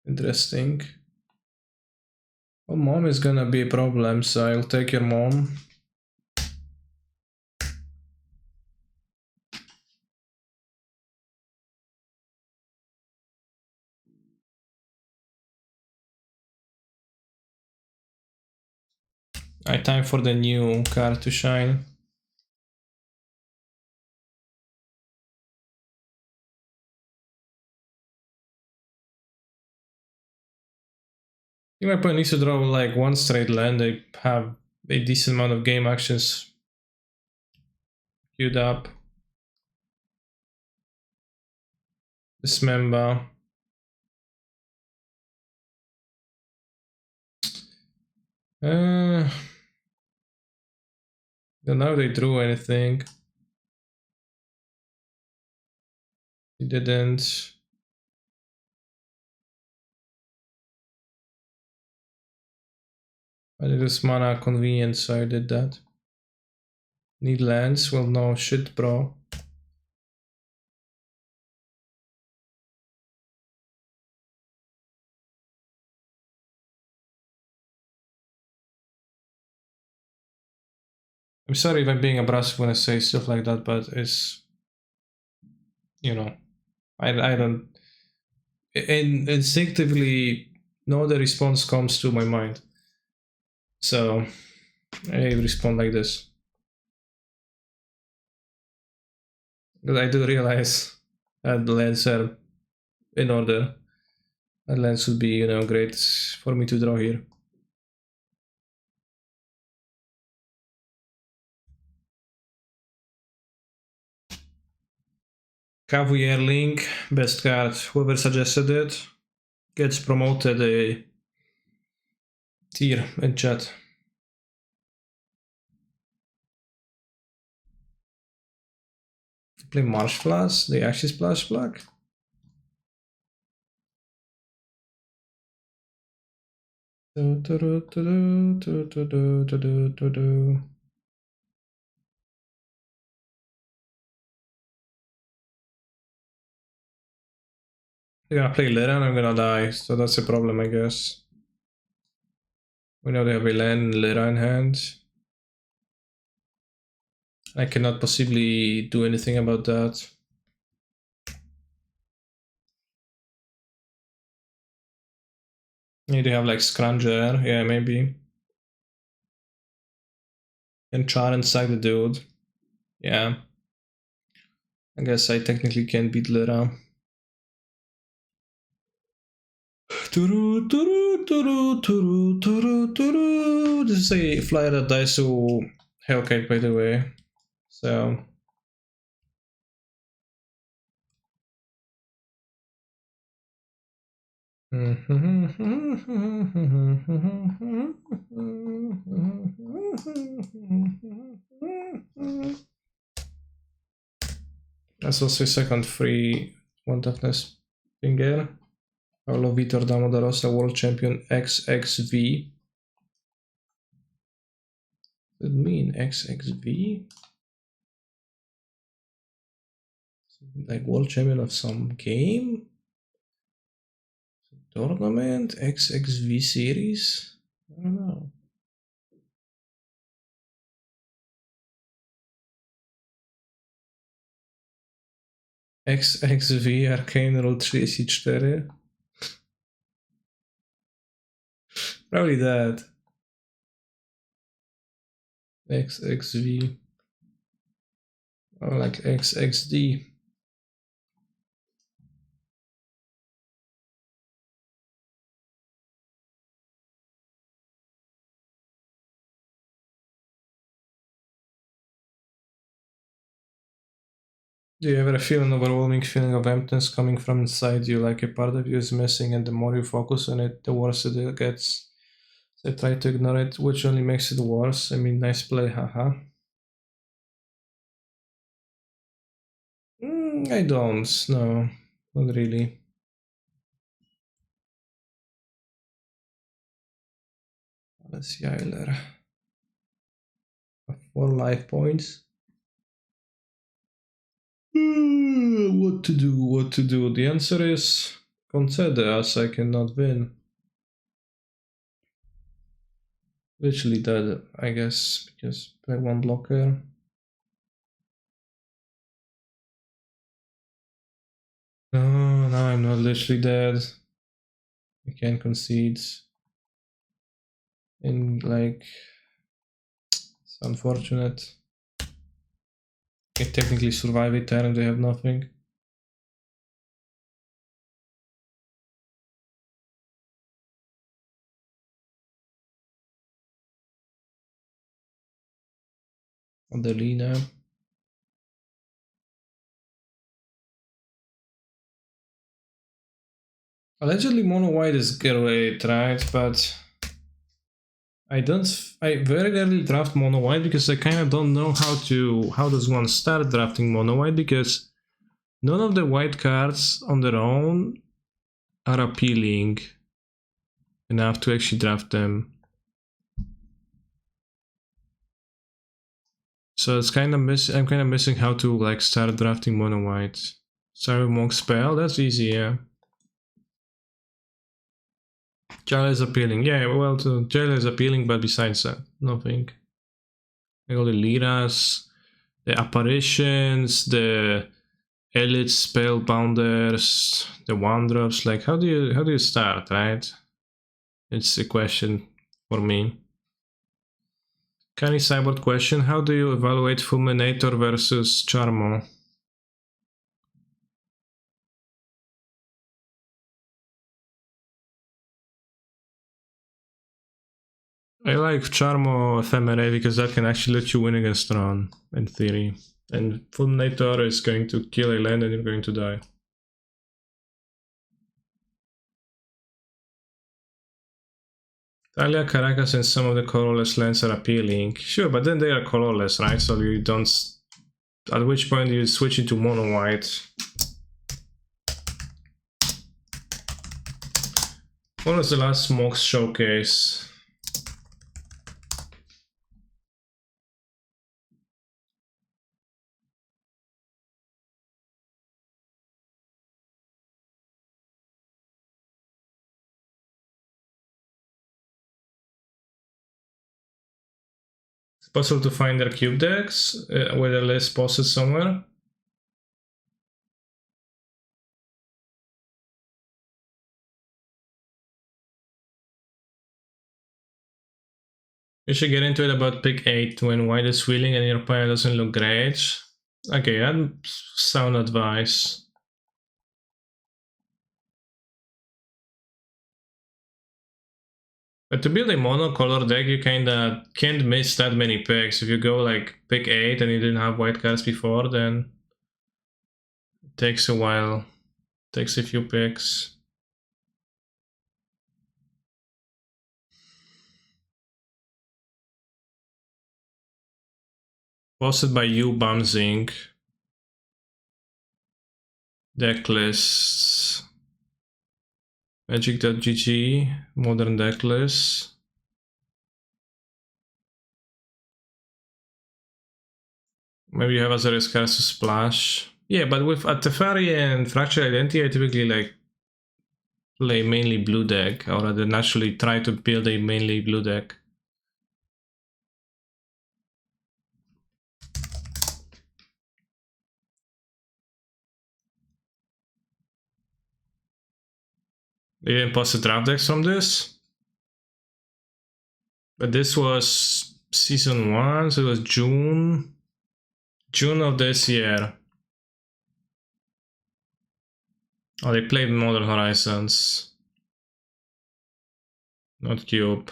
Interesting. Well, mom is gonna be a problem, so I'll take your mom. Time for the new card to shine. My opponent needs to draw like one straight land. They have a decent amount of game actions queued up. Dismember. Don't know if they drew anything. He didn't. I did this mana convenient, so I did that. Need lands? Well, no shit, bro. I'm sorry if I'm being abrasive when I say stuff like that, but it's, you know, I don't, and instinctively, no other response comes to my mind. So I respond like this. But I do realize that the lands are in order. That lands would be, you know, great for me to draw here. Cavalier best card. Whoever suggested it gets promoted a tier in chat. Play Marshflash, they actually splash black. They're gonna play Lera and I'm gonna die, so that's a problem, I guess. We know they have a land Lera in hand. I cannot possibly do anything about that. Maybe they have like Scrounger, yeah, maybe. And Char and sack the dude. Yeah. I guess I technically can beat Lera. This is a flyer that dies to Hellkite, by the way. So that's also a second free one toughness finger. Paulo Vitor Damo da Rosa, World Champion XXV. Does it mean XXV? Like World Champion of some game? Tournament? XXV series? I don't know. XXV Arcane Roll 34. Probably that. XXV. Or like XXD. Do you ever feel an overwhelming feeling of emptiness coming from inside you, like a part of you is missing, and the more you focus on it, the worse it gets? So I try to ignore it, which only makes it worse. I mean, nice play, haha. I don't, no, not really. Let's see, Eiler. 4 life points. What to do, what to do? The answer is concede, as I cannot win. Literally dead, I guess, because play one blocker. No, now I'm not literally dead. I can't concede. In like unfortunate. Can technically survive a turn, they have nothing. Adelina. Allegedly mono white is great, right? But I very rarely draft mono white because I kind of don't know how does one start drafting mono white, because none of the white cards on their own are appealing enough to actually draft them. So it's kind of I'm kind of missing how to like start drafting mono white. Sorry, Monk spell, that's easy, yeah. Jail is appealing, yeah. Well, Jail is appealing, but besides that, nothing. All the Liras, the apparitions, the elite spellbounders, the one-drops. Like, how do you start, right? It's a question for me. Canny Cyborg question: how do you evaluate Fulminator versus Charmo? I like Charmo Ephemerate because that can actually let you win against Tron, in theory. And Fulminator is going to kill a land and you're going to die. Talia, Caracas, and some of the colorless lands are appealing. Sure, but then they are colorless, right? So you don't... At which point you switch into mono white. When was the last Smokes showcase? It's possible to find their cube decks with a list posted somewhere. You should get into it about pick 8 when white is wheeling and your opponent doesn't look great. Okay, that's sound advice. But to build a monocolor deck, you kinda can't miss that many picks. If you go like pick 8 and you didn't have white cards before, then it takes a while. It takes a few picks. Posted by you, Bumzing. Deck lists. Magic.gg, modern deck list. Maybe you have Azorius cards to splash. Yeah, but with Teferi and Fractured Identity, I typically like play mainly blue deck, or rather naturally try to build a mainly blue deck. They didn't post the draft decks from this. But this was season 1, so it was June of this year. Oh, they played Modern Horizons. Not Cube.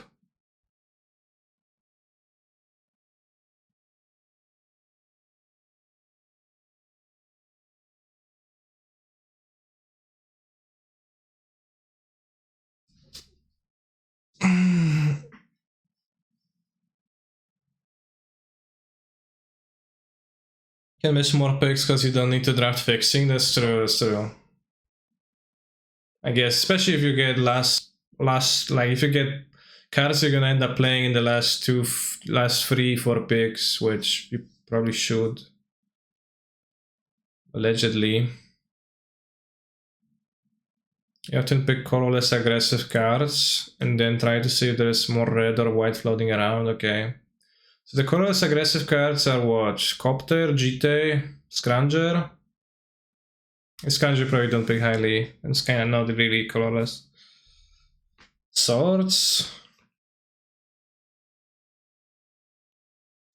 Can miss more picks because you don't need to draft fixing. That's true. That's true. I guess, especially if you get last like if you get cards you're gonna end up playing in the last 3-4 picks, which you probably should. Allegedly. You have to pick colorless aggressive cards and then try to see if there's more red or white floating around. Okay. So the colorless aggressive cards are what? Copter, Jite, Scrounger. Scrounger probably don't pick highly. It's kind of not really colorless. Swords.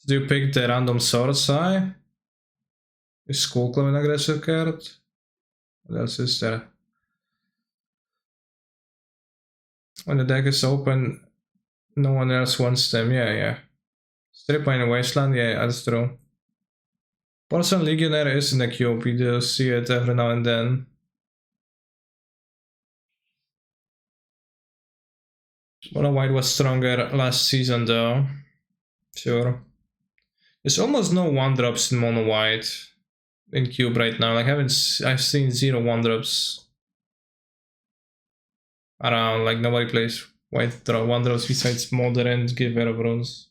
Do you pick the random sword side? Is Skull Club an aggressive card? What else is there? When the deck is open, no one else wants them. Yeah. Strip Mine Wasteland, yeah, that's true. Porcelain Legionnaire is in the cube, you do see it every now and then. Mono White was stronger last season though. Sure. There's almost no 1-drops in Mono White in cube right now. Like I've seen 0 1-drops around. Like nobody plays white 1-drops besides Modern and Give Era Bronze.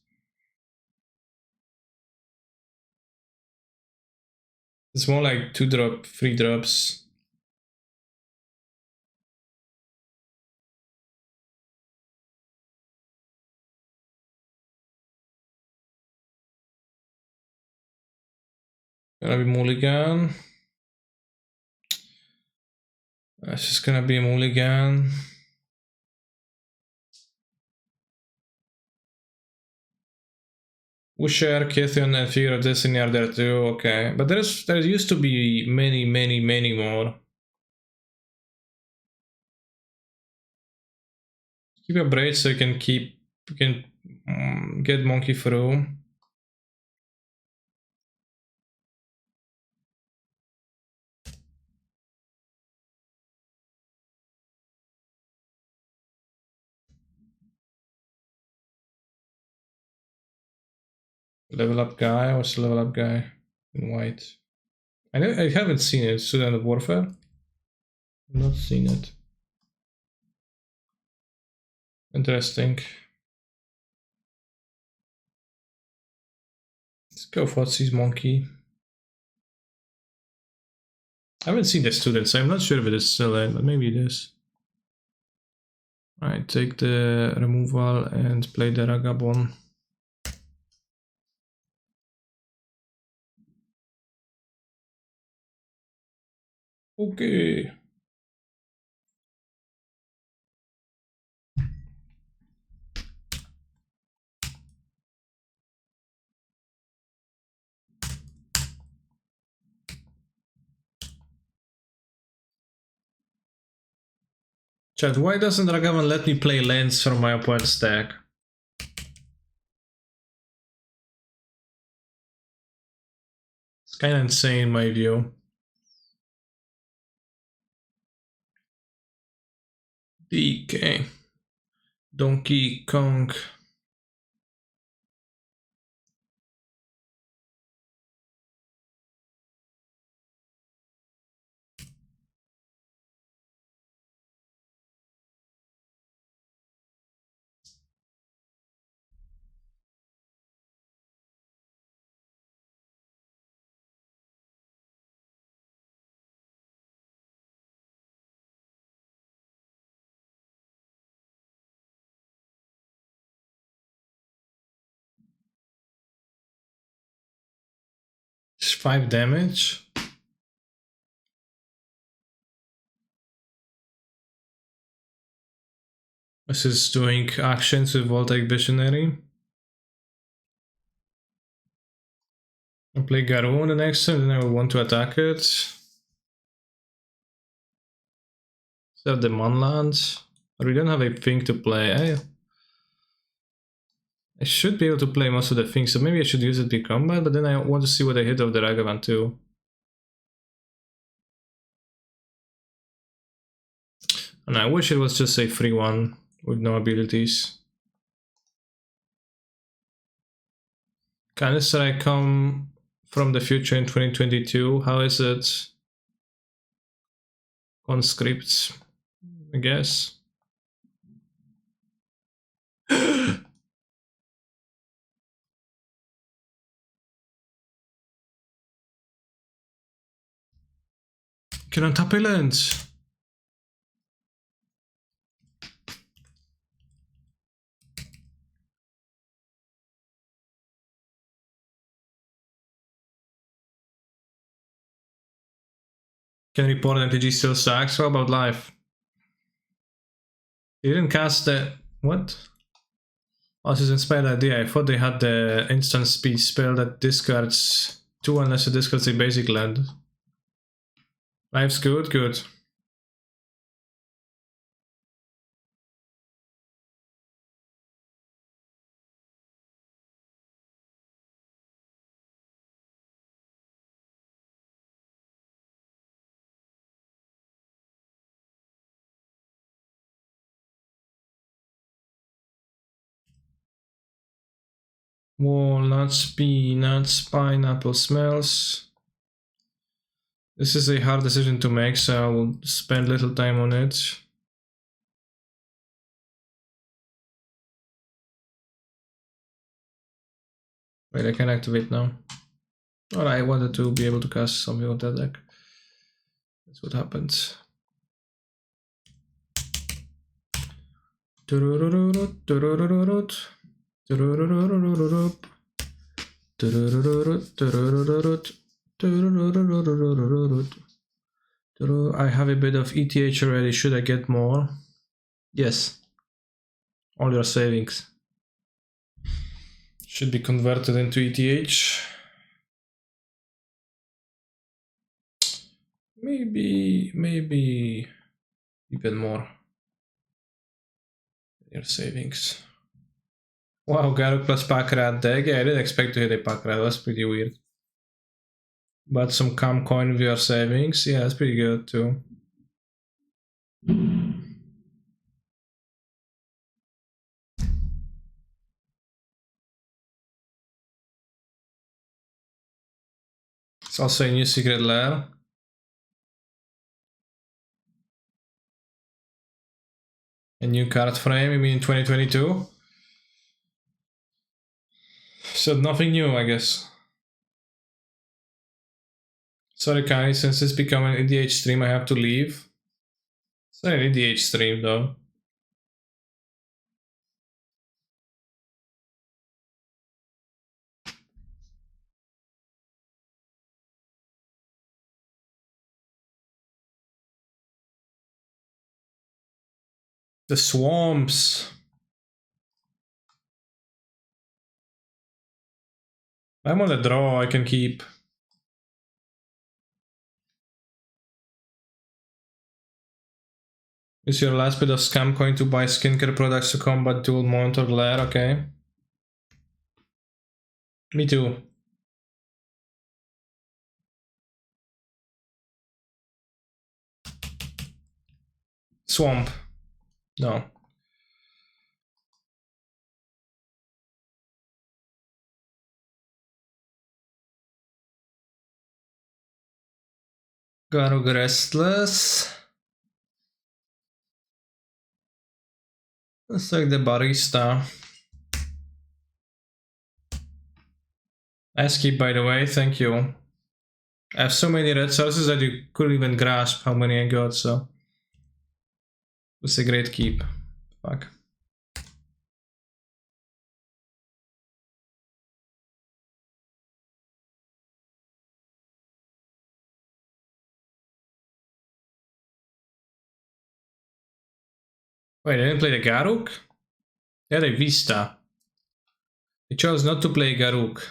It's more like 2-drop, 3-drops. Gonna be mulligan. It's just gonna be a mulligan. Usher, Kithion, and Figure of Destiny are there too. Okay, but there used to be many more. Keep your braid so you can get Monkey through. Level up guy. What's the level up guy in white? I haven't seen it. Student of Warfare. I've not seen it. Interesting. Let's go for Thoughtseize Monkey. I haven't seen the student, so I'm not sure if it is still in, but maybe it is. Alright, take the removal and play the Ragabon. Okay. Chat, why doesn't Ragavan let me play lands from my opponent's deck? It's kinda insane in my view. DK. Donkey Kong. It's 5 damage. This is doing actions with Voltaic Visionary. I'll play Garou the next turn, then I will want to attack it. Set the Monland. But we don't have a thing to play. I should be able to play most of the things, so maybe I should use it pre-combat, but then I want to see what I hit of the Ragavan too. And I wish it was just a free one with no abilities. Canister, I come from the future in 2022. How is it? Conscripts, I guess. Can untap a land. Can report MTG still sucks? What about life? You didn't cast the... what? Oh, this is an inspired idea. I thought they had the instant speed spell that discards 2 unless it discards a basic land. Life's good, good. Walnuts, peanuts, pineapple smells. This is a hard decision to make, so I'll spend little time on it. Wait, I can activate now. Alright, I wanted to be able to cast something on that deck. That's what happens. I have a bit of ETH already. Should I get more? Yes. All your savings should be converted into ETH. Maybe even more. Your savings. Wow, Garruk plus Packrat deck. Yeah, I didn't expect to hit a Packrat. That's pretty weird. But some Calm Coin with your savings. Yeah, that's pretty good too. It's also a new secret lair. A new card frame, you mean in 2022? So nothing new, I guess. Sorry, Kai, since it's become an EDH stream, I have to leave. It's not an EDH stream, though. The swamps. I'm on the draw, I can keep. Use your last bit of scam coin to buy skincare products to combat dual monitor glare, okay. Me too. Swamp. No. Garruk Restless. It's like the barista. Escape, by the way, thank you. I have so many red sources that you couldn't even grasp how many I got, so it's a great keep. Fuck. Wait, I didn't play the Garruk? They had a Vista. I chose not to play Garruk.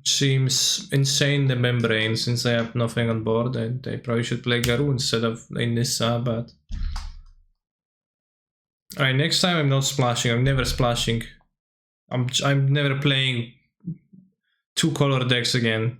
Seems insane, the membrane, since I have nothing on board, and I probably should play Garou instead of a Nissa, but... Alright, next time I'm not splashing, I'm never splashing. I'm never playing 2 color decks again.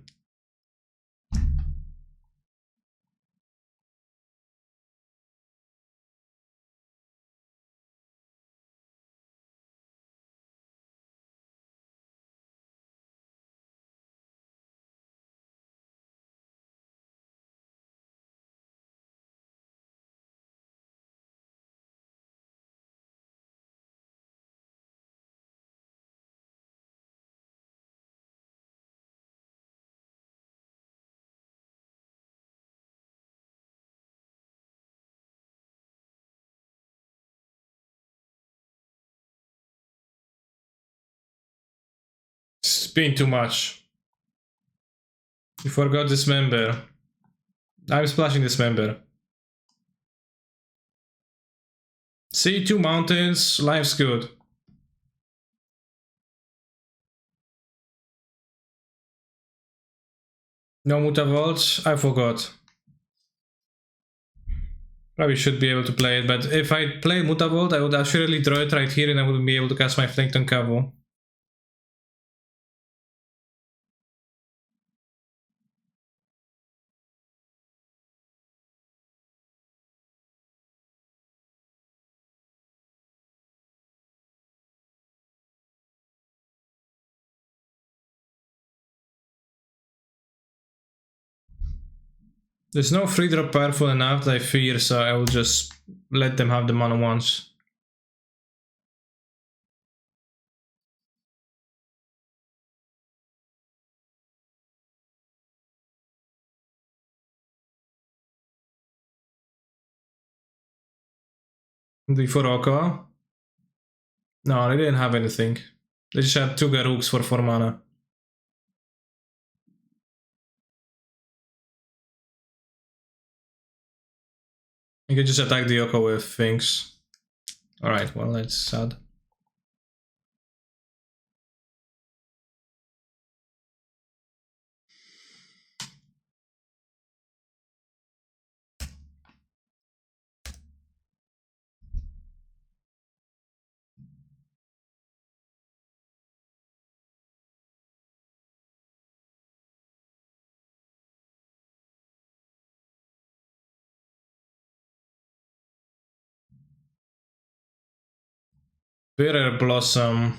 It's been too much. You forgot Dismember. I'm splashing Dismember. See, 2 mountains, life's good. No Mutavault, I forgot. Probably should be able to play it, but if I play Mutavault, I would actually draw it right here and I wouldn't be able to cast my Flanked on Cavu. There's no free drop powerful enough that I fear, so I will just let them have the mana once. Before Oko? No, they didn't have anything. They just had 2 Garuks for 4 mana. You can just attack the Oko with things. Alright, well, that's sad. Bitter Blossom.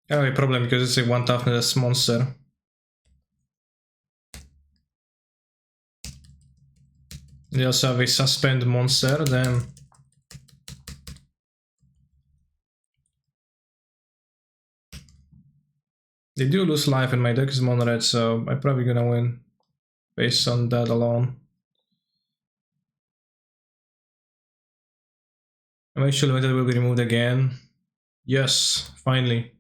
I have a problem because it's a 1 toughness monster. They also have a suspend monster, then. They do lose life and my deck is mono red, so I'm probably gonna win based on that alone. Eventually limited will be removed again. Yes, finally.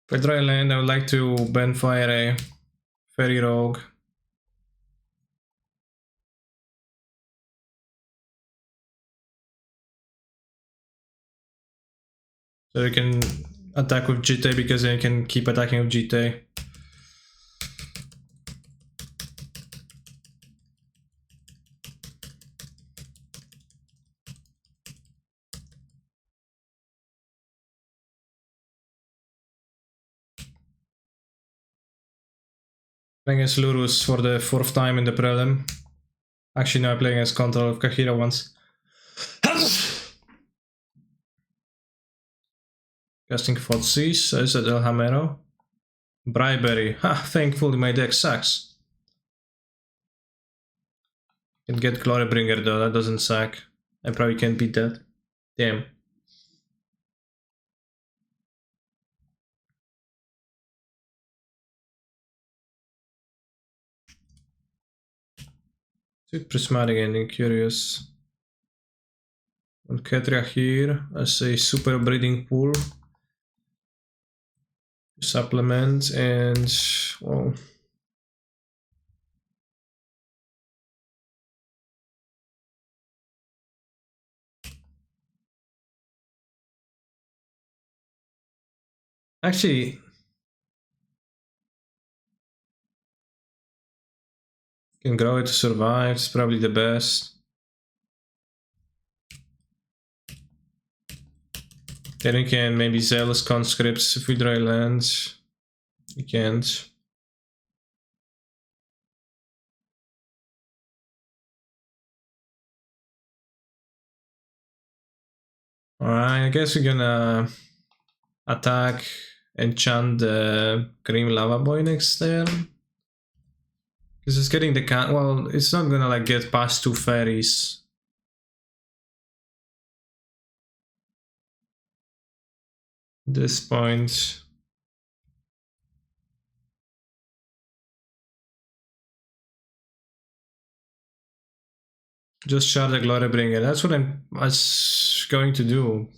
For dry land, I would like to Benfire a Fairy Rogue. So you can attack with Jitte because then you can keep attacking with Jitte. Playing against Lurus for the 4th time in the prelim. Actually, no, I'm playing against Control of Kahira once. Casting Thoughtseize, is that El Hamero? Bribery, ha, thankfully my deck sucks. Can get Glorybringer though, that doesn't suck. I probably can't beat that. Damn. Prismatic Ending, curious. On Ketria here as a super breeding pool. Supplement and, well, actually, can grow it to survive, it's probably the best. Then you can maybe Zealous Conscripts if we dry lands. You can't. Alright, I guess we're gonna attack, enchant the Green Lava Boy next turn. Because it's getting the well, it's not gonna like get past 2 fairies. At this point. Just shard the Glorybringer. That's what I was going to do.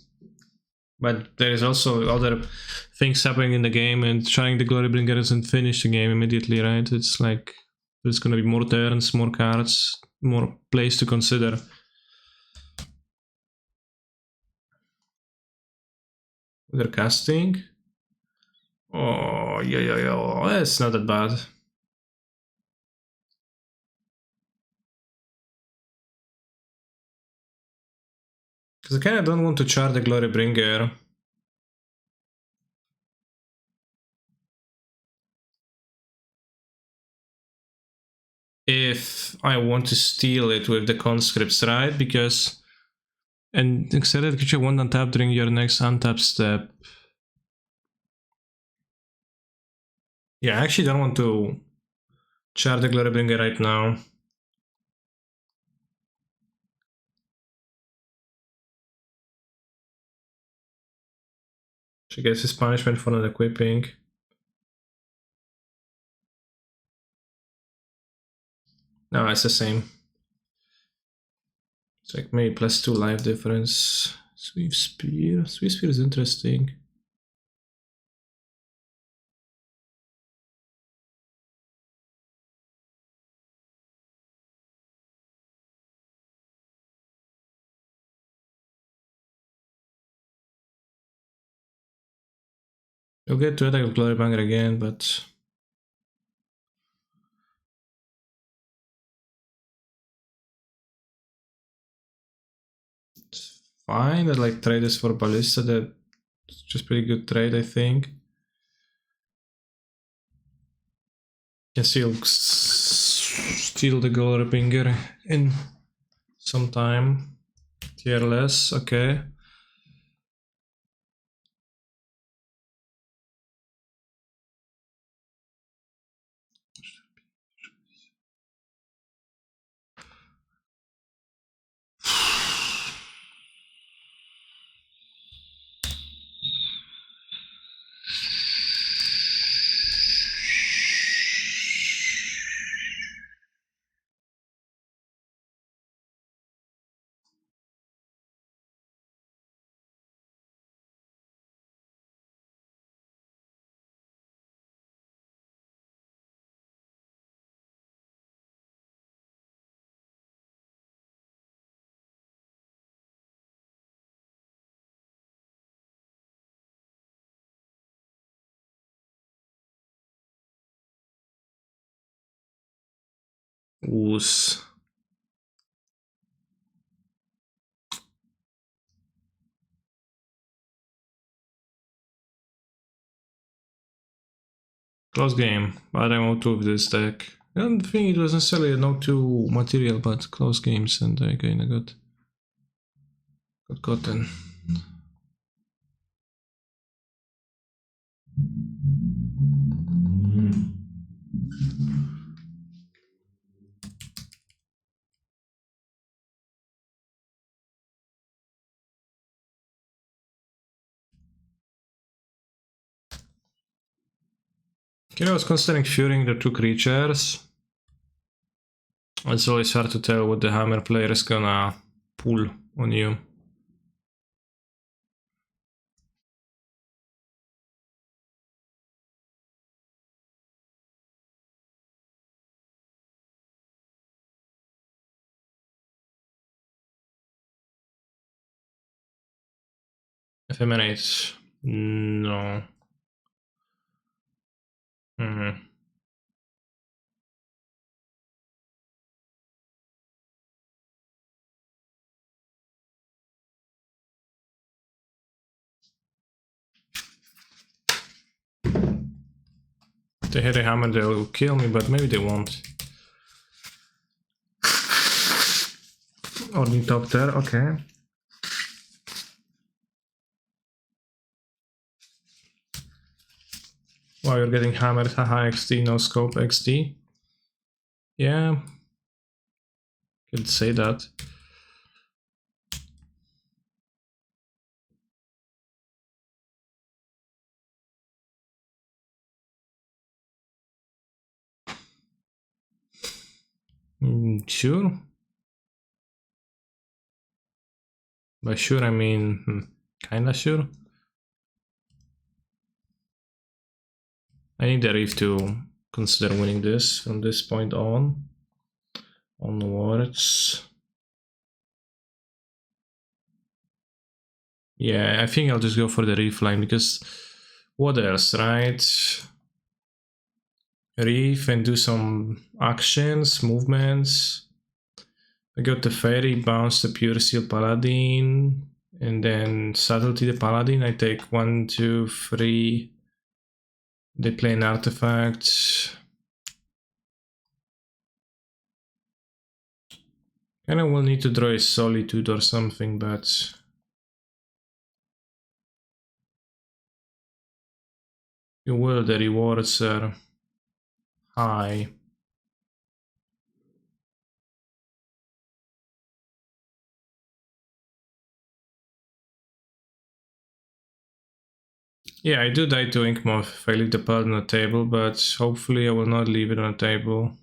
But there is also other things happening in the game, and trying the Glorybringer doesn't finish the game immediately, right? It's like there's gonna be more turns, more cards, more plays to consider. They're casting. Oh, yeah. It's not that bad. Because I kind of don't want to char the Glorybringer. If I want to steal it with the conscripts, right? Because... And excited creature won't untap during your next untap step. Yeah, I actually don't want to char the Glorybringer right now. She gets his punishment for not equipping. No, it's the same. It's like maybe +2 life difference. Sweep Spear. Sweep Spear is interesting. You'll get to attack with Glorybringer again, but... It's fine. I like trade this for Ballista. That's just pretty good trade, I think. Can still steal the Glorybringer in some time. Tier less, okay. Woos. Close game, but I want to with this deck. I don't think it was necessarily a no-2 material, but close games, and I kinda got gotten. I was considering furing the 2 creatures. It's always hard to tell what the hammer player is gonna pull on you. Ephemerate. No. If they hit a hammer, they'll kill me, but maybe they won't. Ornithopter, okay. Wow, you're getting hammered, haha, XD, no scope, XD. Yeah, could say that. Sure. By sure I mean kinda sure. I need the Reef to consider winning this from this point on. Onwards. Yeah, I think I'll just go for the Reef line because what else, right? Reef and do some actions, movements. I got the Fairy, bounce the Pure Seal Paladin, and then Subtlety the Paladin. I take 1, 2, 3. They play an artifact. Kinda will need to draw a Solitude or something, but you will, the rewards are high. Yeah, I do die to Inkmoth if I leave the pad on the table, but hopefully I will not leave it on the table.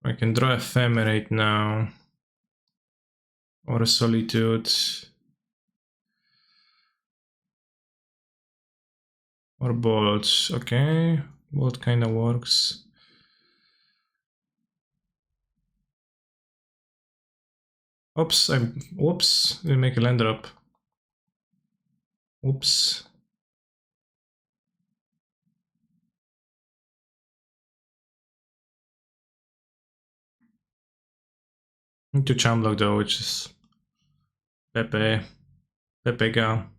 I can draw Ephemerate now. Or a Solitude. Or Bolt. Okay, Bolt kinda works. Oops, whoops, didn't make a land drop. Oops. Need to charm block though, which is Pepe Gal.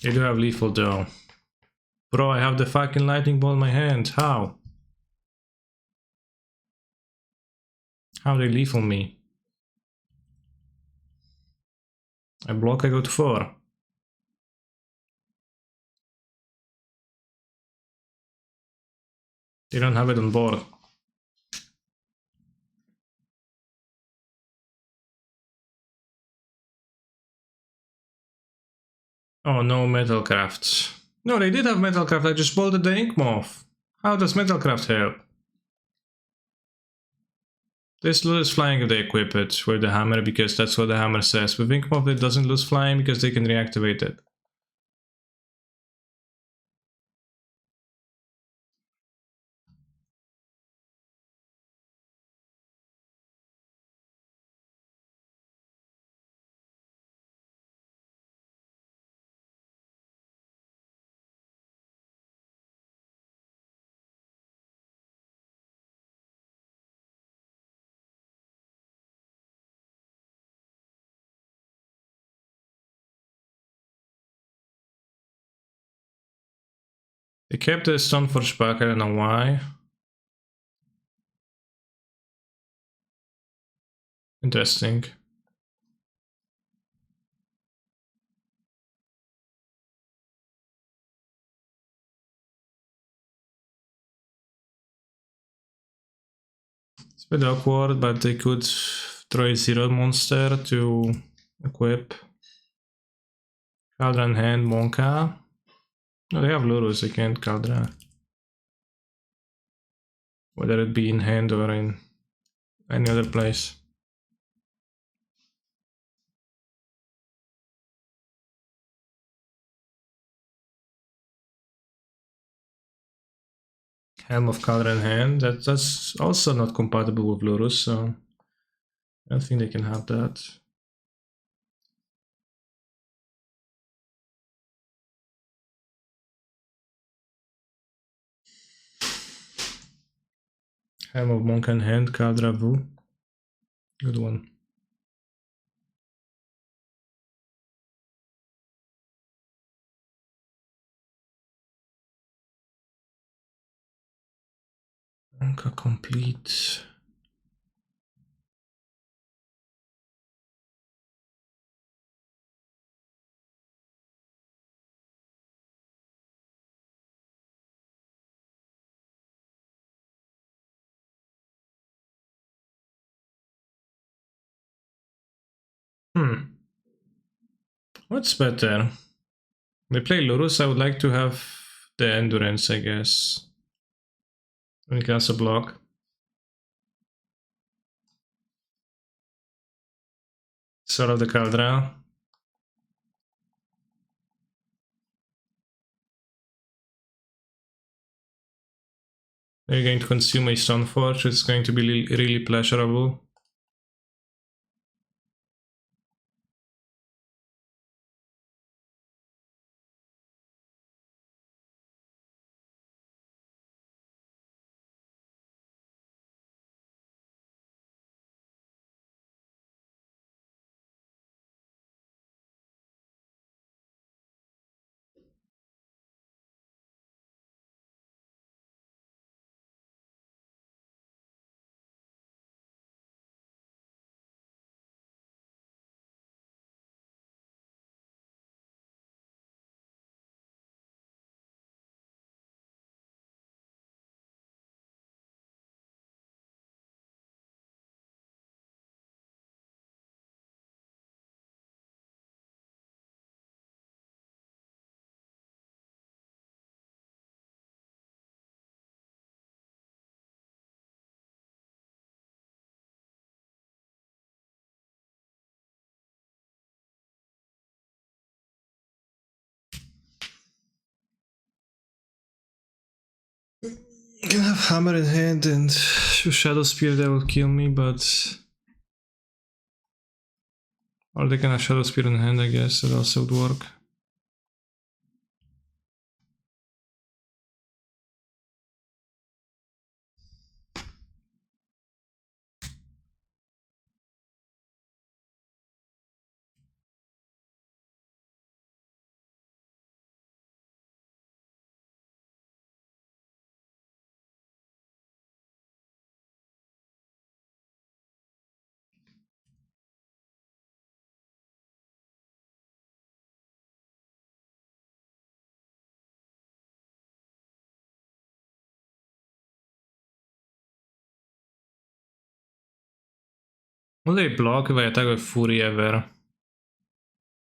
They do have lethal though. Bro, I have the fucking lightning ball in my hand. How? How they lethal me? I block, I go to 4. They don't have it on board. Oh, no Metalcraft. No, they did have Metalcraft, I just bolted the Inkmoth. How does Metalcraft help? This loses flying if they equip it with the hammer, because that's what the hammer says. With Inkmoth it doesn't lose flying because they can reactivate it. They kept the Stoneforge back, I don't know why. Interesting. It's a bit awkward, but they could throw a 0 monster to equip. Caldra in hand, Monka. No, they have Lurus, they can't Caldra. Whether it be in hand or in any other place. Helm of Caldra in hand, that's also not compatible with Lurus, so I don't think they can have that. Helm of Monk in hand, Caldra Vu. Good one. Monka complete. What's better? They play Lurus, I would like to have the Endurance, I guess. And cast a block. Sort of the Caldra. They're going to consume a Stoneforge, it's going to be really pleasurable. I can have Hammer in hand and Shadow Spear that will kill me, but... Or they can have Shadow Spear in hand, I guess, that also would work. Will they block if I attack with Fury ever?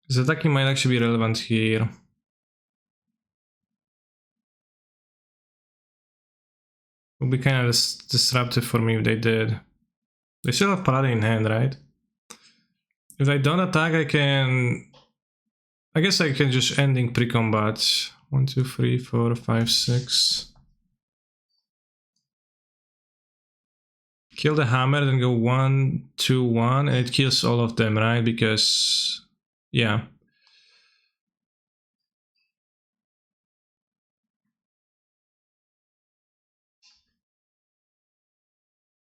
Because attacking might actually be relevant here. It would be kind of disruptive for me if they did. They still have Paladin in hand, right? If I don't attack, I can... I guess I can just ending pre-combat. 1, 2, 3, 4, 5, 6. Kill the hammer, then go 1, 2, 1, and it kills all of them, right? Because... yeah.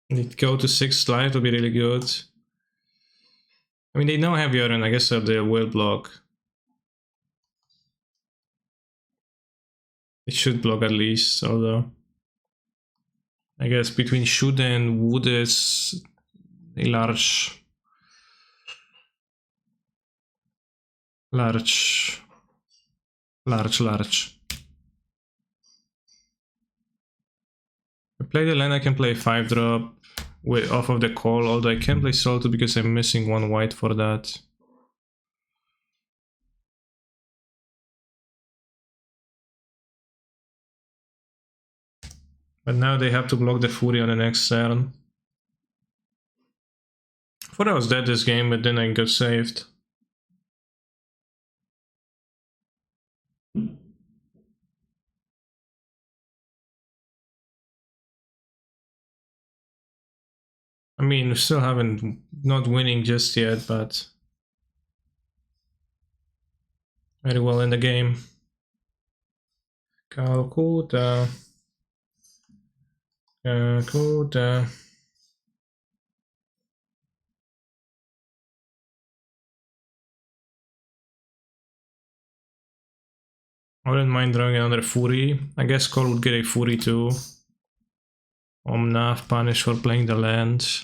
It go to 6 life would be really good. I mean, they know have Yoren, I guess they will block. It should block at least, although... I guess between shoot and wood is a large... Large. If I play the land, I can play 5-drop off of the call, although I can't play Salto because I'm missing 1 white for that. But now they have to block the Fury on the next turn. I thought I was dead this game, but then I got saved. I mean, we still haven't, not winning just yet, but very well in the game. Calcutta. Calcutta. I wouldn't mind drawing another Fury. I guess Cole would get a Fury too. Omnath punish for playing the land.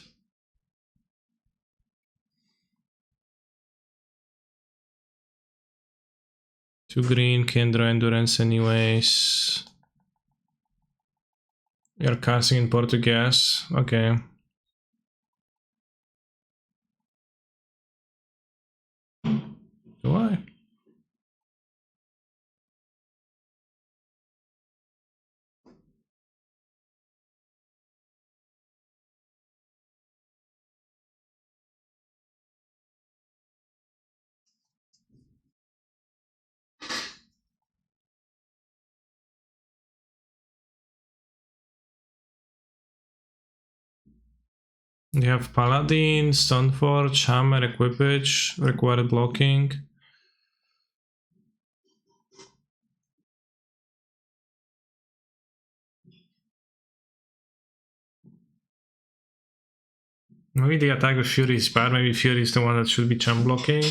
Two green, Kendra Endurance anyways. You're casting in Portuguese. Okay. Do I? You have Paladin, Stoneforge, Hammer, Equipage, required blocking. Maybe the attack with Fury is bad, maybe Fury is the one that should be champ blocking.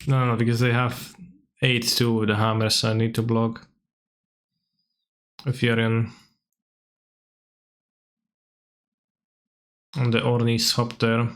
No, because they have 8 too with the hammer, so I need to block a Furion on the Ornny swap there.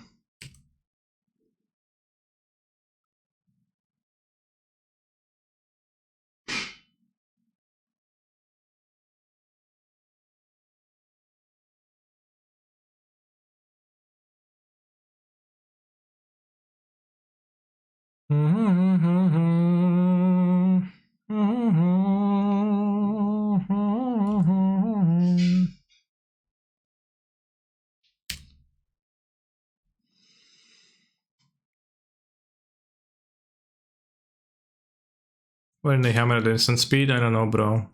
When they hammer at instant speed, I don't know, bro.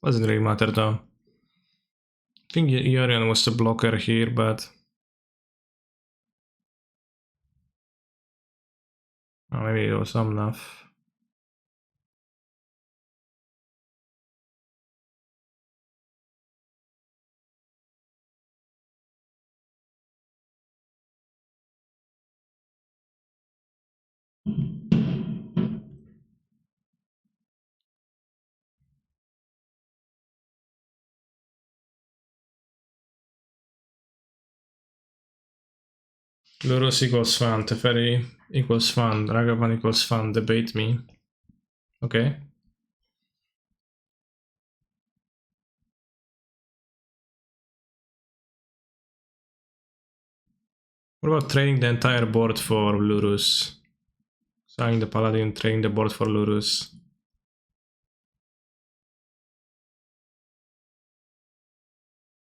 Doesn't really matter though. I think Yorion was the blocker here, but oh, maybe it was not enough. Lurus equals fun, Teferi equals fun, Ragavan equals fun, debate me. Okay. What about trading the entire board for Lurus? Signing the Paladin, trading the board for Lurus.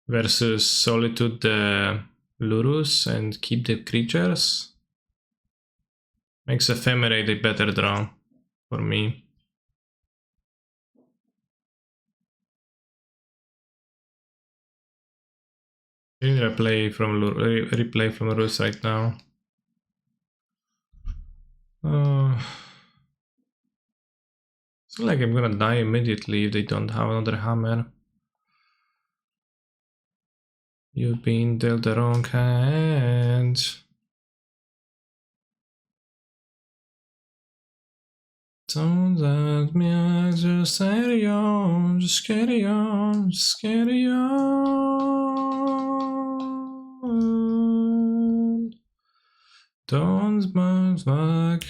Versus Solitude the Lurus and keep the creatures. Makes Ephemerate a better draw for me. I need replay from Lurus right now. It's not like I'm gonna die immediately if they don't have another hammer. You've been dealt the wrong hand. Don't let me just carry on, just carry on, just carry on. Don't bounce back.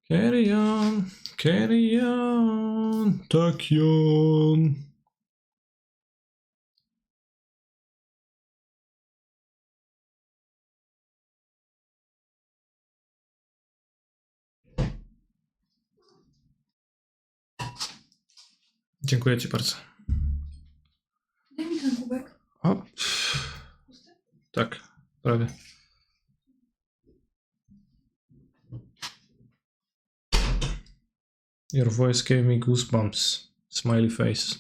Carry on, Tachyon. Dziękuję ci bardzo. Daj mi ten kubek. O. Tak, prawie. Your voice gave me goosebumps. Smiley face.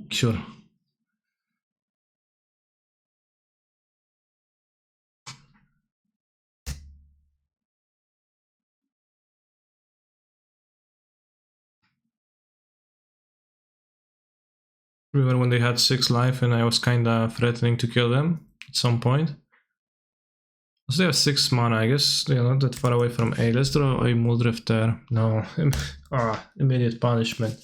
Sure. Remember when they had 6 life and I was kinda threatening to kill them at some point? So they have 6 mana, I guess they are not that far away from A. Let's draw a Muldrift there. No. Immediate punishment.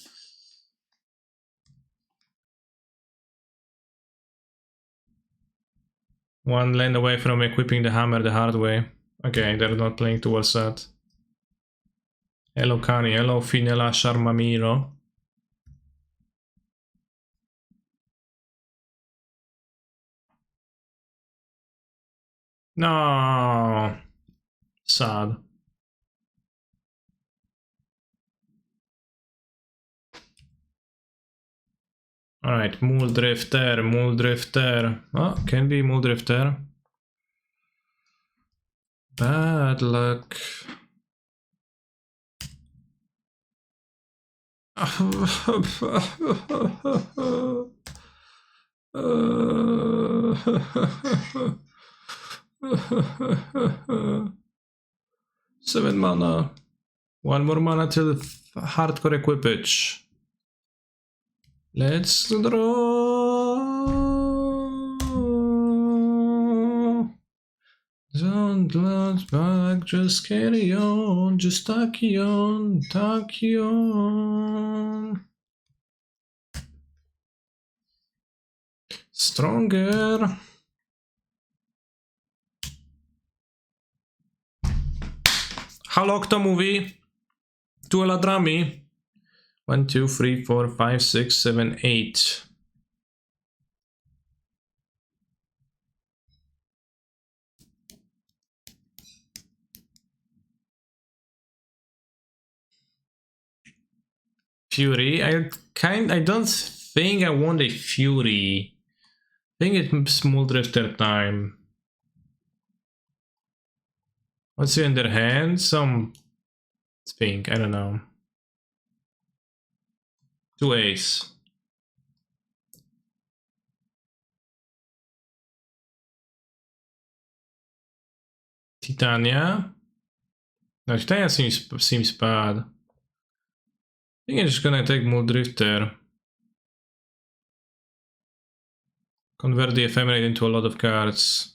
One land away from equipping the hammer the hard way. Okay, they're not playing towards that. Hello Kani, hello Finella Sharmamiro. No. Sad. Alright, Muldrifter, Muldrifter. Oh, can be Muldrifter. Bad luck. Seven mana. One more mana till hardcore equipage. Let's draw. Don't look back, just carry on, just tacky on, tacky on. Stronger. Halo, kto mówi? Tu Eladrami. 1, 2, 3, 4, 5, 6, 7, 8. Fury. I don't think I want a Fury. I think it's Muldrifter time. What's in their hand? Some thing, I don't know. 2 ace. Titania? No, Titania seems bad. I think I'm just gonna take Muldrifter. Convert the Ephemerate into a lot of cards.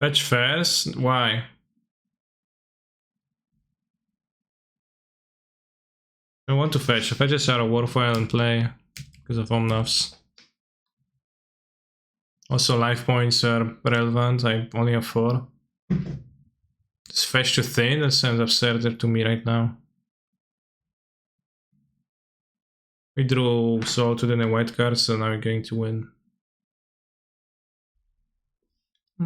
Fetch first? Why? I want to fetch. Fetches are a worthwhile in play because of Omnavs. Also, life points are relevant. I only have 4. It's fetch to thin. That sounds absurd to me right now. We drew Soul to the white card, so now we're going to win. I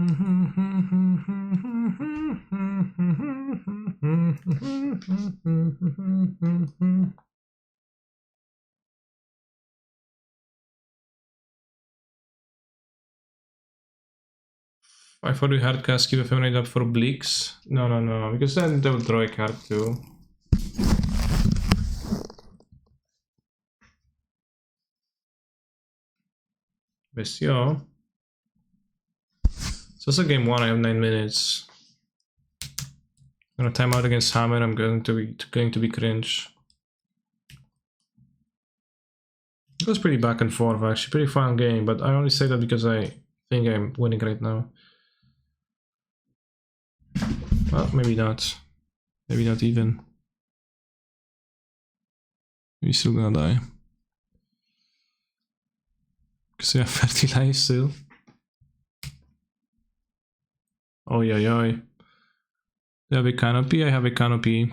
thought we hard cast keep Ephemerate up for Bleaks. No, because then they will draw a card too. Bestio. So it's a game 1, I have 9 minutes. I'm gonna time out against Hammer, I'm going to be cringe. It was pretty back and forth actually, pretty fun game, but I only say that because I think I'm winning right now. Well, maybe not. Maybe not even. We're still gonna die. Because we have 30 lives still. Oh yeah. They have a canopy, I have a canopy.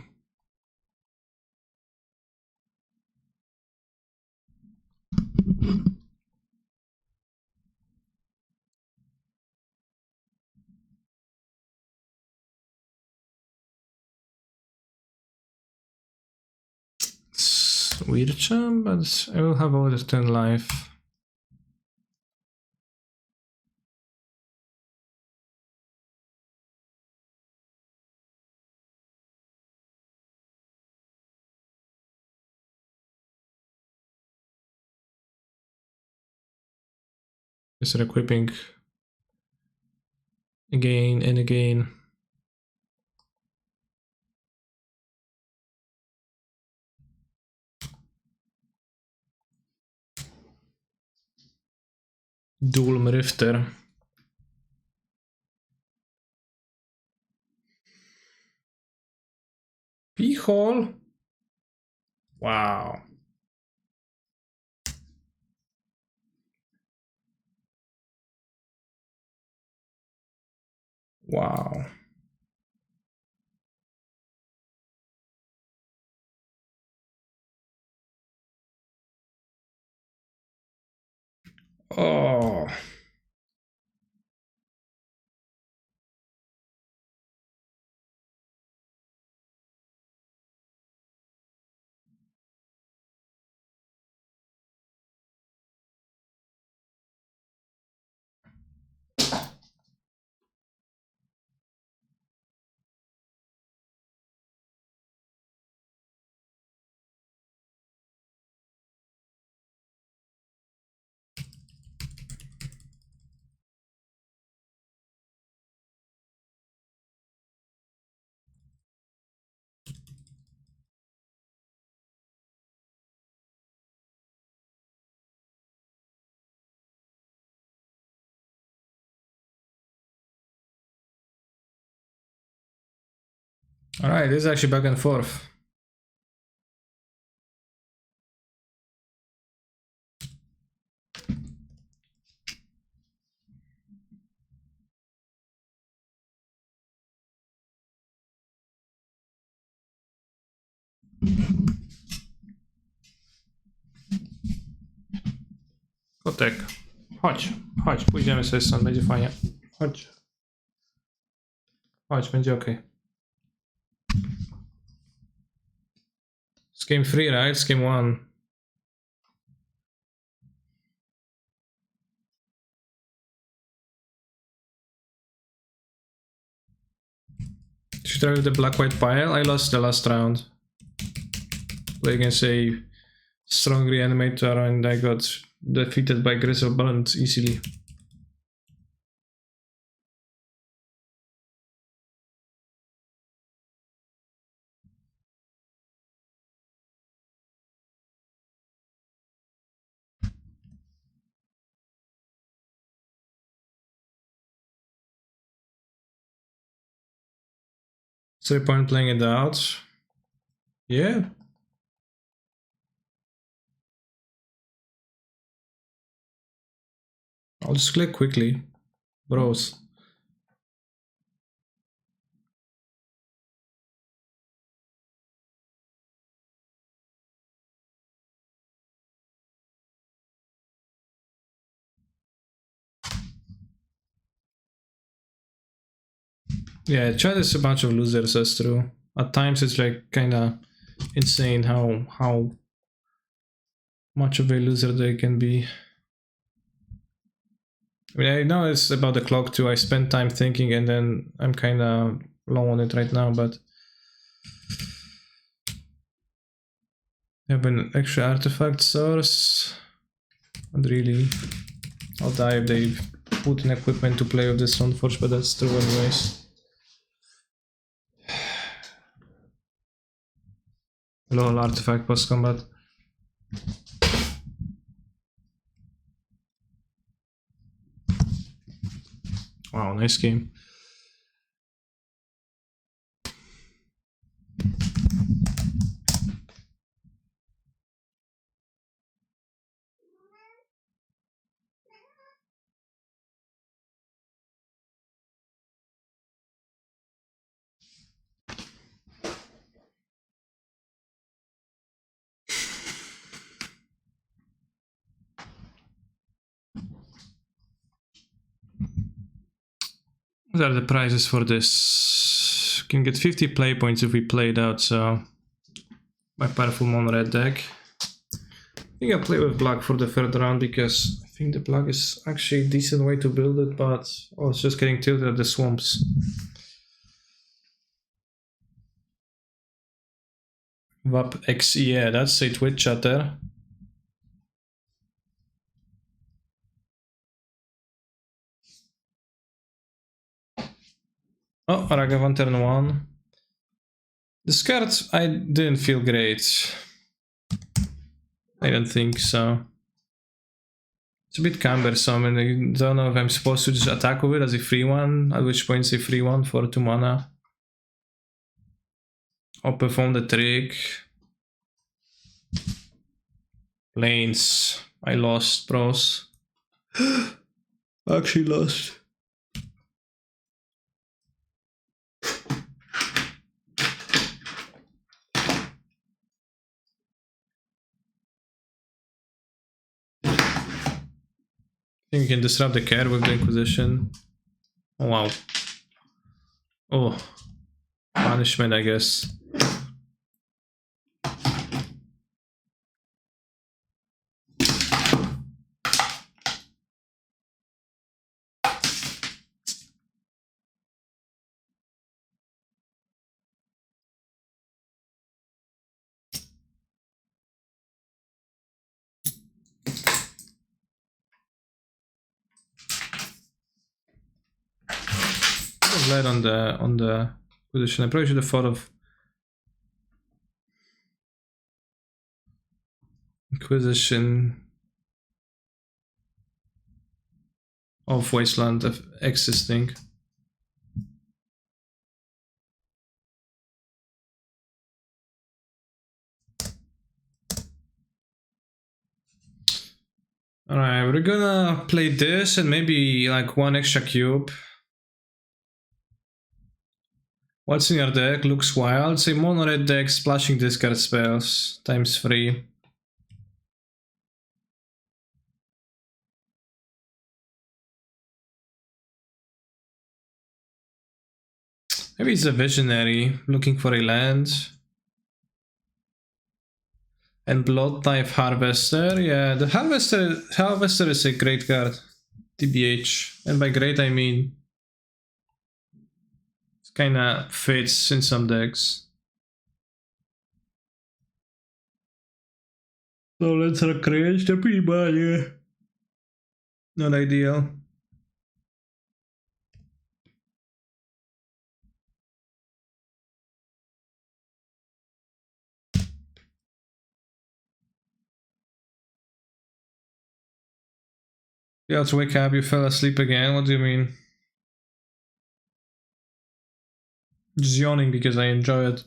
It's weird charm, but I will have over 10 life. Just equipping again and again. Dulm Rifter. P-hole? Wow. Wow. Oh. Alright, this is actually back and forth. Kotek, chodź, chodź, pójdziemy sobie stąd, będzie fajnie. Chodź. Chodź, będzie ok. It's game 3, right? It's game 1. Should I try with the black-white pile? I lost the last round. Play against a strong reanimator and I got defeated by Grizzlebrand easily. Is there a point playing it out? Yeah. I'll just click quickly. Bros. Yeah, chat is a bunch of losers, that's true. At times it's like kinda insane how much of a loser they can be. I mean, I know it's about the clock too. I spent time thinking and then I'm kinda low on it right now, but have an extra artifact source. Not really. I'll die if they put in equipment to play with this Stoneforge, but that's true anyways. Lol, artifact post combat. Wow, nice game. What are the prizes for this? We can get 50 play points if we play it out, so my powerful mono red deck. I think I'll play with black for the third round because I think the black is actually a decent way to build it, but oh, it's just getting tilted at the swamps. VAP X, yeah, that's a Twitch chatter. Oh, Ragavan turn 1. This card, I didn't feel great. I don't think so. It's a bit cumbersome and I don't know if I'm supposed to just attack with it as a free one, at which point it's a free one for 2 mana. I'll perform the trick. Planes. I lost, bros. Actually lost. I think we can disrupt the cat with the Inquisition. Oh wow. Oh. Punishment, I guess. I'm glad on the position. I probably should have thought of Inquisition of Wasteland existing. Alright, we're gonna play this and maybe like one extra cube. What's in your deck? Looks wild. Say mono red deck, splashing discard spells, times 3. Maybe it's a visionary looking for a land. And Blood Type Harvester. Yeah, the Harvester is a great card. TBH. And by great I mean it kinda fits in some decks. So let's recreate the people, yeah. Not ideal. Yeah, let's wake up, you fell asleep again, what do you mean? Just yawning because I enjoy it.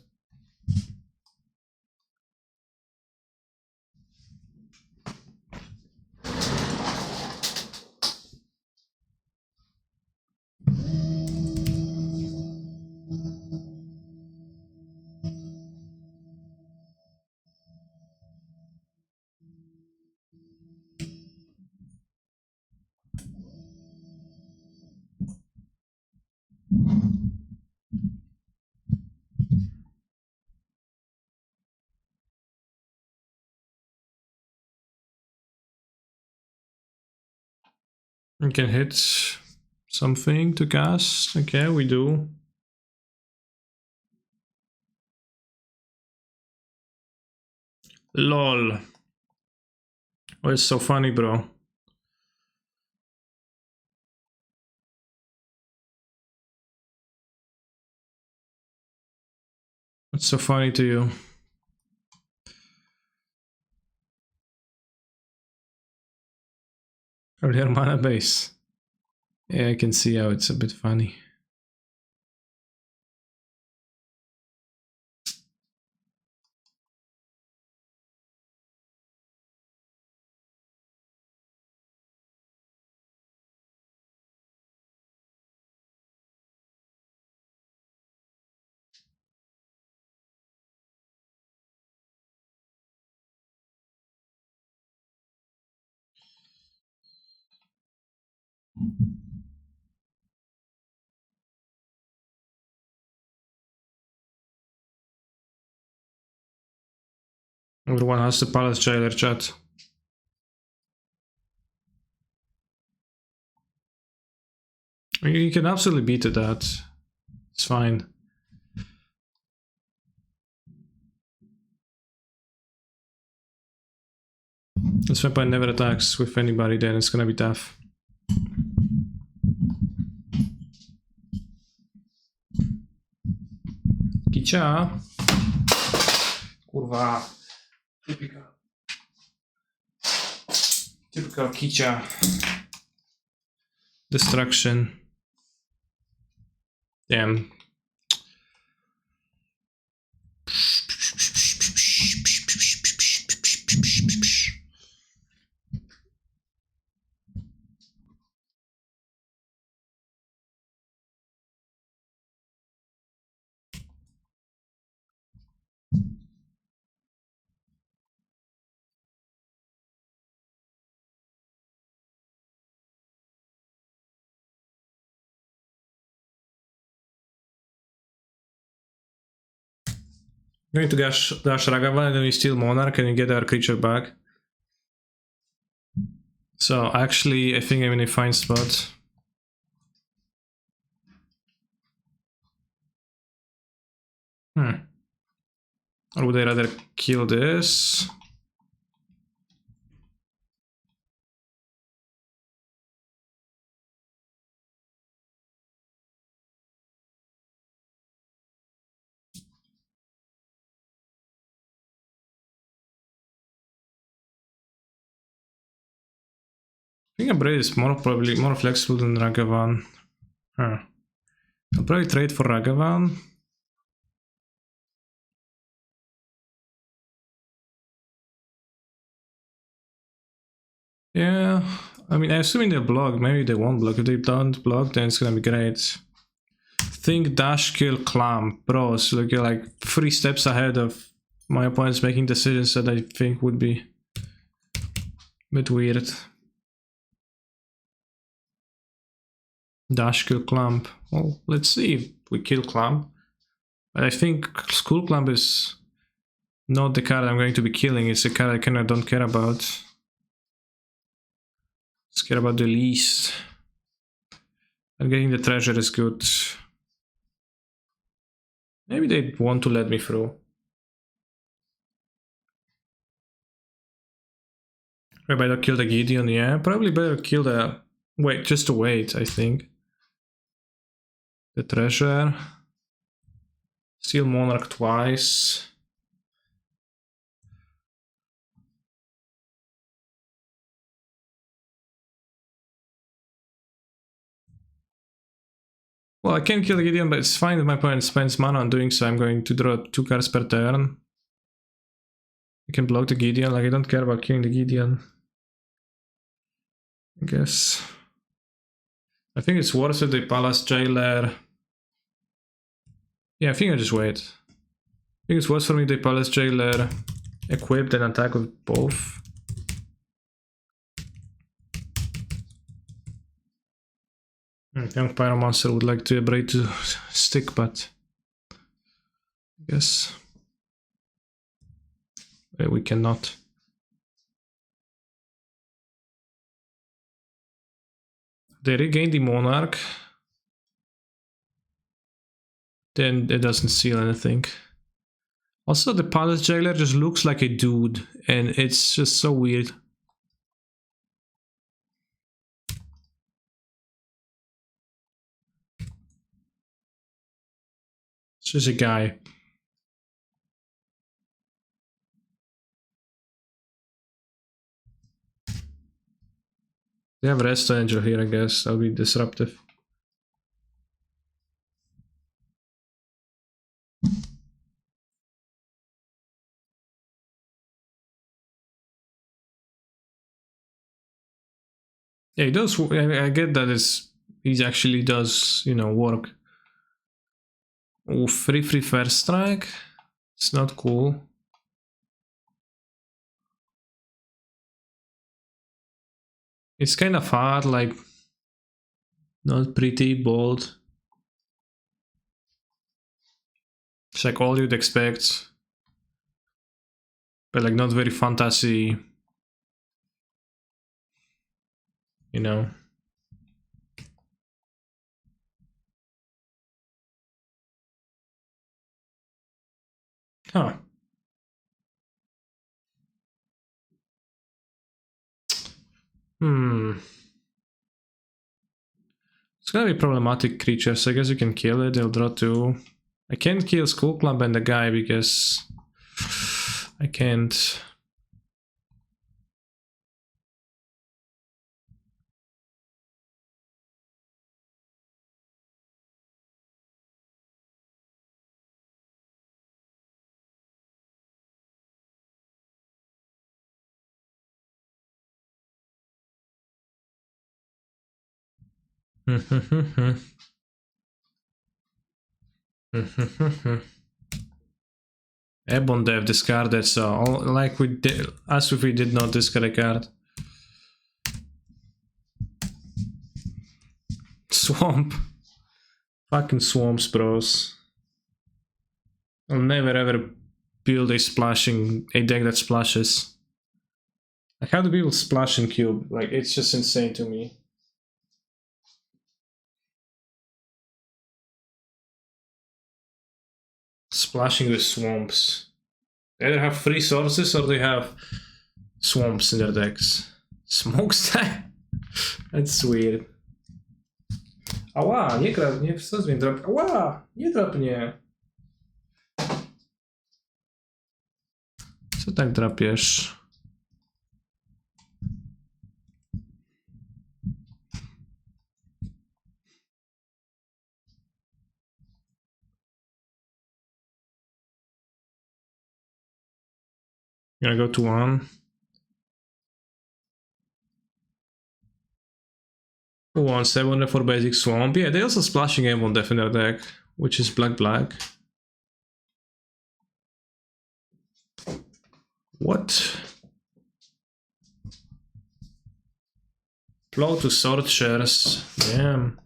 We can hit something to cast. Okay, we do. LOL. Oh, it's so funny, bro. What's so funny to you? Earlier mana base. Yeah, I can see how it's a bit funny. Everyone has the Palace Jailer chat. You can absolutely beat that. It's fine. This vampire never attacks with anybody, then it's gonna be tough. Kicia. Kurwa. Typical Kicia. Destruction. Damn. Going to dash Ragavan and then we steal Monarch and we get our creature back. So actually, I think I'm in a fine spot. Or would I rather kill this? I think Abrade is probably more flexible than Ragavan. I'll probably trade for Ragavan. Yeah, I mean, assuming they block, maybe they won't block. If they don't block, then it's gonna be great. Think, dash, kill, clamp. Bros, look, you're like 3 steps ahead of my opponents making decisions that I think would be a bit weird. Dash, kill, clamp. Well, let's see if we kill clamp. But I think Skull Clamp is not the card I'm going to be killing. It's a card I kind of don't care about. Just care about the least. And getting the treasure is good. Maybe they want to let me through. I better kill the Gideon, yeah. Probably better kill the... Wait, just to wait, I think. The treasure. Steal Monarch twice. Well, I can kill the Gideon, but it's fine if my opponent spends mana on doing so. I'm going to draw 2 cards per turn. I can block the Gideon, like I don't care about killing the Gideon. I guess. I think it's worth it, the Palace Jailer. Yeah, I think I just wait. I think it's worth for me, the Palace Jailer equipped and attack with both. Young Pyromancer would like to Abrade to stick, but I guess we cannot. They regain the Monarch. Then it doesn't seal anything. Also, the Palace Jailer just looks like a dude, and it's just so weird. It's just a guy. They have Resto Angel here, I guess. That'll be disruptive. Yeah, he does. I get that he actually does, you know, work. Oh, free first strike. It's not cool. It's kind of hard, like not pretty, bold. It's like all you'd expect, but like not very fantasy, you know. Huh. It's gonna be problematic creatures. I guess you can kill it. They'll draw 2. I can't kill Skull Clamp and the guy because I can't. Ebon Dev discarded, so like we did, as if we did not discard a card. Swamp. Fucking swamps, bros. I'll never ever build a deck that splashes. Like, how do people splash in Cube? Like, it's just insane to me. Splashing with swamps. They either have free sources or they have swamps in their decks. Smokestack? That's weird. Ała, nie wsadź mnie, drap. Ała, nie drap mnie. Co tak drapiesz? Gonna go to 1. 1/7 for basic swamp. Yeah, they also splashing game on Defender deck, which is black. What? Flow to sword shares. Damn.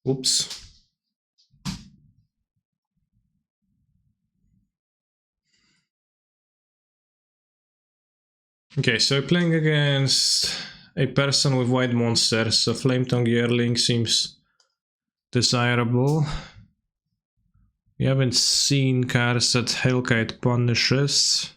Oops. Okay, so playing against a person with white monsters, so Flametongue Yearling seems desirable. We haven't seen cards that Hailkite punishes.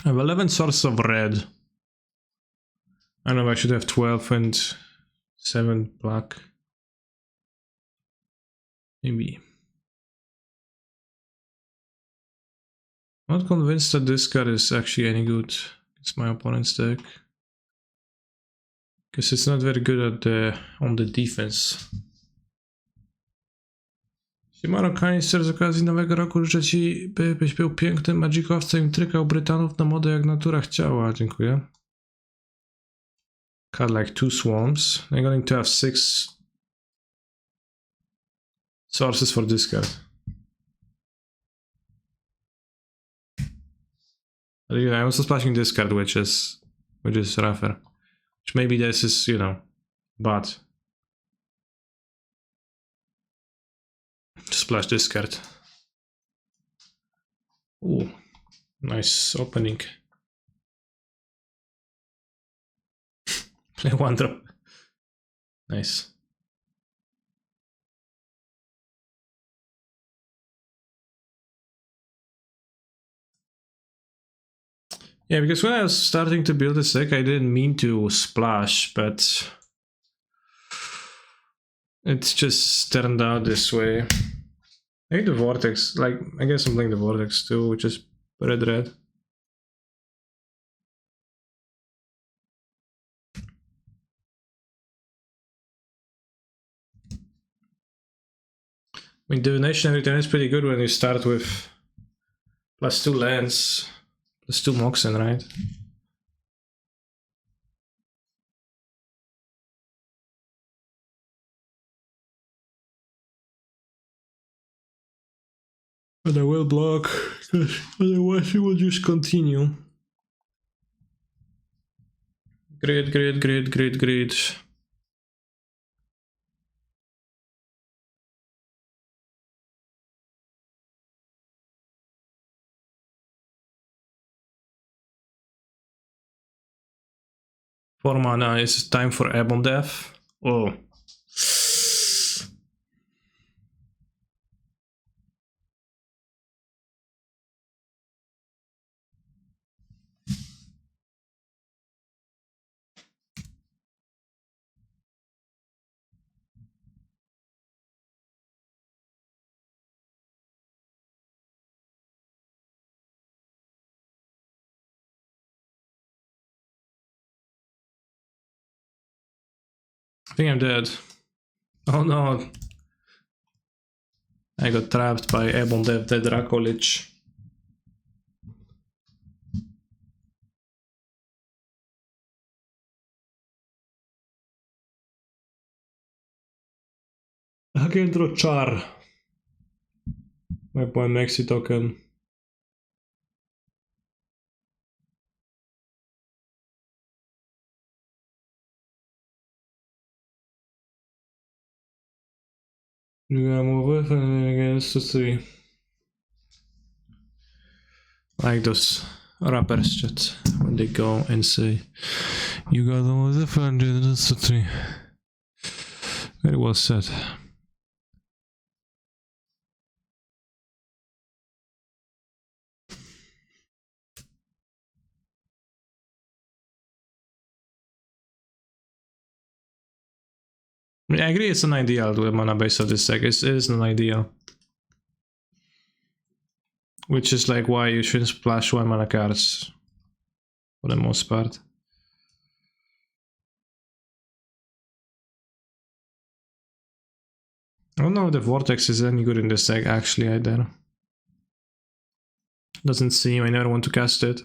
I have 11 sources of red. I don't know, I should have 12 and 7 black. Maybe. Not convinced that this card is actually any good against my opponent's deck. Because it's not very good at on the defense. Siemano Kanister, z okazji nowego roku życzę ci, byś był pięknym magikowcem i trykał Brytanów na modę jak natura chciała. Dziękuję. Cut like 2 swamps. I'm going to have 6 sources for this card. I'm also splashing this card, which is rougher. Which maybe this is, you know, but splash this card. Ooh, nice opening. Play 1 drop. Nice. Yeah, because when I was starting to build this deck, I didn't mean to splash, but it's just turned out this way. Maybe the Vortex, like, I guess I'm playing the Vortex too, which is red. I mean, Divination every time is pretty good when you start with +2 lands, +2 Moxen, right? But I will block, because otherwise it will just continue. Great. For mana, it's time for Ebon Death. Oh. I think I'm dead. Oh no. I got trapped by Ebon Dev the Draco Lich. Hagendro Char. My boy Maxi token. You gotta move with and against the 3. Like those rappers chat when they go and say, you gotta move with and against the 3. Very well said. I agree it's an ideal to a mana base of this deck. It is an ideal. Which is like why you shouldn't splash 1 mana cards. For the most part. I don't know if the Vortex is any good in this deck actually either. Doesn't seem, I never want to cast it.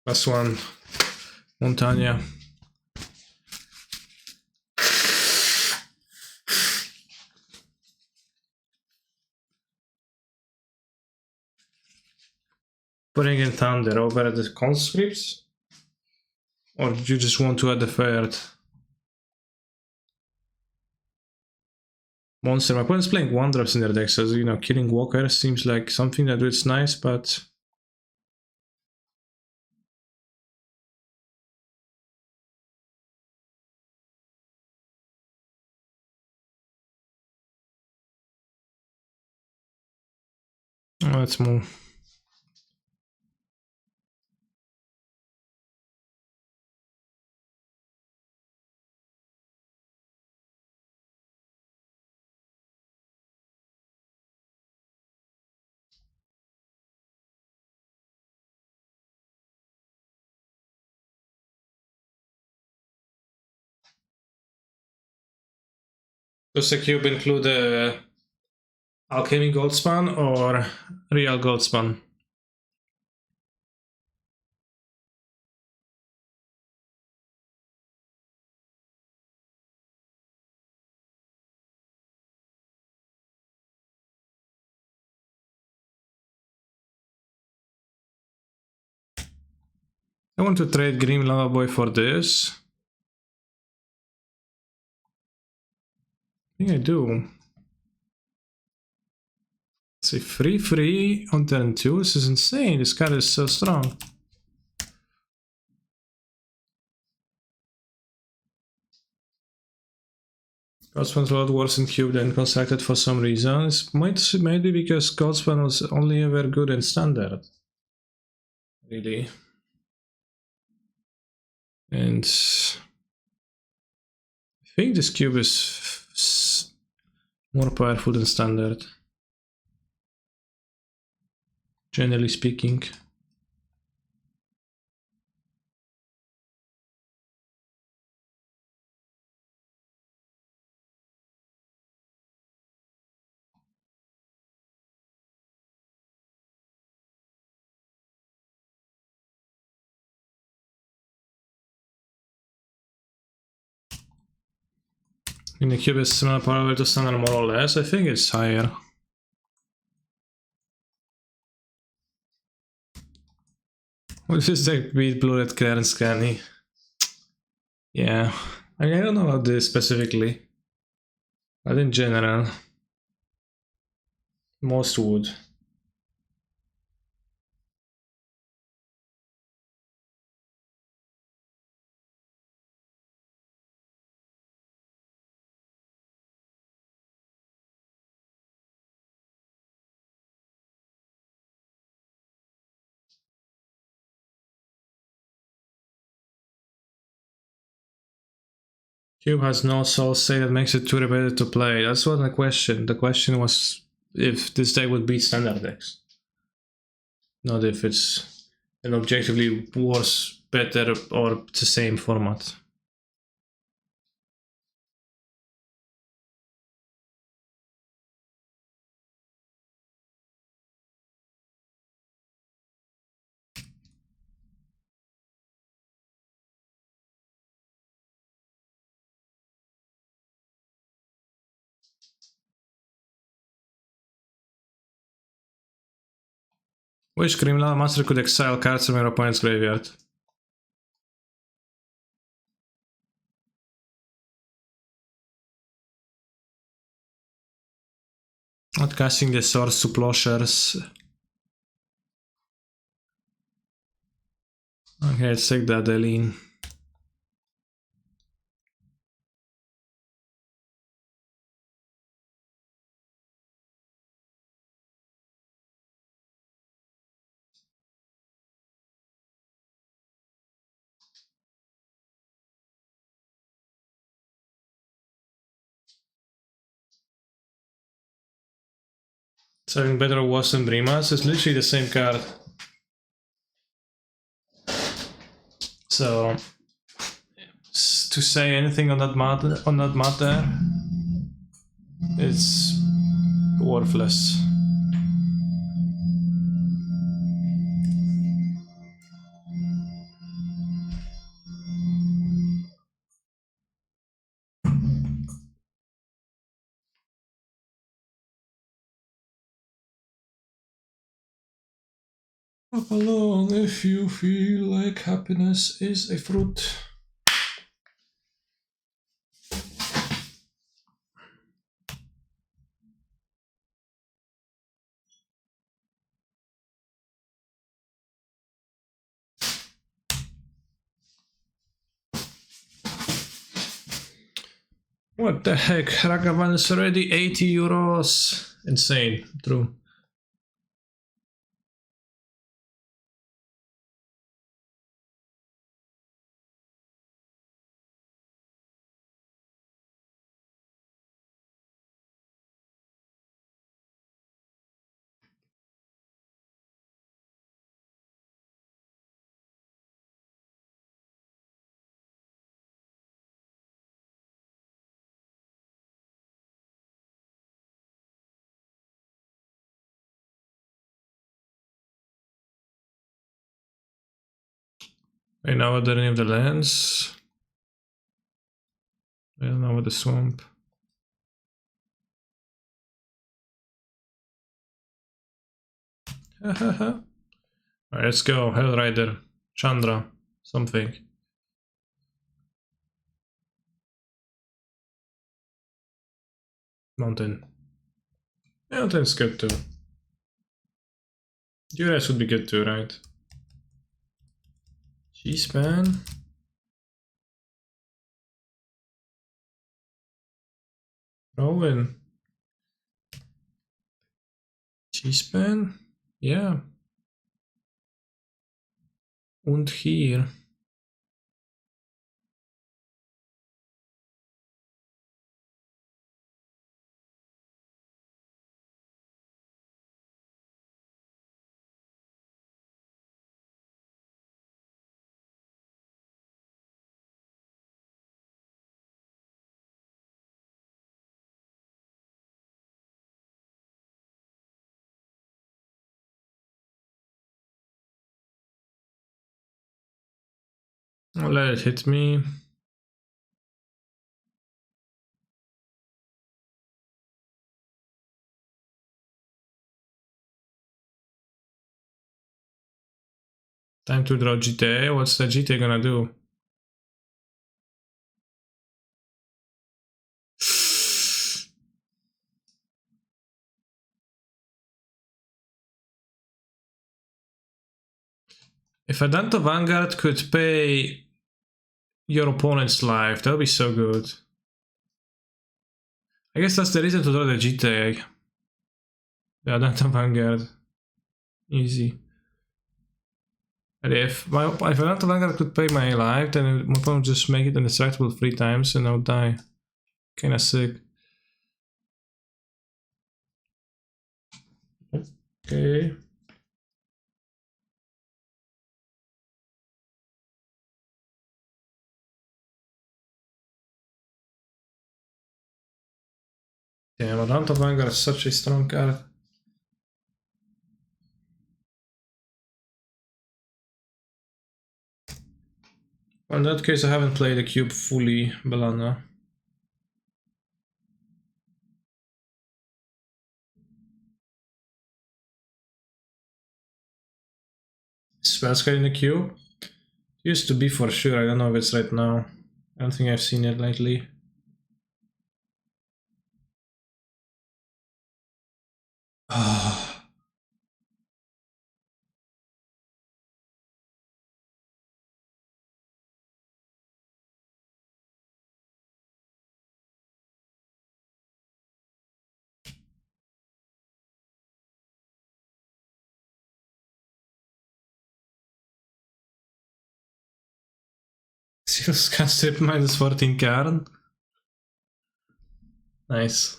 Last one. Montagna. Putting in Thunder over the conscripts? Or do you just want to add the third? Monster. My opponent's playing 1-drops in their deck, so you know, killing Walker seems like something that is nice, but let's move. Does the cube include Alchemy Goldspan or Real Goldspan? I want to trade Grim Lava Boy for this. I think I do. See, 3/3 on turn 2. This is insane. This card is so strong. Goldspan's a lot worse in cube than constructed for some reason. It might be because Goldspan was only ever good in standard. Really. And I think this cube is more powerful than standard. Generally speaking. In the cube is similar power to standard more or less. I think it's higher. What is this deck beat Blue Red Clarence Canny? Yeah. I mean, I don't know about this specifically. But in general. Most would. Cube has no soul state that makes it too repetitive to play. That's what the question. The question was if this deck would beat standard decks. Not if it's an objectively worse, better, or the same format. Which criminal master could exile cards from your opponent's graveyard? Not casting the swords to plowshares. Okay, let's take that, Eileen. So having better or worse than Brimas is literally the same card. So to say anything on that matter, it's worthless. Hop along if you feel like happiness is a fruit. What the heck? Ragavan is already 80 euros. Insane, true. And now are there any of the lands? I don't know what the swamp. Alright, let's go. Hellrider, Chandra, something. Mountain. Mountain's good too. Duress would be good too, right? G-Span. Rowan. G-Span? Yeah. Und hier. I'll let it hit me. Time to draw GTA. What's the GTA gonna do? If Adanto Vanguard could pay your opponent's life, that would be so good. I guess that's the reason to draw the GTA. The Adanto Vanguard. Easy. And if Elemental Vanguard could pay my life, then my opponent would just make it indestructible 3 times and I would die. Kinda sick. Okay. Damn, Elemental Vanguard is such a strong card. Well, in that case, I haven't played the cube fully, Belana. Spellscale in the cube? Used to be for sure, I don't know if it's right now. I don't think I've seen it lately. Ah. Seals can strip minus 14 Karen. Nice.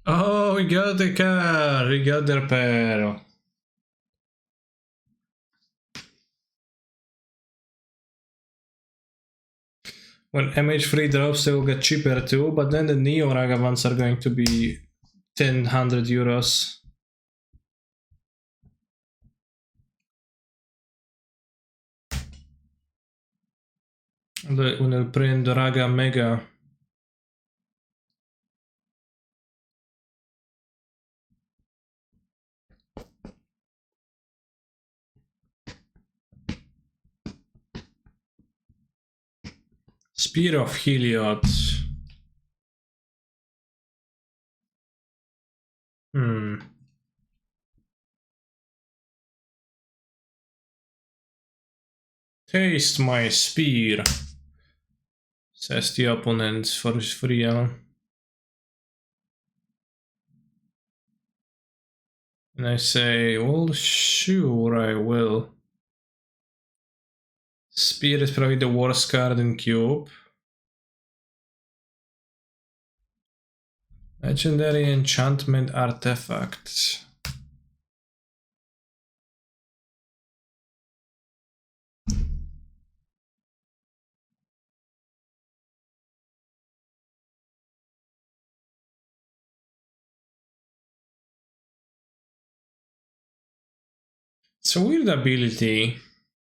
Oh, we got the car! We got the repair. When MH3 drops, they will get cheaper too, but then the Neo Ragavans are going to be 1000 euros. When they print the Raga Mega. Spear of Heliod. Taste my spear, says the opponent for real. And I say, well, sure, I will. Spear is probably the worst card in Cube. Legendary Enchantment Artifact. It's a weird ability,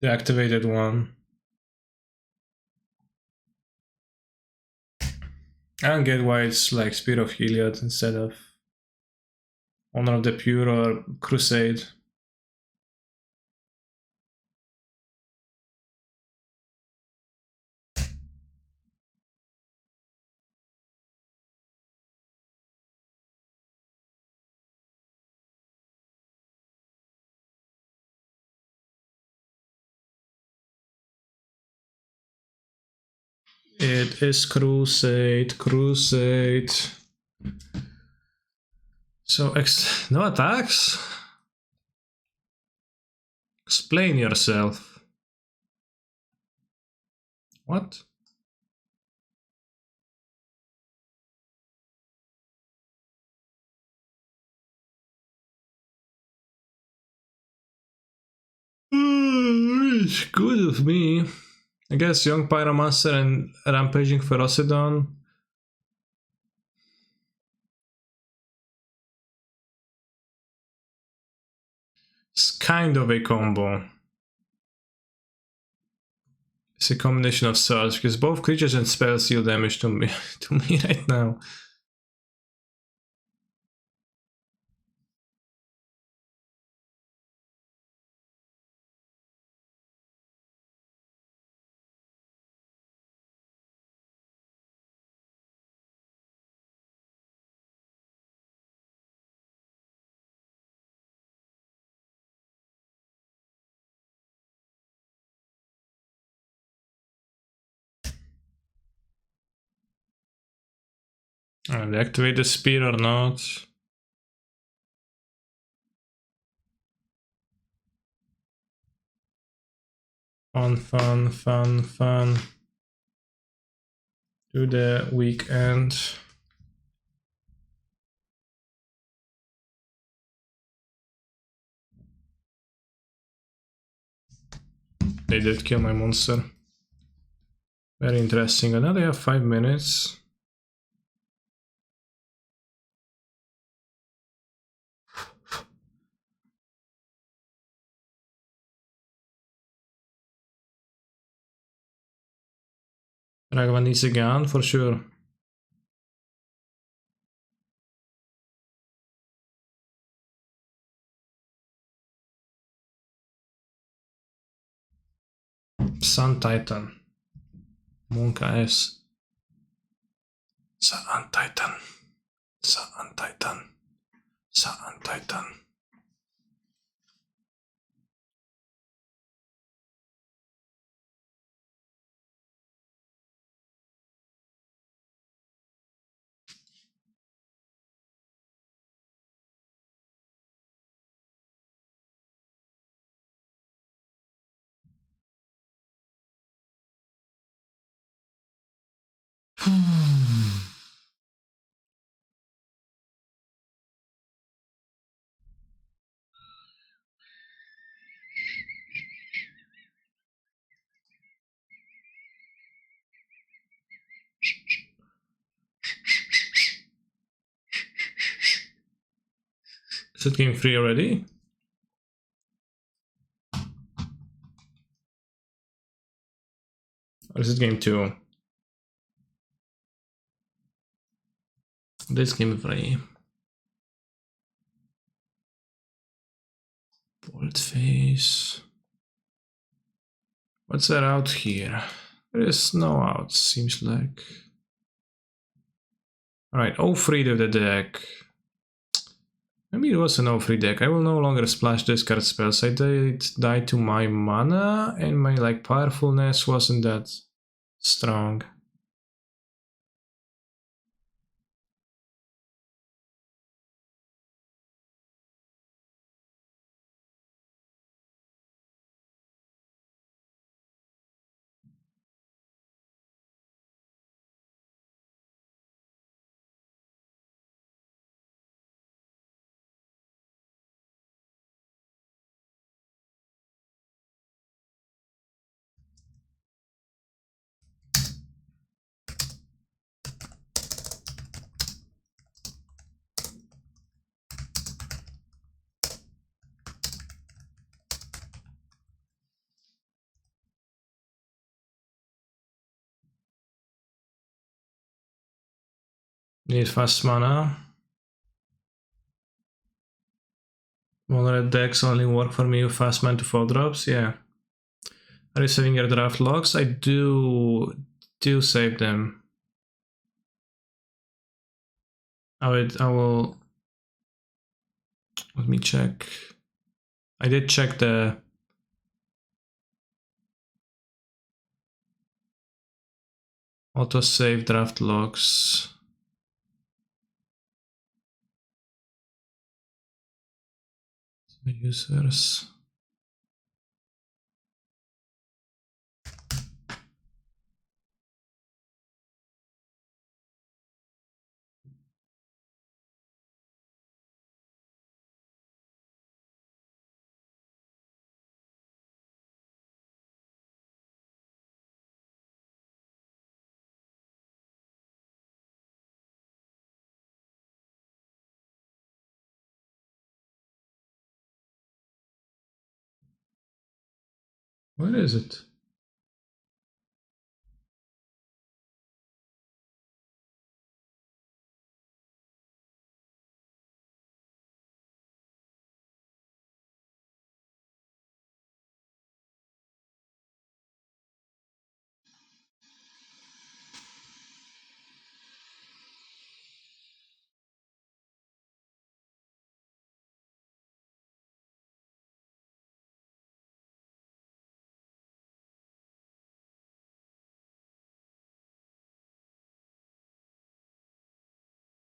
the activated one. I don't get why it's like Spear of Heliod instead of Honor of the Pure or Crusade. It is Crusade. So, no attacks? Explain yourself. What? It's good with me. I guess Young Pyromancer and Rampaging Ferocidon. It's kind of a combo. It's a combination of sorts, because both creatures and spells deal damage to me right now. And activate the spear or not. Fun, fun, fun, fun. Do the weekend. They did kill my monster. Very interesting. And now they have 5 minutes. Ragavan needs a gun for sure. Sun Titan. Monka S. Sun Titan. Sun Titan. Sun Titan. Is it game 3 already? Or is it game 2? This game 3. Bold face. What's that out here? There is no out, seems like. Alright, 0-3 to the deck. Maybe it was an 0-3 deck. I will no longer splash discard spells. I did die to my mana, and my powerfulness wasn't that strong. Need fast mana. Mono decks only work for me with fast mana to 4 drops, yeah. Are you saving your draft logs? I do save them. I will let me check. I did check the autosave draft logs. Users. Where is it?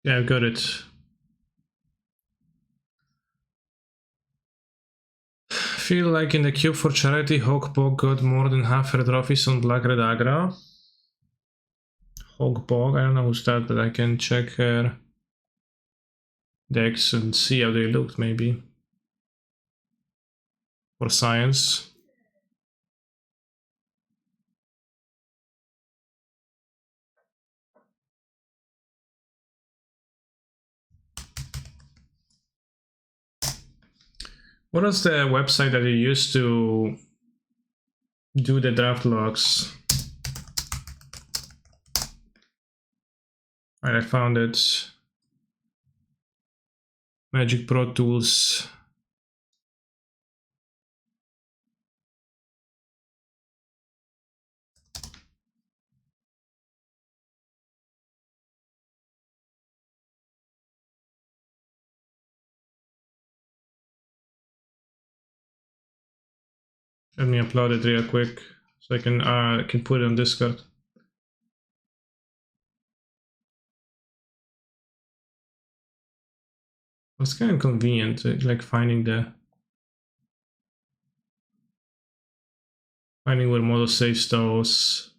Yeah, I've got it. Feel like in the cube for charity, Hogbog got more than half her trophies on Black Red Aggro. Hogbog, I don't know who's that, but I can check her decks and see how they looked, maybe. For science. What was the website that you used to do the draft logs? Right, I found it. Magic Pro Tools. Let me upload it real quick so I can put it on Discord. It's kind of convenient, like finding where model saves those.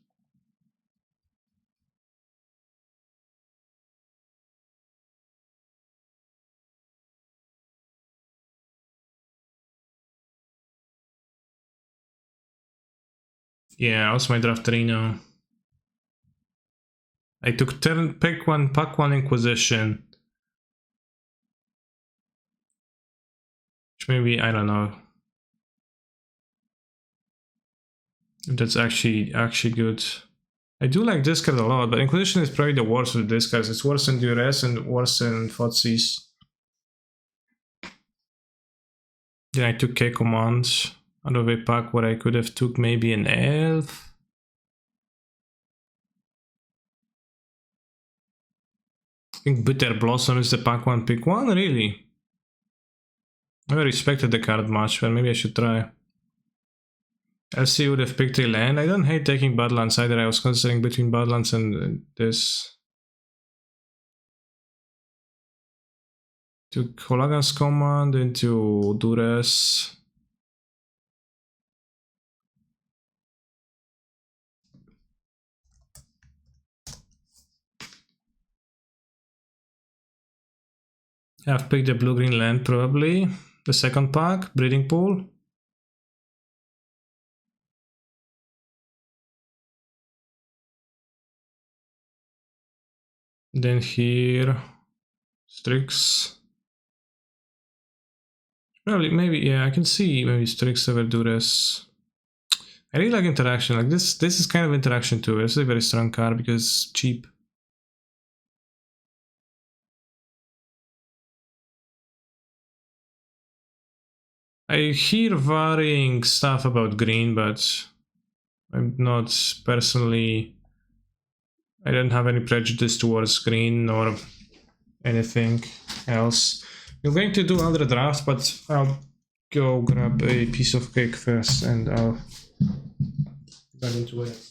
Yeah, how's my draft 3 now? I took pick one, pack one Inquisition. Which maybe, I don't know. If that's actually good. I do like this card a lot, but Inquisition is probably the worst of this cards. It's worse than Duress and worse than Thoughtseize. Then I took K commands out of a pack where I could have took maybe an elf. I think Bitter Blossom is the pack one pick one, really? I never respected the card much, but maybe I should try. LC would have picked a land. I don't hate taking Badlands either. I was considering between Badlands and this. Took Holagan's command into Duress. I've picked the blue-green land probably. The second pack, Breeding Pool. Then here, Strix. Probably, maybe, yeah, I can see maybe Strix over Duress. I really like interaction. Like this is kind of interaction too. It's a very strong card because it's cheap. I hear varying stuff about green, but I'm not personally. I don't have any prejudice towards green or anything else. We're going to do another draft, but I'll go grab a piece of cake first and I'll get into it.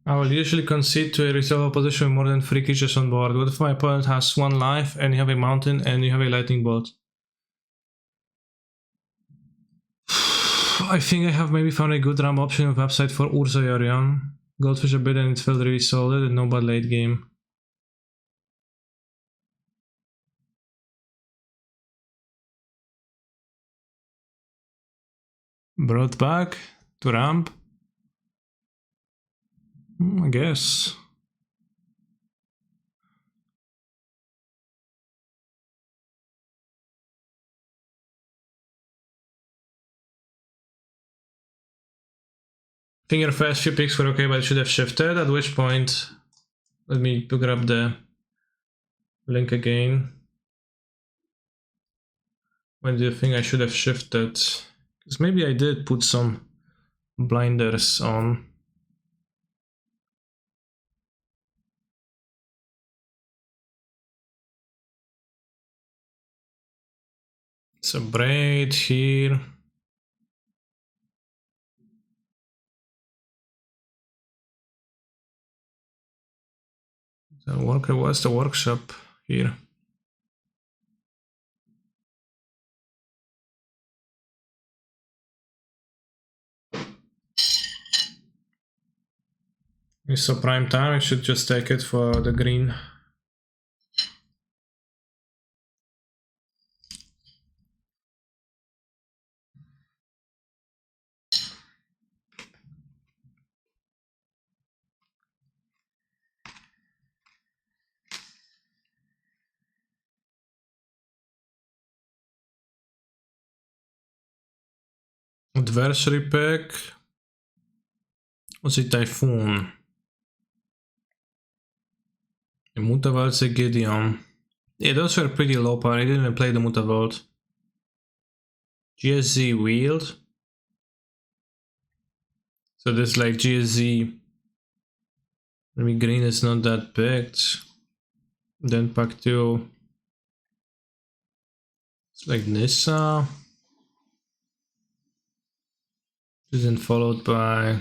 I will usually concede to a resolve opposition with more than 3 creatures on board. What if my opponent has 1 life and you have a mountain and you have a lightning bolt? I think I have maybe found a good ramp option of upside for Urza Yorion. Goldfish a bit and it felt really solid and no bad late game. Brought back to ramp? I guess. I think your first few picks were okay, but I should have shifted, at which point, let me grab the link again. When do you think I should have shifted? Because maybe I did put some blinders on. It's a braid here. The worker, what's the workshop here? It's a prime time, I should just take it for the green. Adversary pack. What's a Typhoon? A Mutavault's a Gideon. Yeah, those were pretty low power. I didn't even play the Mutavault. GSZ Wield. So this like GSZ. Maybe green is not that picked. Then pack 2. It's like Nissa. Then followed by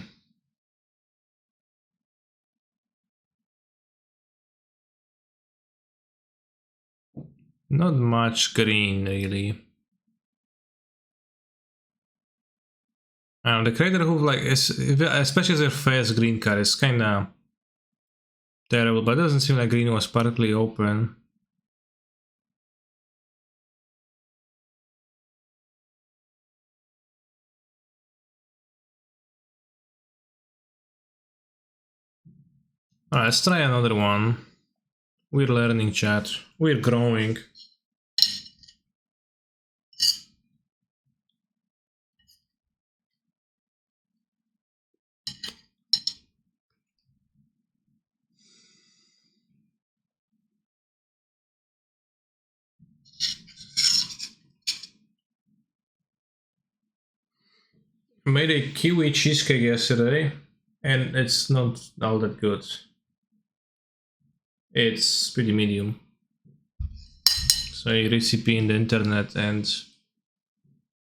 not much green really. The Crater Hoof, like, especially as their first green card, is kinda terrible, but it doesn't seem like green was partly open. Alright, let's try another one. We're learning, chat. We're growing. I made a kiwi cheesecake yesterday, and it's not all that good. It's pretty medium. So a recipe in the internet, and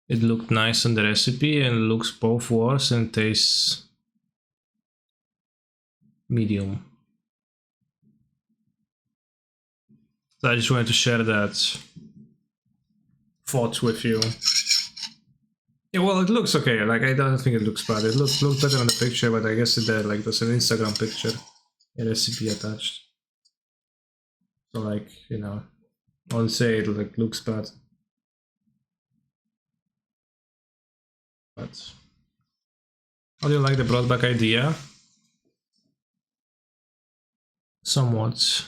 it looked nice on the recipe, and looks both worse and tastes medium. So I just wanted to share that thought with you. Yeah, well, it looks okay. Like, I don't think it looks bad. It looks better on the picture, but I guess there, like, there's an Instagram picture, a recipe attached. So, like, you know, I wouldn't say it like looks bad. But how do you like the brought back idea? Somewhat.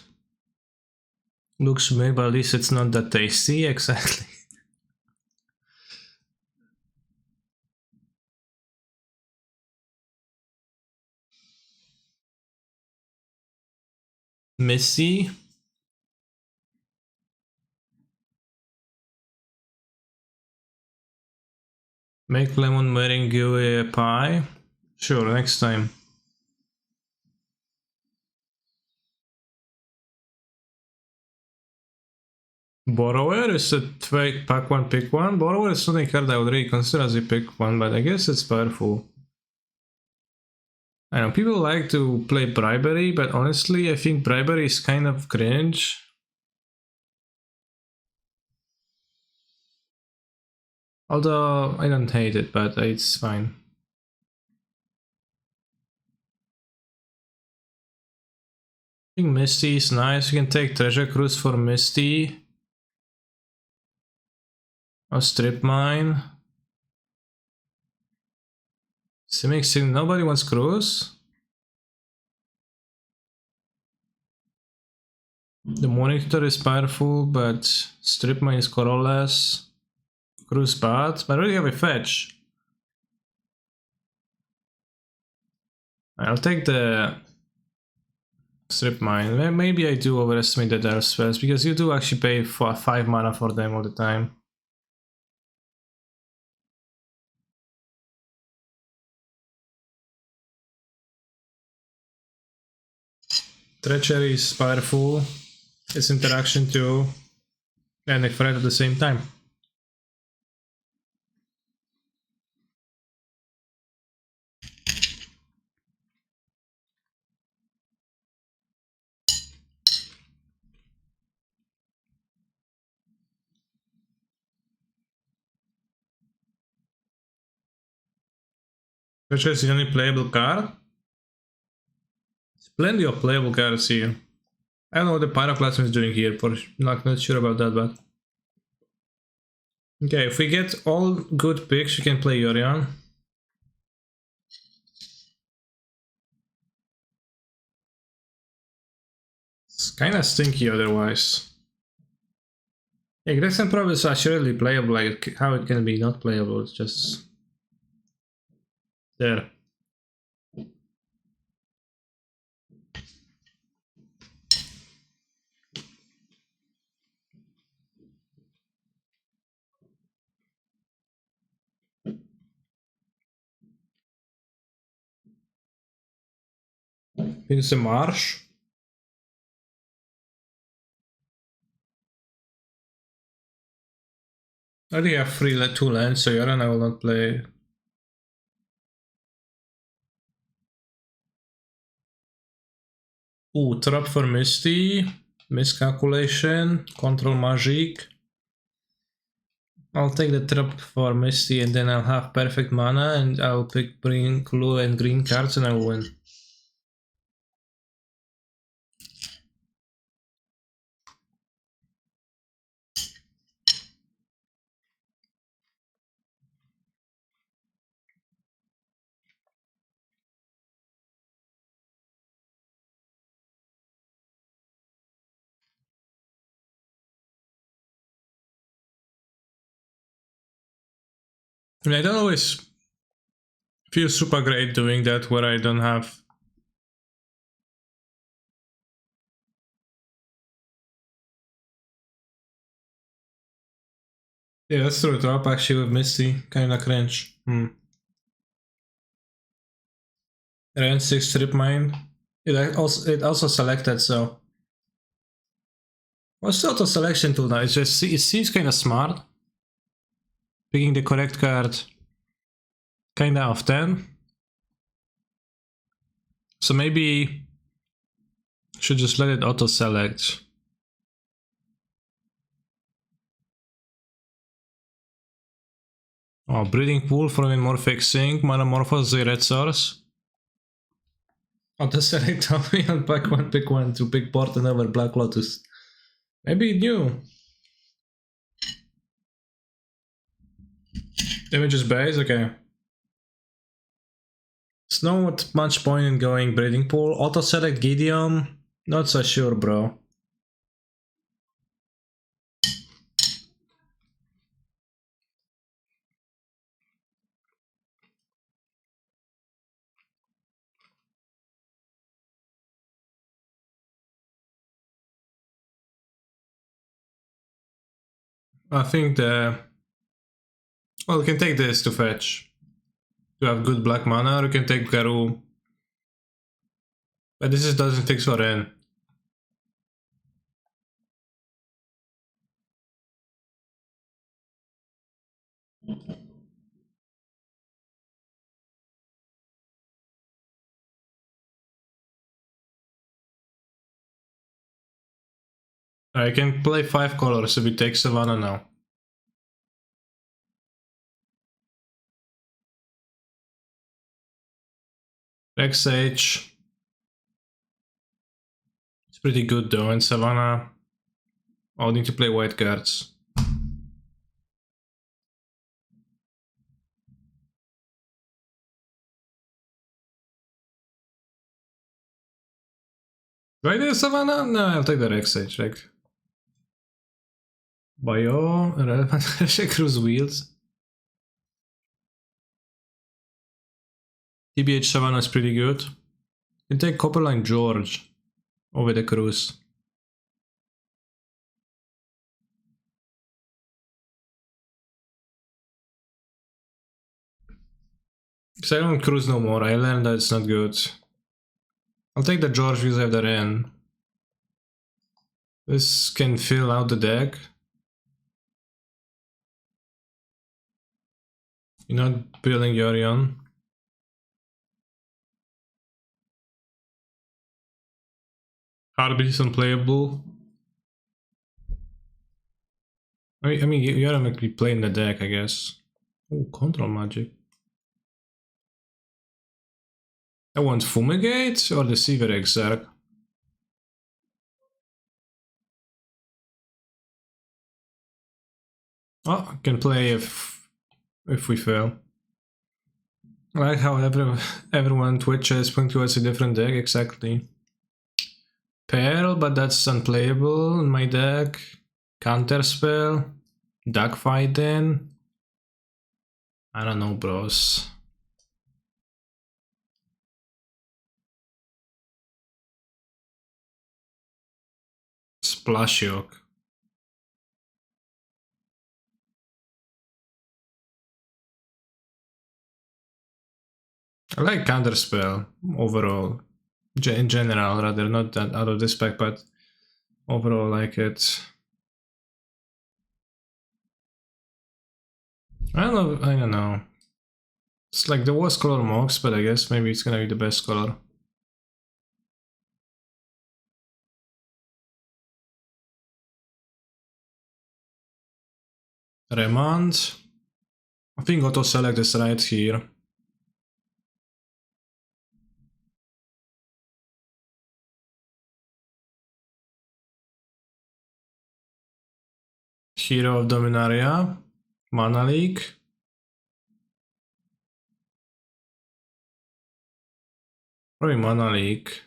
Looks weird, but at least it's not that tasty. Exactly. Missy. Make lemon meringue pie. Sure, next time. Borrower is a pack 1, pick 1. Borrower is not a card I would really consider as a pick 1, but I guess it's powerful. I know people like to play Bribery, but honestly, I think Bribery is kind of cringe. Although I don't hate it, but it's fine. I think Misty is nice. You can take Treasure Cruise for Misty. Or Strip Mine. Simic Sim, nobody wants Cruise. The Monitor is powerful, but Strip Mine is colorless. Cruise bad, but I already have a fetch. I'll take the Strip Mine. Maybe I do overestimate the Dark Spells, because you do actually pay for 5 mana for them all the time. Treachery is powerful. It's interaction too. And a threat at the same time. Treachery is the only playable card. There's plenty of playable cards here. I don't know what the Pyroclasm is doing here, not sure about that, but... Okay, if we get all good picks, we can play Yorion. It's kinda stinky otherwise. Yeah, Grexen Probe is actually playable, like how it can be not playable, it's just... there. It's a Marsh. I already have 2 lands, so Yorion I will not play. Ooh, Trap for Misty. Miscalculation. Control Magic. I'll take the Trap for Misty and then I'll have perfect mana and I'll pick blue and green cards and I will win. I mean, I don't always feel super great doing that where I don't have... Yeah, that's true. Drop actually with Misty. Kinda cringe. Ran 6 Strip Mine. It also selected, so... What's the auto selection tool now? It seems kinda smart. Picking the correct card kinda often. So maybe should just let it auto select. Oh, Breeding Pool for Morphic Sync, Metamorphose the red source. Auto select only on pick one to pick Porten over Black Lotus. Maybe it knew. Images base, okay. There's not much point in going Breeding Pool. Auto select Gideon, not so sure, bro. I think the... Well, we can take this to fetch. To have good black mana, or we can take Garou. But this doesn't take Soren. I can play 5 colors if we take Savannah now. Rexage. It's pretty good though, and Savannah. I'll need to play white cards. Do I do Savannah? No, I'll take the Rexage, right? Bio, relevant cruise wheels. TBH Savannah is pretty good. You can take Copperline George over the cruise. Because I don't cruise no more, I learned that it's not good. I'll take the George because I have the Ren. This can fill out the deck. You're not building Yorion. Harby is unplayable. I mean, Yorion might be playing the deck, I guess. Oh, control magic. I want Fumigate or Deceiver Exarch. Oh, I can play if we fail. I like how everyone Twitch is pointing towards a different deck, exactly. Pearl, but that's unplayable in my deck. Counterspell. Dogfight then. I don't know, bros. Splash Yoke. I like Counterspell overall. In general, rather, not that out of this pack, but overall I like it. I don't know. It's like the worst color Mox, but I guess maybe it's gonna be the best color. Remand. I think auto select is right here. Hero of Dominaria. Mana Leak. Probably Mana Leak.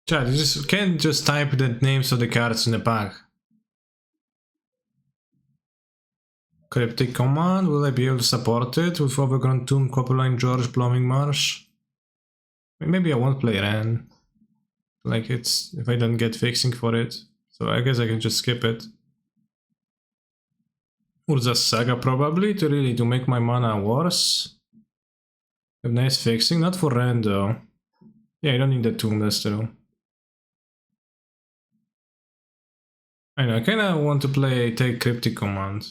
Chat, you just can't just type the names of the cards in the pack. Cryptic Command, will I be able to support it with Overgrown Tomb, Copperline George, Blooming Marsh? Maybe I won't play Ren. Like it's if I don't get fixing for it. So I guess I can just skip it. Urza Saga probably to make my mana worse. Have nice fixing, not for Ren though. Yeah, I don't need the tomb, that's true. I know, I kinda want to take Cryptic Command.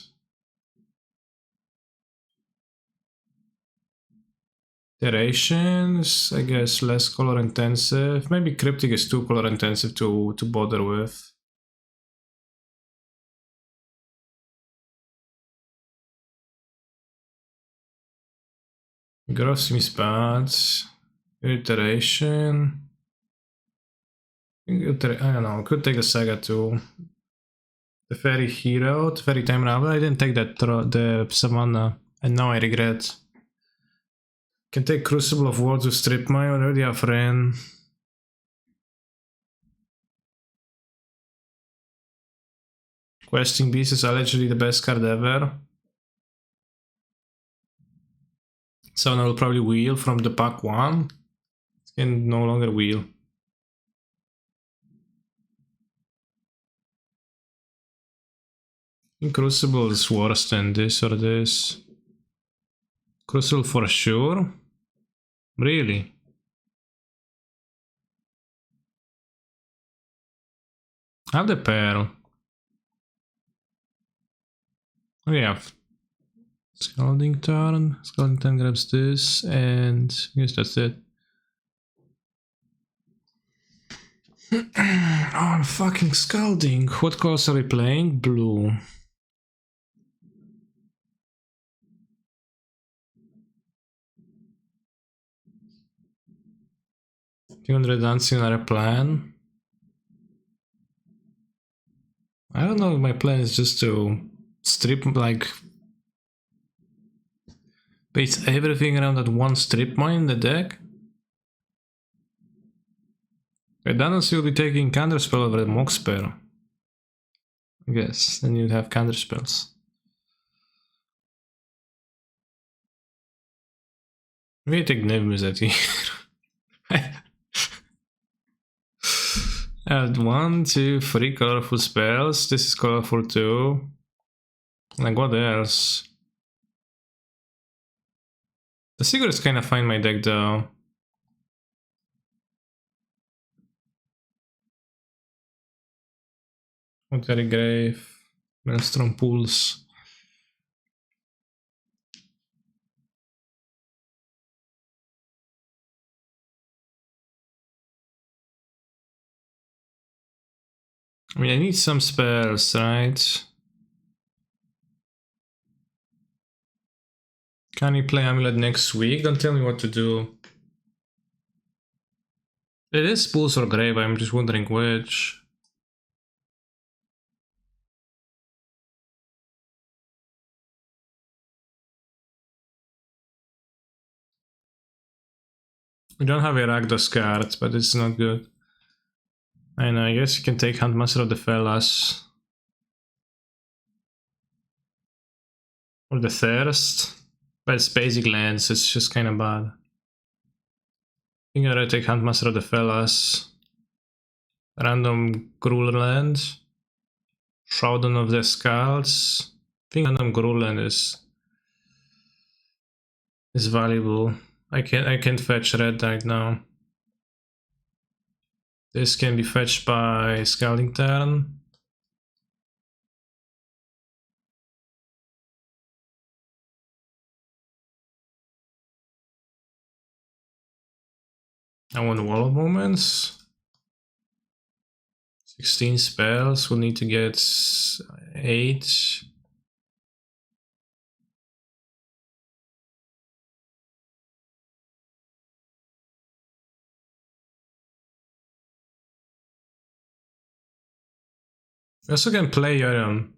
Iterations, I guess less color intensive. Maybe Cryptic is too color intensive to bother with. Gross seems bad. Iteration. I don't know, I could take the Saga too. The Fairy Hero, the Fairy Time Ravel. I didn't take that the Savannah, and now I regret. Can take Crucible of War to strip mine, already have Ren. Questing Beast is allegedly the best card ever. Savannah will probably wheel from the pack 1. It can no longer wheel. I think Crucible is worse than this or this. Crucible for sure. Really? I have the Pearl. Oh yeah. Scalding turn. Scalding turn grabs this, and I guess that's it. Oh, fucking Scalding. What colors are we playing? Blue. Redundancy in our plan. I don't know if my plan is just to strip, like, base everything around that one strip mine in the deck. Redundancy will be taking Counterspell over the Mox Spell. I guess, then you'd have Counterspells. Maybe take Nebuzet here. Add 1, 2, 3 colorful spells. This is colorful too. Like, what else? The Sigurd is kinda fine my deck though. Very Grave, Maelstrom Pulse. I mean, I need some spells, right? Can we play Amulet next week? Don't tell me what to do. It is Pulse or Grave, I'm just wondering which. We don't have a Rakdos card, but it's not good. I know, I guess you can take Huntmaster of the Fellas. Or the Thirst. But it's basic lands, it's just kinda bad. I think I'd rather take Huntmaster of the Fellas. Random Gruul land. Shroudon of the Skulls. I think random Gruul land is valuable. I can't fetch red right now. This can be fetched by Scalding Turn. I want Wall of Moments. 16 spells, we'll need to get 8. We also can play Yorion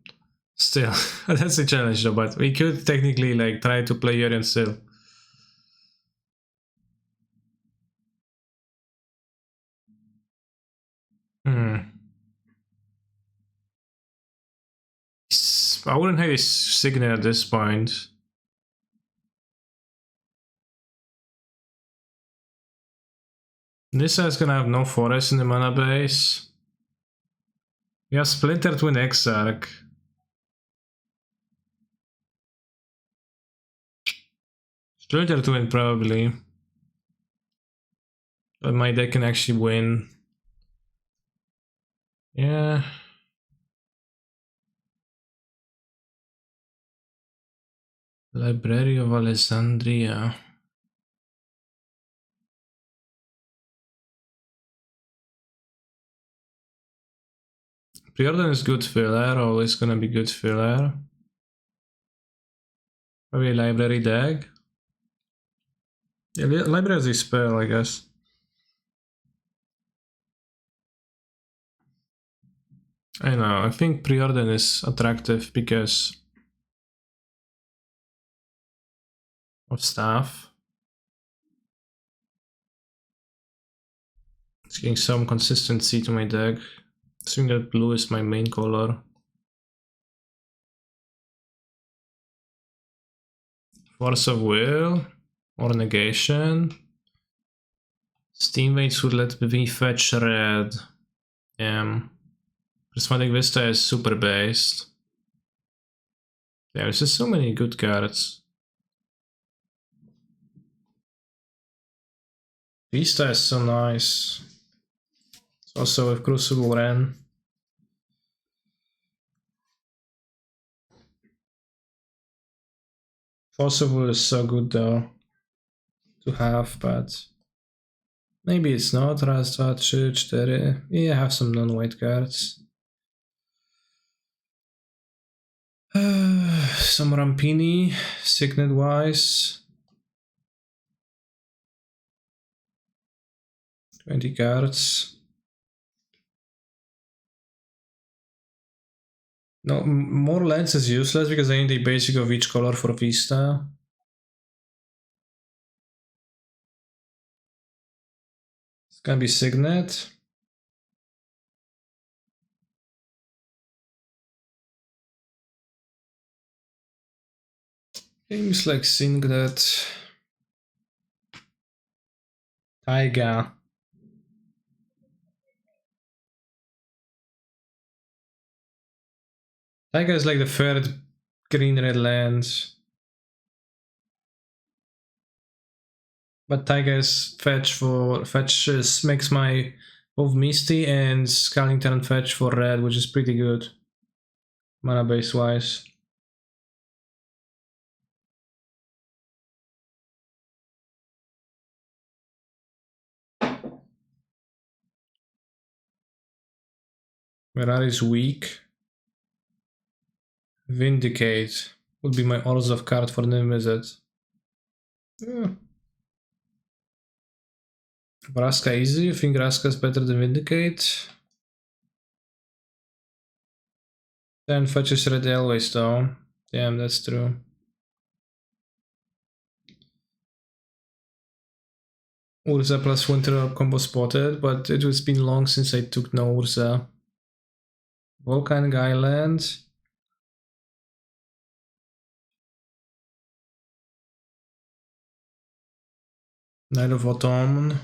still. That's a challenge though, but we could technically like try to play Yorion still. I wouldn't have a Signet at this point. Nissa is gonna have no forest in the mana base. We have Splinter Twin Exarch. Splinter Twin probably. But my deck can actually win. Yeah. Library of Alessandria. Preordain is good filler, always gonna be good filler. Probably a library deck. Yeah, library is a spell, I guess. I know, I think Preordain is attractive because of stuff. It's getting some consistency to my deck. Assuming that blue is my main color. Force of Will or Negation. Steam Waits would let me fetch red. Prismatic Vista is super based. There's just so many good cards. Vista is so nice. It's also with Crucible Ren. Possible is so good though to have, but maybe it's not. Raz, 2, 3, 4. Yeah, I have some non-white cards. Some Rampini, Signet wise. 20 cards. No, more lands is useless because I need a basic of each color for Vista. It's gonna be Signet. Games like Singlet. Taiga. Taiga is like the third green-red land. But Taiga is fetch makes my both Misty and Skellington fetch for red, which is pretty good. Mana base wise. Mirari is weak. Vindicate would be my Orzhov card for the visit. Yeah. Vraska easy. You think Vraska is better than Vindicate? Then fetches red always though. Damn, that's true. Urza plus Winter Orb combo spotted, but it has been long since I took no Urza. Volcanic Island. Night of Autumn.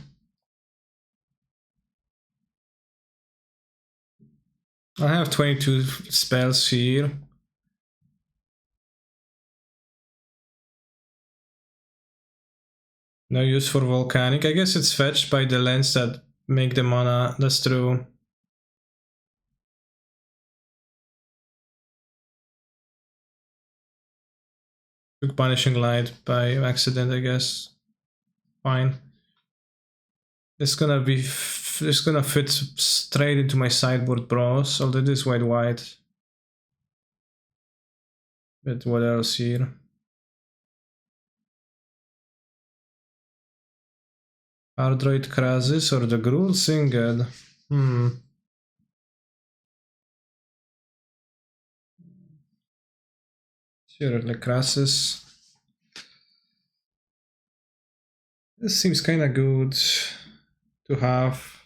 I have 22 spells here. No use for Volcanic. I guess it's fetched by the lands that make the mana. That's true. Took Banishing Light by accident, I guess. Fine. It's gonna fit straight into my sideboard bros, although it is white. But what else here? Ardroid Krasis or the Gruul Singed? Sure, the Krasis. This seems kinda good to have.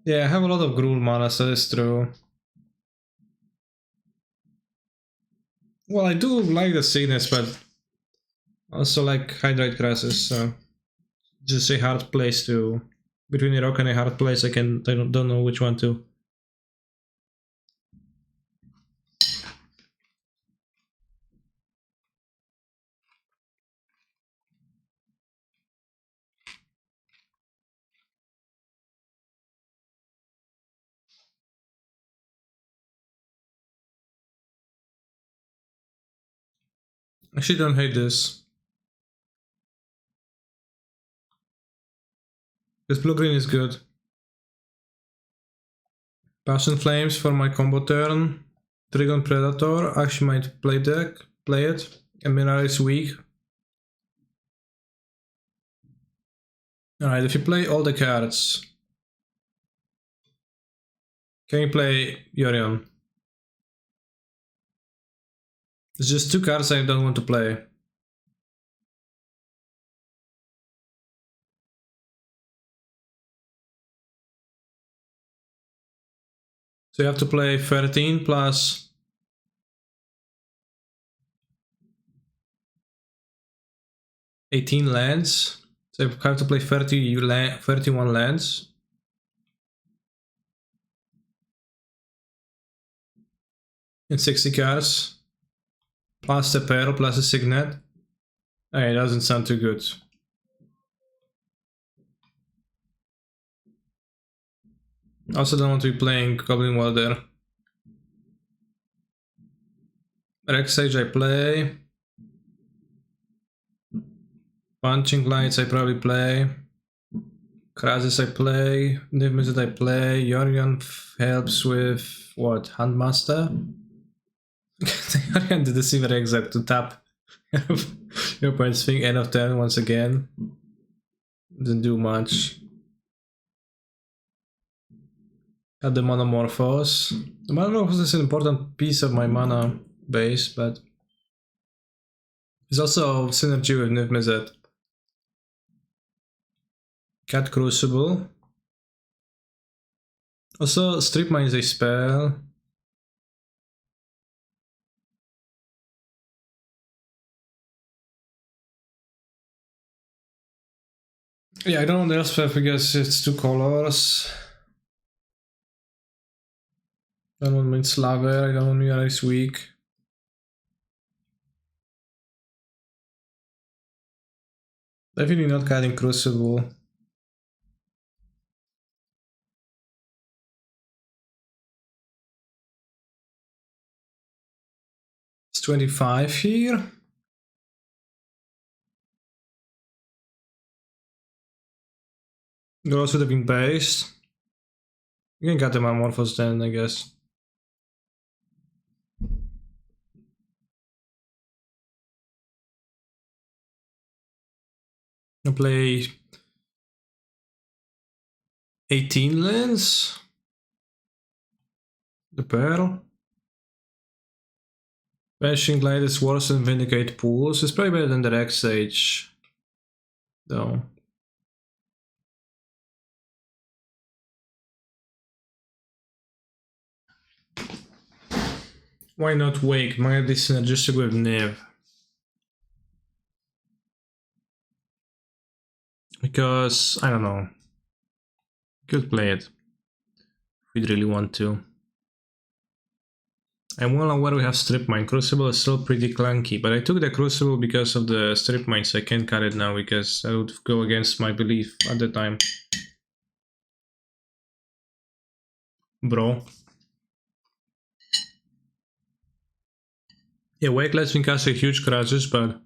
Yeah, I have a lot of Gruul mana, so that's true. Well, I do like the Cygnus, but also like Hydride Krasis, so just a hard place to... Between a rock and a hard place, I don't know which one to. I actually don't hate this. This blue-green is good. Passion Flames for my combo turn. Trigon Predator, actually might play it. And Mirari is weak. Alright, if you play all the cards, can you play Yorion? There's just 2 cards I don't want to play. So you have to play 13 plus 18 lands. So you have to play 31 lands. And 60 cards. Plus the Peril, plus the Signet. Okay, it doesn't sound too good. Also don't want to be playing Goblin Welder. Rex Sage I play. Punching Lights I probably play. Krasis I play. Niv Mizzet I play. Yorion helps with what? Handmaster? Yorion the Deceiver Exile to tap your opponent's thing end of turn once again. Doesn't do much. Got the Monomorphos. The Monomorphos is an important piece of my mana base, but it's also synergy with Niv Mizzet. Cat Crucible. Also, Strip Mine is a spell. Yeah, I don't want the Elspeth because it's 2 colors. I don't want Slaver, I don't want Mira is weak. Definitely not cutting Crucible. It's 25 here. Girls would have been based. You can cut the Metamorphos then, I guess. I'll play 18 lands. The Pearl. Vanishing Light is worse than Vindicate Pools. It's probably better than the Rex Sage, though. Why not Wake? Might be synergistic with Niv. Because, I don't know. Could play it. If we'd really want to. I'm well aware we have Strip Mine. Crucible is still pretty clunky, but I took the Crucible because of the Strip Mine, so I can't cut it now because that would go against my belief at the time. Bro. Yeah, Wake lets me cast a huge Krasis, but...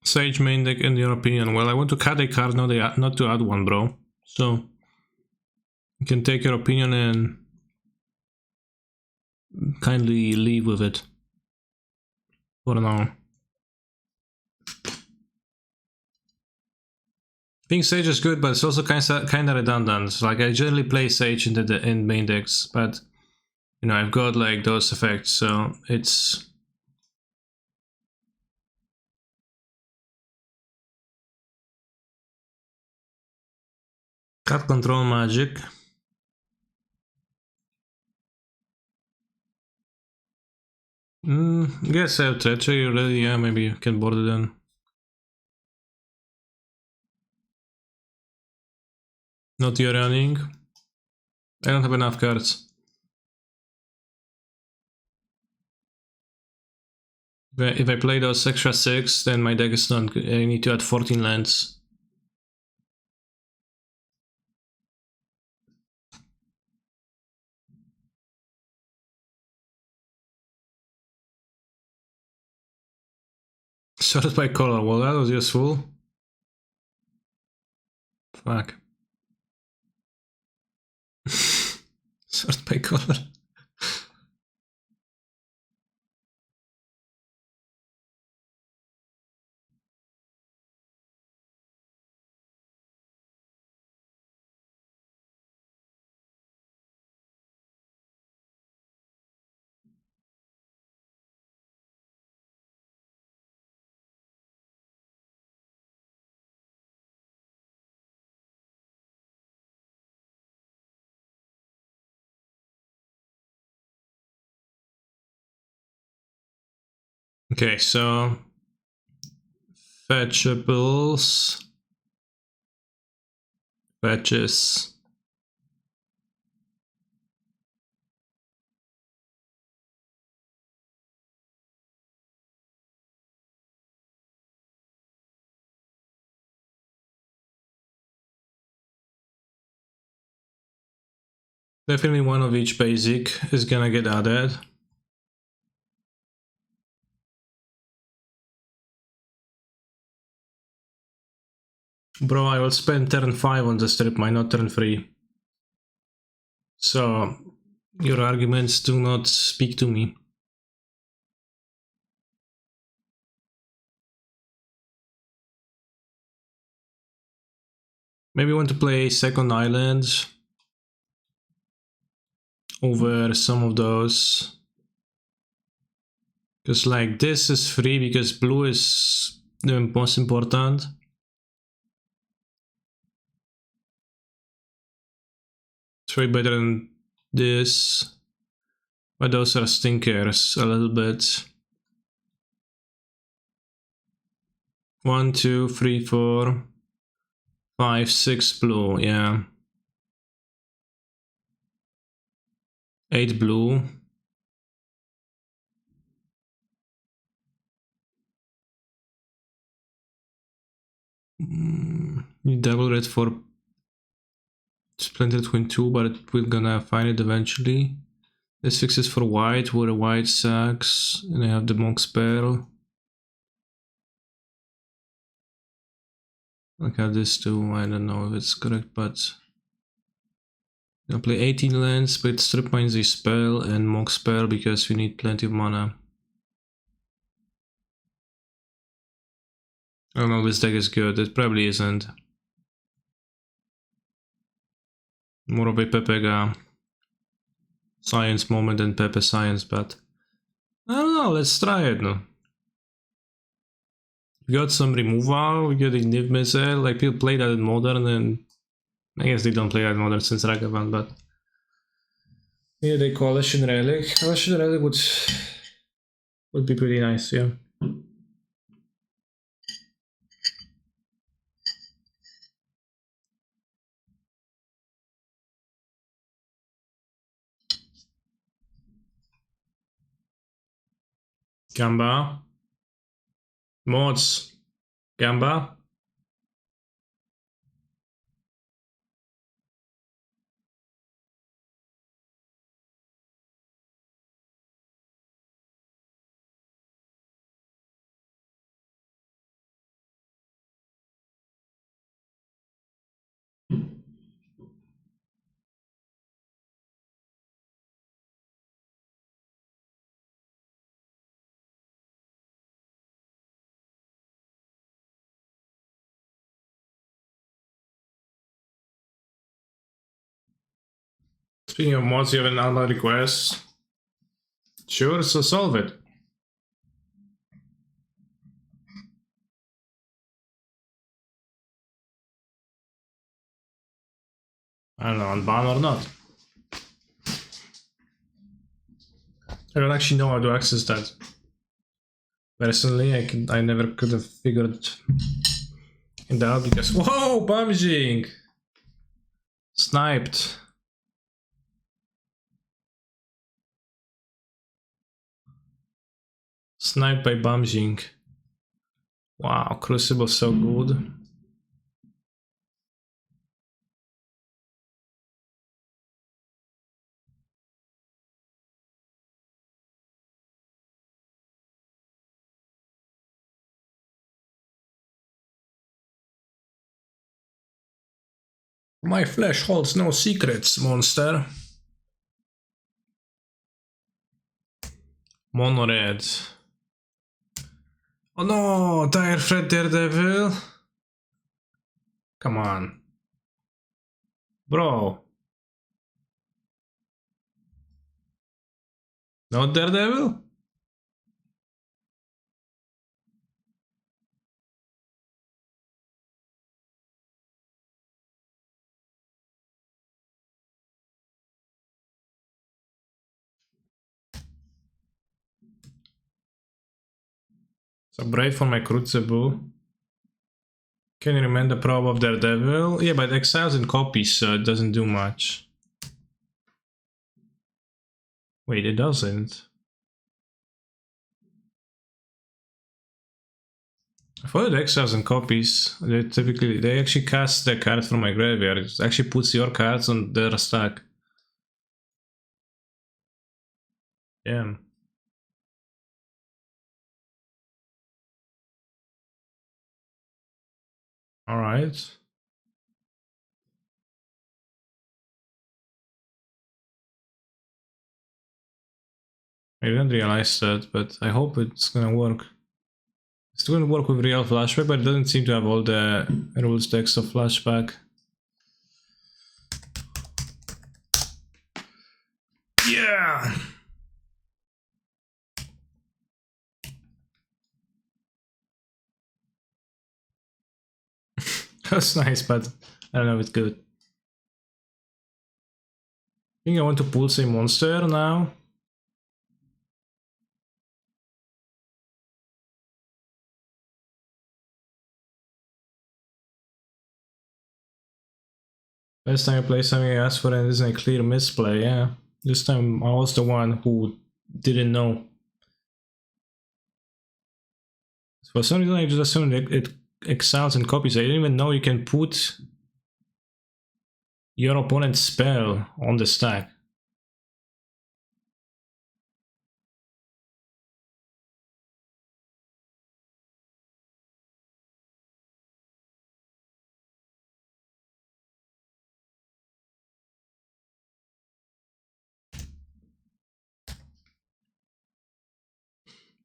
Sage main deck in your opinion? Well, I want to cut a card, not to add one, bro. So, you can take your opinion and kindly leave with it. For now. I think Sage is good, but it's also kinda redundant. Like, I generally play Sage in main decks, but you know, I've got like those effects, so it's... Cut control magic. Guess I have treachery already, yeah, maybe you can board it then. Not your running. I don't have enough cards. If I play those extra 6, then my deck is not good. I need to add 14 lands. Sorted by color, well that was useful. Fuck. Sort by color. Okay, so Fetchables. Fetches. Definitely one of each basic is gonna get added. Bro, I will spend turn 5 on the strip mine, not turn 3. So, your arguments do not speak to me. Maybe want to play second island over some of those. Because like this is free because blue is the most important. It's way better than this. But those are stinkers a little bit. 1, 2, 3, 4, 5, 6 blue, yeah. 8 blue. You double red for Splinter Twin 2, but we're gonna find it eventually. This fixes for white, where a white sucks, and I have the Monk's Pearl. I have this too, I don't know if it's correct, but I'll play 18 lands, but Strip Mines a spell and Monk's Pearl because we need plenty of mana. I don't know if this deck is good, it probably isn't. More of a Pepega science moment than Pepe science, but I don't know, let's try it now. We got some removal, we got a Niv Mizzet, like people play that in Modern, and I guess they don't play that in Modern since Ragavan, but yeah, the Coalition Relic. Coalition Relic would be pretty nice, yeah. Gamba. Mods. Gamba. Speaking of mods, you have an Alma request? Sure, so solve it. I don't know, unban or not. I don't actually know how to access that. Personally, I never could have figured it out because whoa, Bamjing! Sniped. Sniped by Bamjing. Wow, Crucible so good. My flesh holds no secrets, monster. Mono red. Oh no, Dire Fred Daredevil. Come on. Bro. Not Daredevil? So brave for my Crucible. Can you remain the probe of Daredevil? Yeah, but it exiles in copies, so it doesn't do much. Wait, it doesn't. I thought it exiles in copies. They actually cast the card from my graveyard. It actually puts your cards on their stack. Damn. Alright. I didn't realize that, but I hope it's gonna work. It's gonna work with real flashback, but it doesn't seem to have all the rules text of flashback. Yeah! That's nice, but I don't know if it's good. I think I want to pulse a monster now. Last time I played something I asked for and it isn't a clear misplay, yeah. This time I was the one who didn't know. For some reason I just assumed it exiles and copies. I didn't even know you can put your opponent's spell on the stack.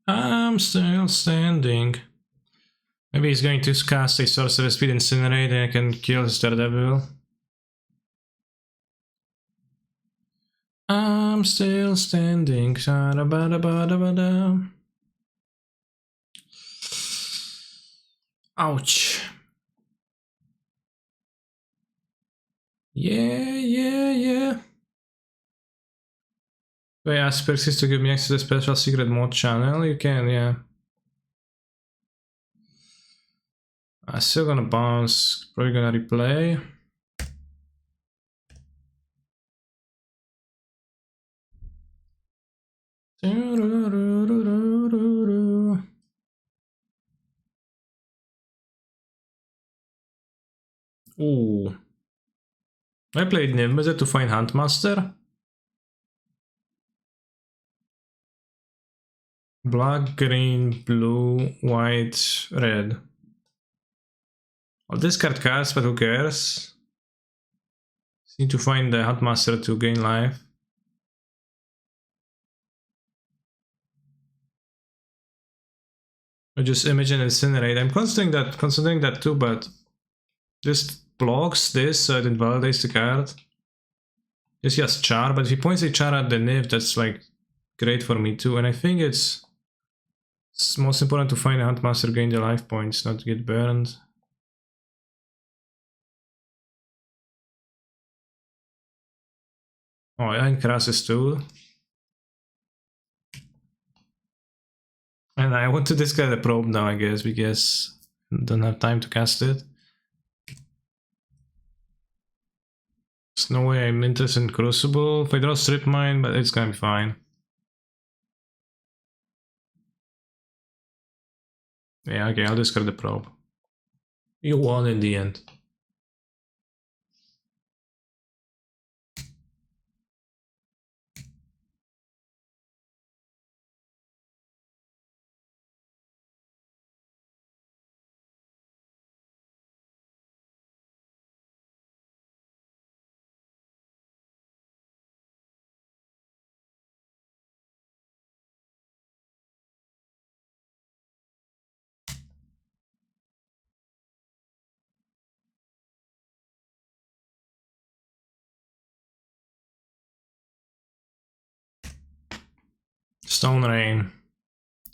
I'm still standing. Maybe he's going to cast a Sorcerer Speed Incinerate and I can kill his Daredevil. I'm still standing. Ouch. Yeah. Wait, ask Persis to give me access to the special secret mode channel? You can, yeah. I'm still gonna bounce, probably gonna replay. Ooh. I played Nimbuzet to find Huntmaster. Black, green, blue, white, red. I'll discard cards, but who cares? Just need to find the Huntmaster to gain life. I just image and incinerate. I'm considering that too, but this blocks this, so it invalidates the card. This has char, but if he points a char at the Niv, that's like great for me too. And I think it's most important to find a Huntmaster, gain the life points, not to get burned. Oh, and Krasis too. And I want to discard the probe now, I guess, because I don't have time to cast it. There's no way I'm interested in Crucible. If I draw Strip Mine, but it's gonna be fine. Yeah, okay, I'll discard the probe. You won in the end. Stone Rain.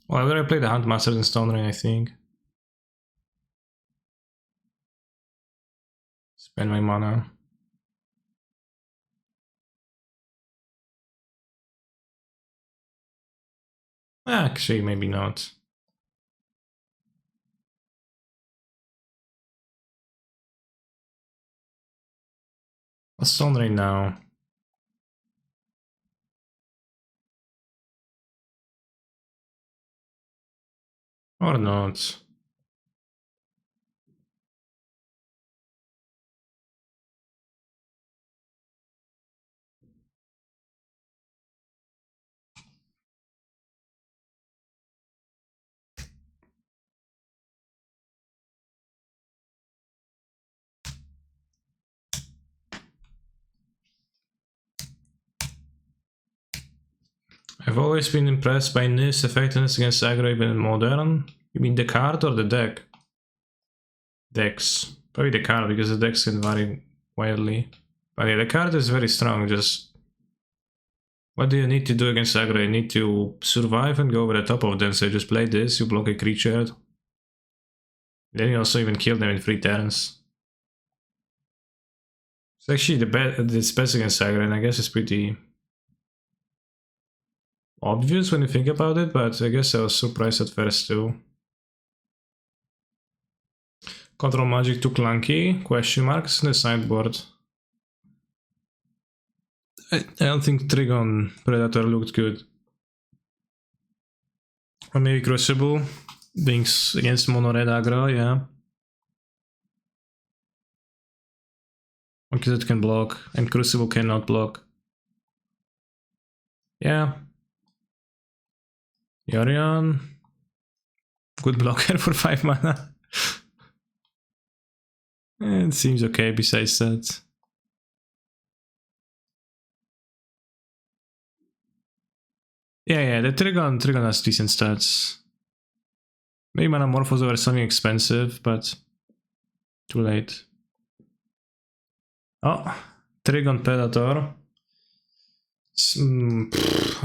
Well, I already played the Huntmasters in Stone Rain, I think. Spend my mana. Actually, maybe not. What's on right now? Or not? I've always been impressed by Nis effectiveness against aggro even in modern. You mean the card or the deck? Decks. Probably the card because the decks can vary wildly. But yeah, the card is very strong. Just what do you need to do against aggro? You need to survive and go over the top of them. So just play this, you block a creature. Then you also even kill them in 3 turns. It's actually it's best against aggro, and I guess it's pretty obvious when you think about it, but I guess I was surprised at first too. Control Magic too clunky? Question marks in the sideboard. I don't think Trigon Predator looked good. Or maybe Crucible, being against mono red aggro, yeah. Because it can block, and Crucible cannot block. Yeah. Yorion. Good blocker for 5 mana. It seems okay besides that. Yeah, the Trigon has decent stats. Maybe Manamorphos were something expensive, but too late. Oh, Trigon Predator.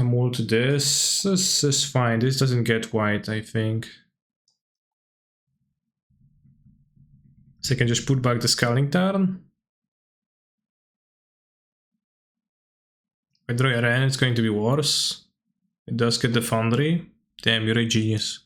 Mold this. This is fine. This doesn't get white, I think. So I can just put back the Scouting turn. If I draw a Ren, it's going to be worse. It does get the Foundry. Damn, you're a genius.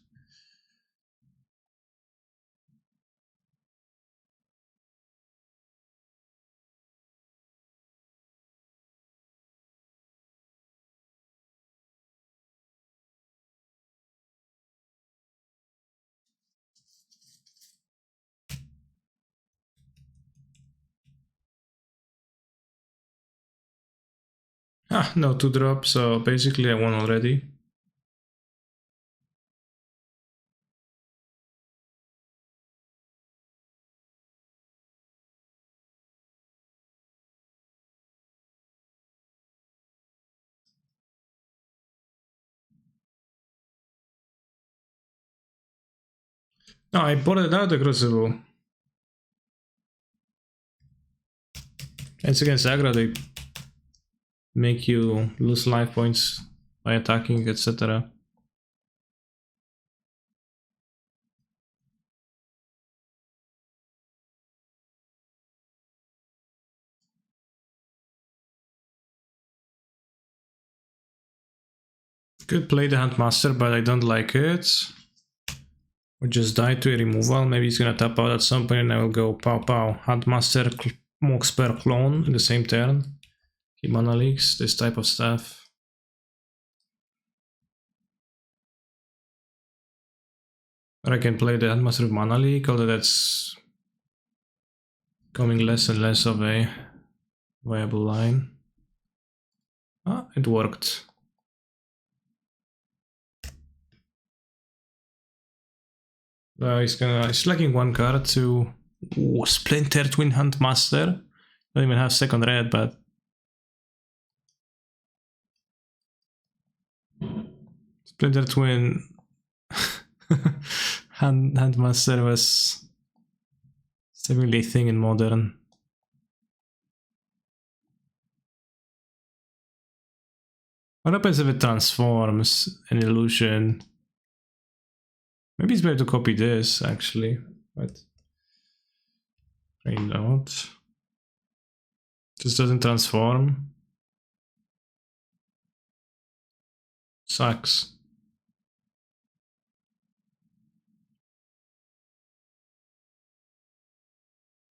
Ah, no 2-drop, so basically I won already. No, I boarded out the Crucible. It's against aggro, they make you lose life points by attacking, etc. Could play the Huntmaster, but I don't like it. Or just die to a removal. Maybe he's gonna tap out at some point and I will go pow pow. Huntmaster, Moxper clone in the same turn. Keep mana leaks, this type of stuff. Or I can play the Huntmaster with mana leak, although that's becoming less and less of a viable line. Ah, it worked. He's lacking 1 card to Splinter Twin Huntmaster. Don't even have second red, but Splinter Twin Huntmaster was definitely a thing in modern. What happens if it transforms an illusion? Maybe it's better to copy this, actually, but I don't. This doesn't transform. Sucks.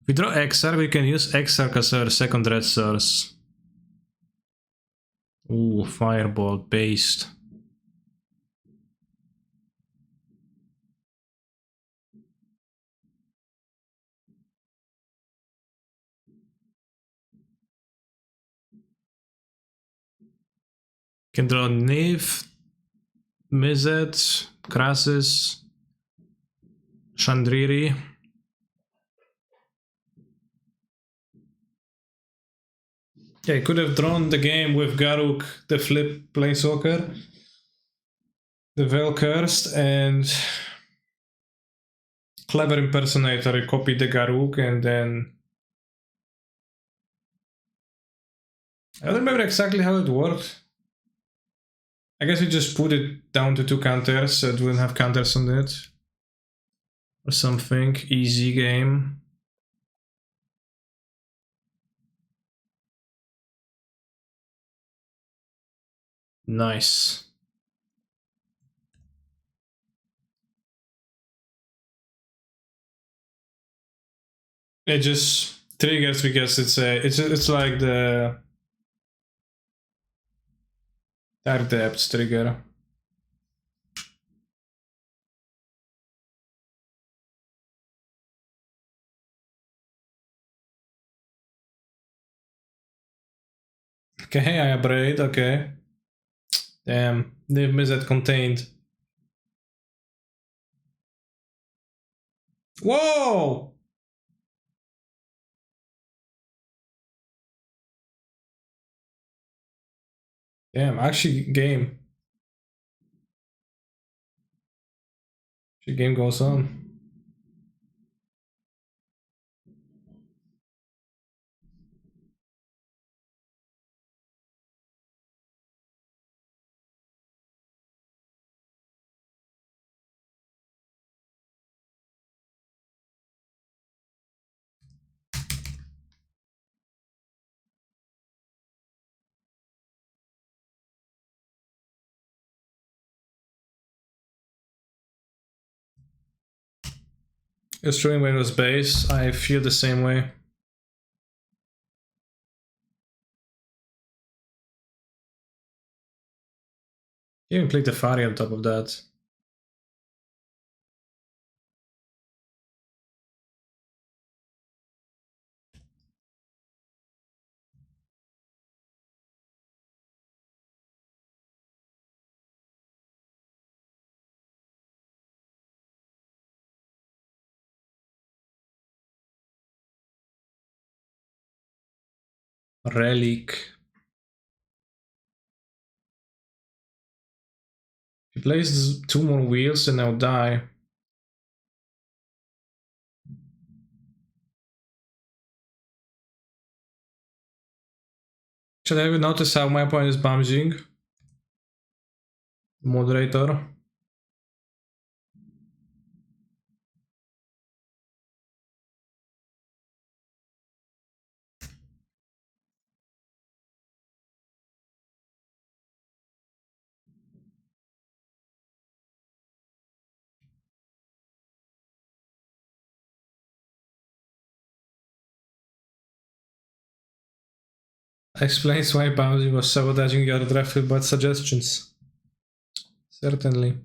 we draw Exarch, we can use Exarch as our second red source. Ooh, Fireball based. Can draw Niv, Mizzet, Krasis, Chandriri. Yeah, could have drawn the game with Garruk, the flip planeswalker, the Veil Cursed, and Clever Impersonator copied the Garruk, and then I don't remember exactly how it worked. I guess we just put it down to 2 counters, so it wouldn't have counters on it. Or something. Easy game. Nice. It just triggers because it's like the Dark Depths trigger. Okay, I abrade, okay. Damn, Niv Mizzet contained. Whoa! Damn, actually game. The game goes on. Destroying Windows base, I feel the same way. Even played the Fari on top of that. Relic. He plays 2 more wheels and I'll die. Should I ever notice how my opponent is bouncing? Moderator. Explains why bouncing was sabotaging your draft with bad suggestions. Certainly.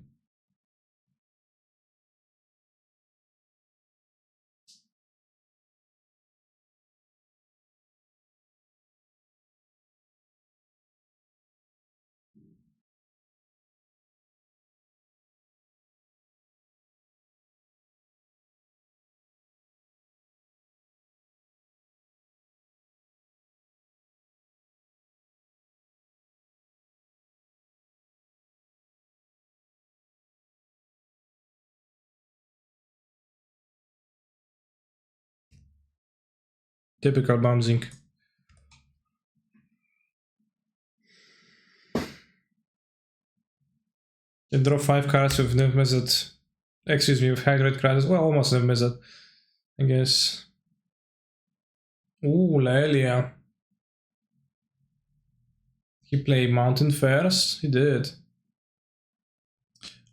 Typical bouncing. You draw 5 cards with Niv Mizzet. Excuse me, with High-Grade Crisis. Well, almost Niv Mizzet, I guess. Ooh, Lelia. He played Mountain first? He did.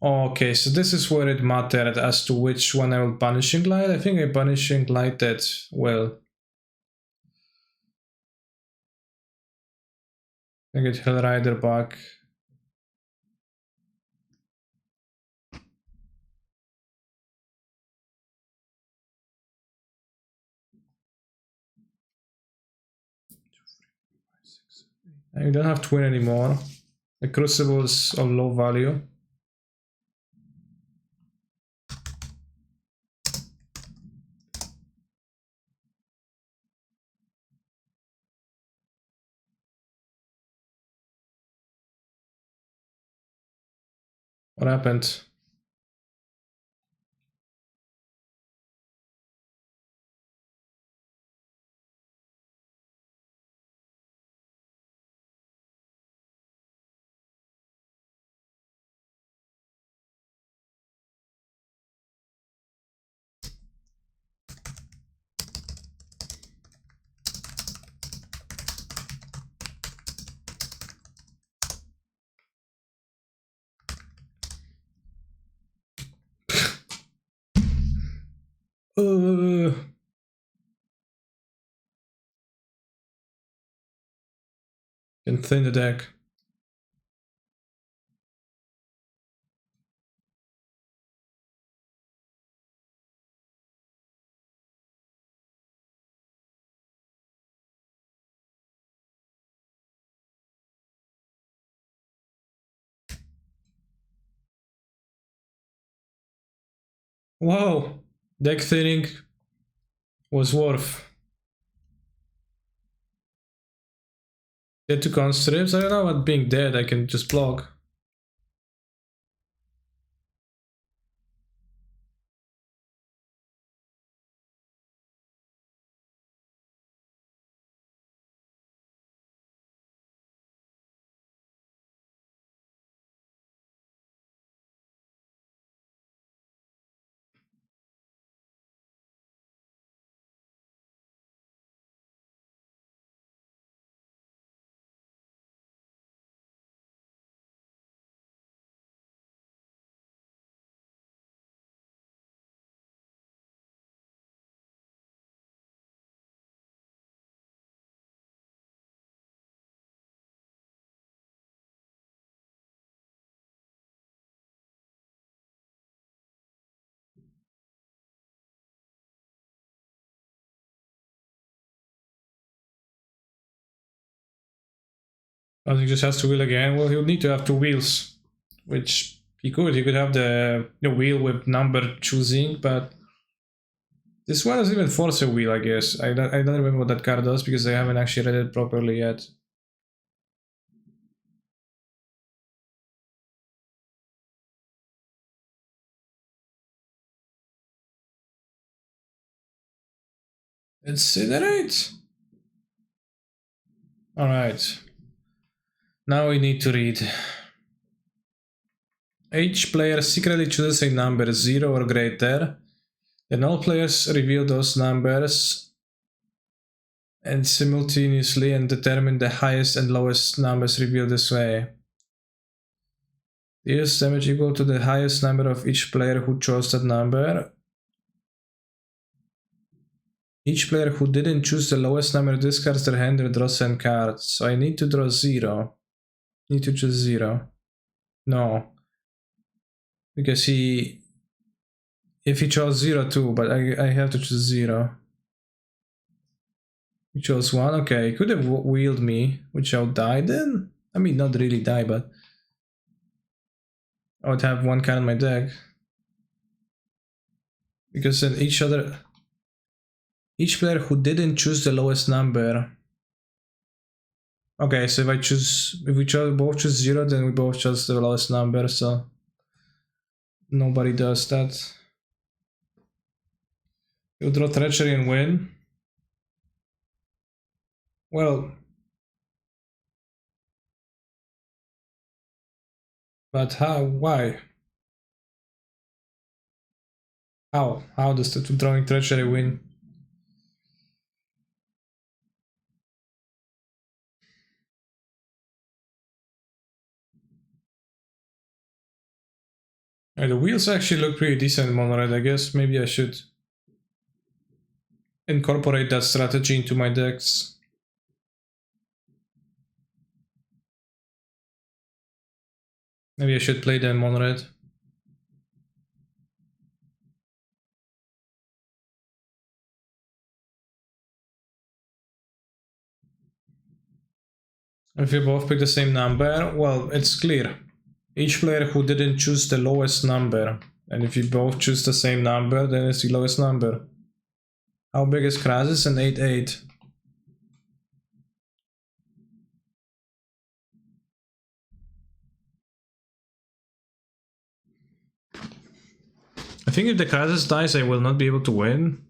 Okay, so this is where it mattered as to which one I will Banishing Light. I think I Banishing Lighted well. I get Hellrider back. And you don't have to win anymore. The Crucible is of low value. What happened? Can thin the deck. Wow, deck thinning was worth. Dead to constrips? I don't know about being dead, I can just block. He just has to wheel again. Well, he'll need to have two wheels, which he could. He could have the wheel with number choosing, but this one doesn't even force a wheel, I guess. I don't remember what that card does because I haven't actually read it properly yet. Incinerate! Alright. Now we need to read. Each player secretly chooses a number 0 or greater. Then all players reveal those numbers and simultaneously and determine the highest and lowest numbers revealed this way. Deals damage equal to the highest number of each player who chose that number. Each player who didn't choose the lowest number discards their hand or draws 10 cards. So I need to draw 0. Need to choose 0. No. Because if he chose 0 too, but I have to choose 0. He chose 1, okay, he could have wheeled me, which I'll die then? I mean, not really die, but I would have one card in my deck. Because then each player who didn't choose the lowest number. Okay, so if we both choose 0, then we both chose the lowest number, so nobody does that. You draw Treachery and win. Well, but how? Why? How? How does the drawing Treachery win? The wheels actually look pretty decent in mono red. I guess maybe I should incorporate that strategy into my decks. Maybe I should play them mono red. If you both pick the same number, well, it's clear. Each player who didn't choose the lowest number, and if you both choose the same number, then it's the lowest number. How big is Krasis? An 8-8. I think if the Krasis dies, I will not be able to win.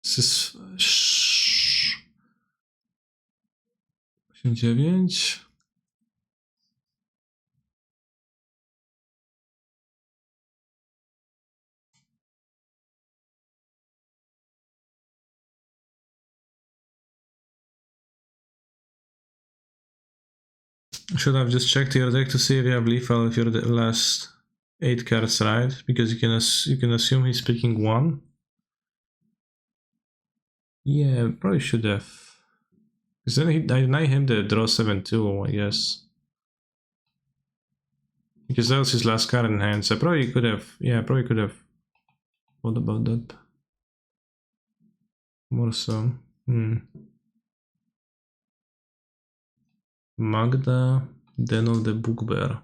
This is 9. I should have just checked your deck to see if you have lethal if you're the last 8 cards, right? Because you can assume he's picking 1. Yeah, probably should have. Because then I deny him the draw 7-2, I guess. Because that was his last card in hand, so I probably could have. Yeah, I probably could have. What about that? More so. Magda, Denol the Bookbear.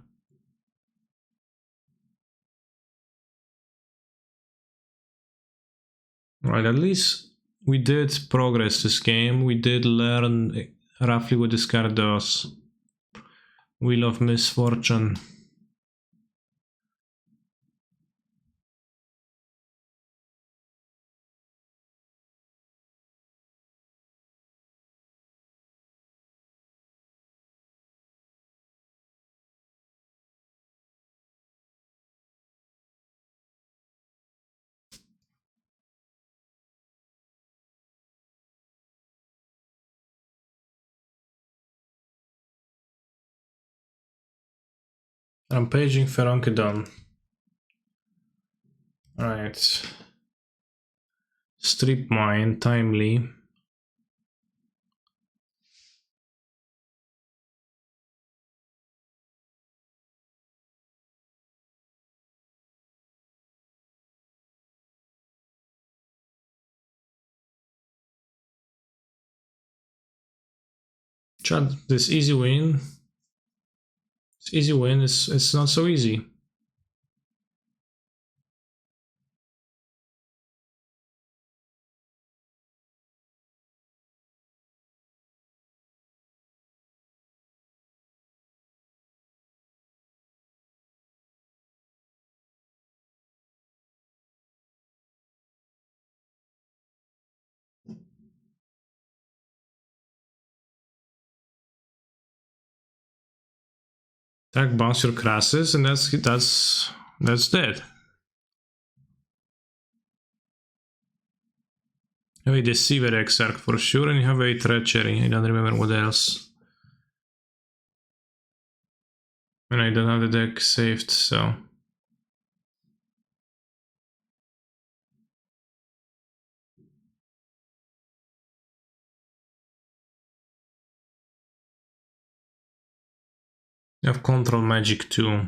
Right, at least we did progress this game. We did learn roughly what this card does. Wheel of Misfortune. Rampaging Feronkidon. Alright. Strip Mine, Timely. Chat, this easy win. It's easy win, it's not so easy. Attack, bounce your Krasis, and that's dead. You have a Deceiver Exarch for sure, and you have a Treachery. I don't remember what else. And I don't have the deck saved, so. You have Control Magic too.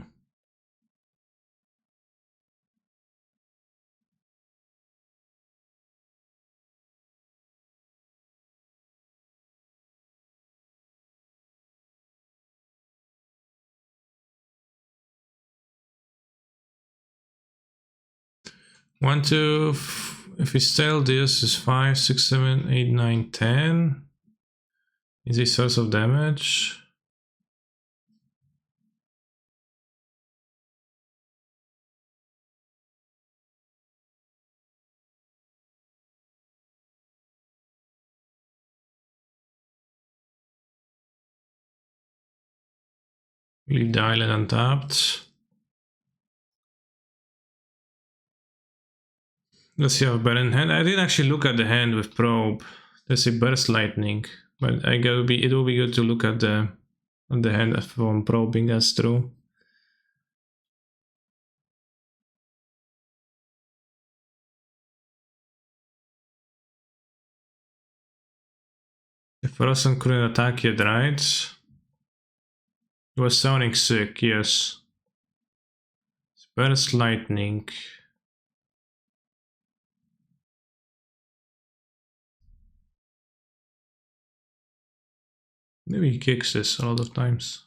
One, two, if we steal this is 5, 6, 7, 8, 9, 10. Is a source of damage. Leave the island untapped. Let's see how bad in hand. I didn't actually look at the hand with probe. There's a burst lightning. But it will be good to look at the hand from probing us through. The first one couldn't attack yet, right? It was sounding sick, yes. Burst lightning. Maybe he kicks this a lot of times.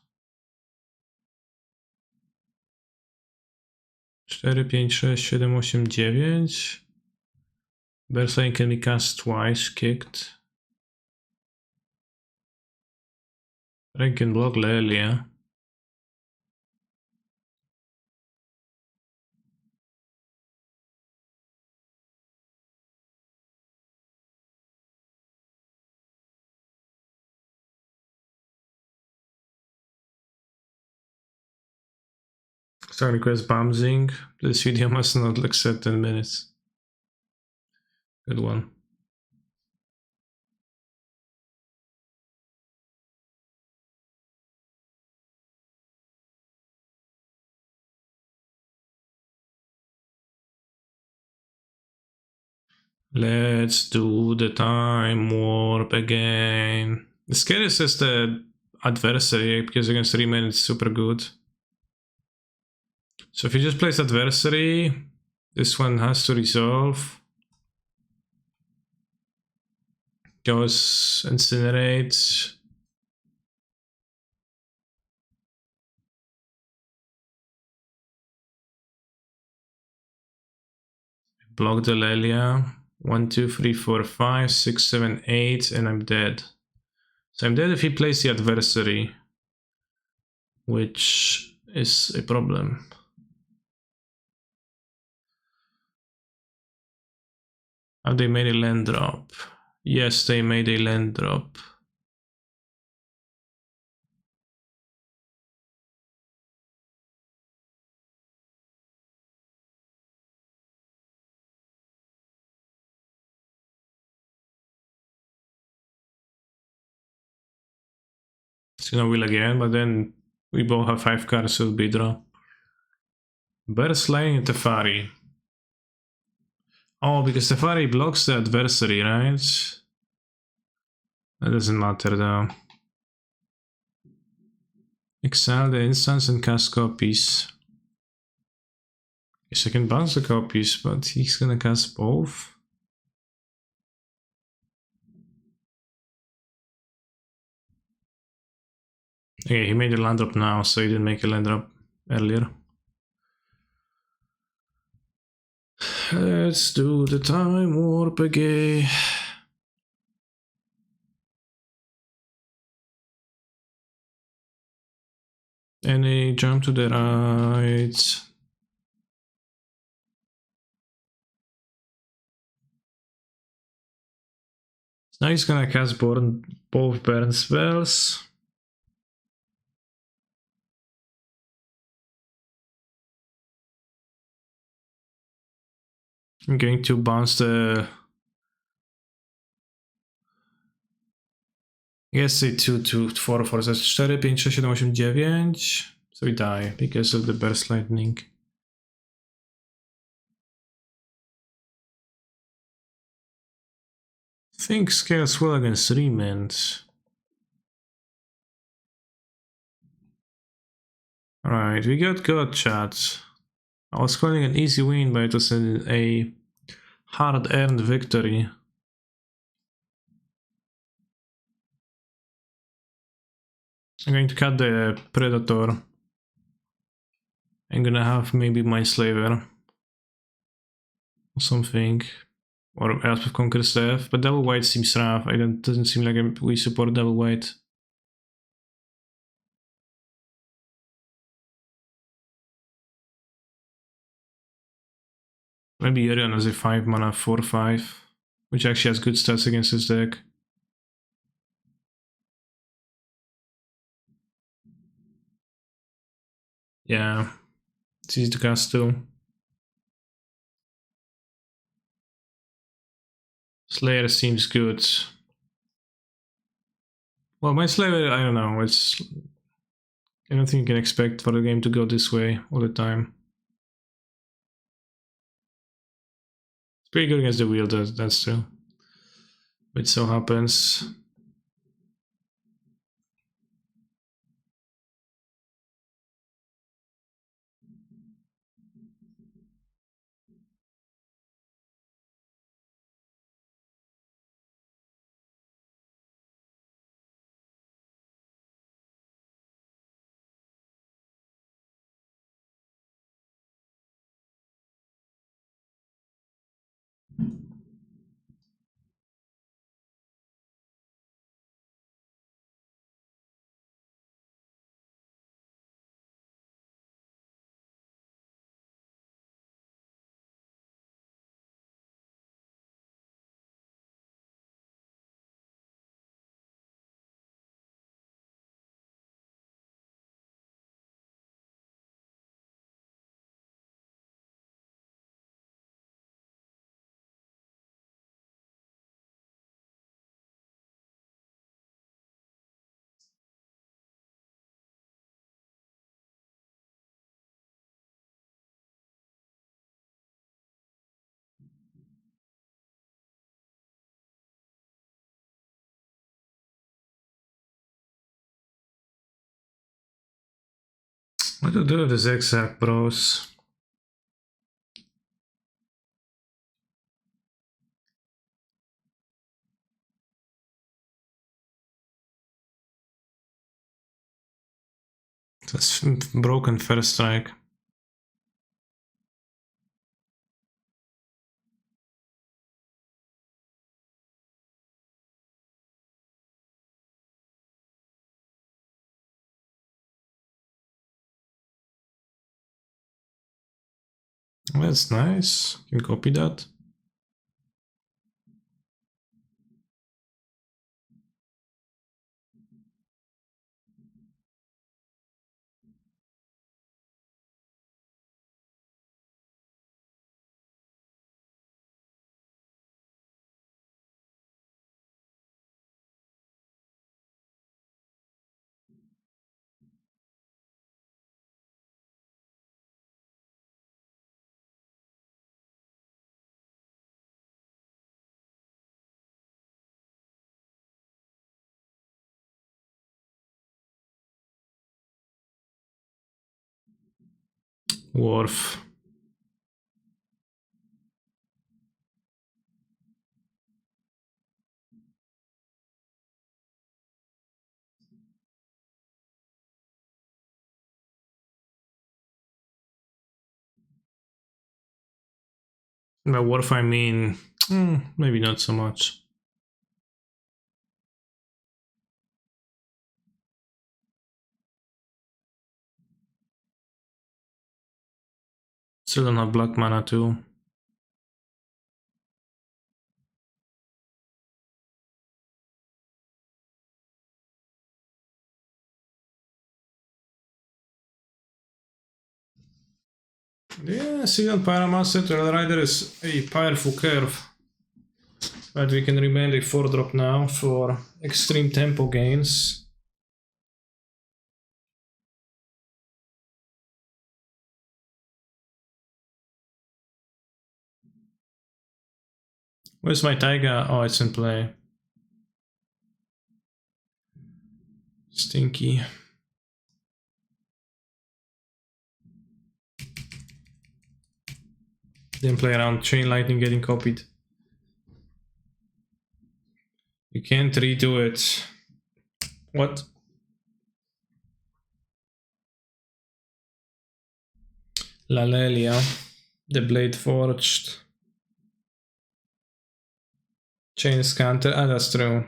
4, 5, 6, 7, 8, 9. Burst lightning can be cast twice, kicked. Rank can block Lelia. Start request Bamzing. This video must not accept 10 minutes. Good one. Let's do the time warp again. The scariest is the adversary, because against 3 men it's super good. So if you just place adversary, this one has to resolve. Goes incinerate. Block the Lelia. 1, 2, 3, 4, 5, 6, 7, 8, and I'm dead. So I'm dead if he plays the adversary, which is a problem. Have they made a land drop? Yes, they made a land drop. It's gonna wheel again, but then we both have 5 cards, so it'll be draw. Burst Lightning and Teferi. Oh, because Teferi blocks the adversary, right? That doesn't matter though. Exile the instance and cast copies. Yes, I can bounce the copies, but he's gonna cast both. Okay, he made a land drop now, so he didn't make a land drop earlier. Let's do the time warp again. And a jump to the right. Now he's gonna cast both burn spells. I'm going to bounce the... Yes, say 2, 2, 4, 4, 4, 4, 5, 6, 7, 8, 9. So we die because of the burst lightning. I think scales well against Remand. Alright, we got God chat. I was calling an easy win, but it was a hard-earned victory. I'm going to cut the Predator. I'm gonna have maybe Mindslaver. Or something. Or Elspeth Conquers Death. But Double White seems rough. It doesn't seem like we support Double White. Maybe Yorion has a 5 mana 4/5, which actually has good stats against his deck. Yeah, it's easy to cast too. Slayer seems good. Well, my slaver, I don't know. It's I don't think you can expect for the game to go this way all the time. It's pretty good against the wheel, that's true. It so happens. What to do with the zigzag, bros? That's broken first strike. That's nice. You can copy that. Wharf. By wharf I mean maybe not so much. Still don't have black mana too. Yeah, Signal Pyromancer to Rider is a powerful curve. But we can remain a 4-drop now for extreme tempo gains. Where's my Taiga? Oh, it's in play. Stinky. Didn't play around. Chain Lightning getting copied. You can't redo it. What? Lalelia. The Blade Forged. Chain Scanter. Ah, that's true.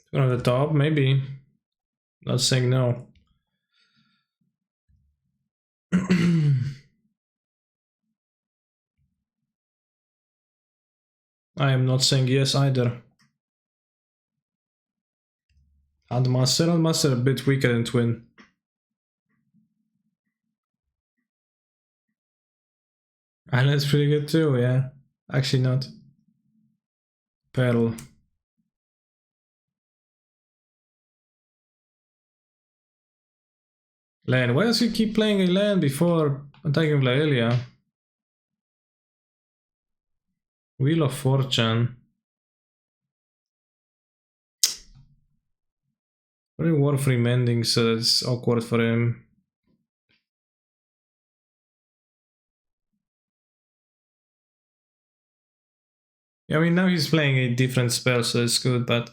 One on the top, maybe. Not saying no. I am not saying yes either. Handmaster a bit weaker than Twin. Island's pretty good too, yeah. Actually not. Pearl. Land. Why does he keep playing a land before attacking Laelia? Wheel of Fortune. Very Warframe ending, so it's awkward for him. Yeah, I mean, now he's playing a different spell, so it's good, but...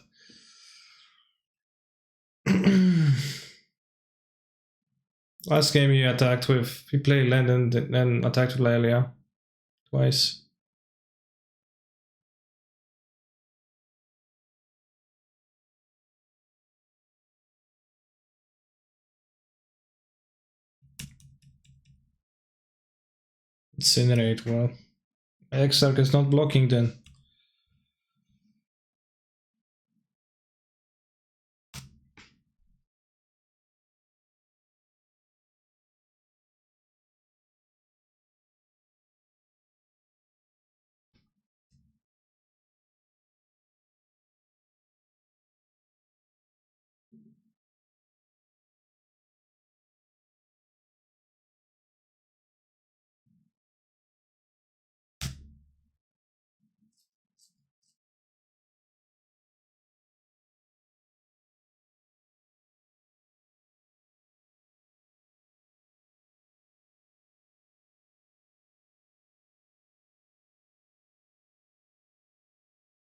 Last game he attacked with... He played land and then attacked with Laelia. Twice. Incinerate, well... Exarch is not blocking then.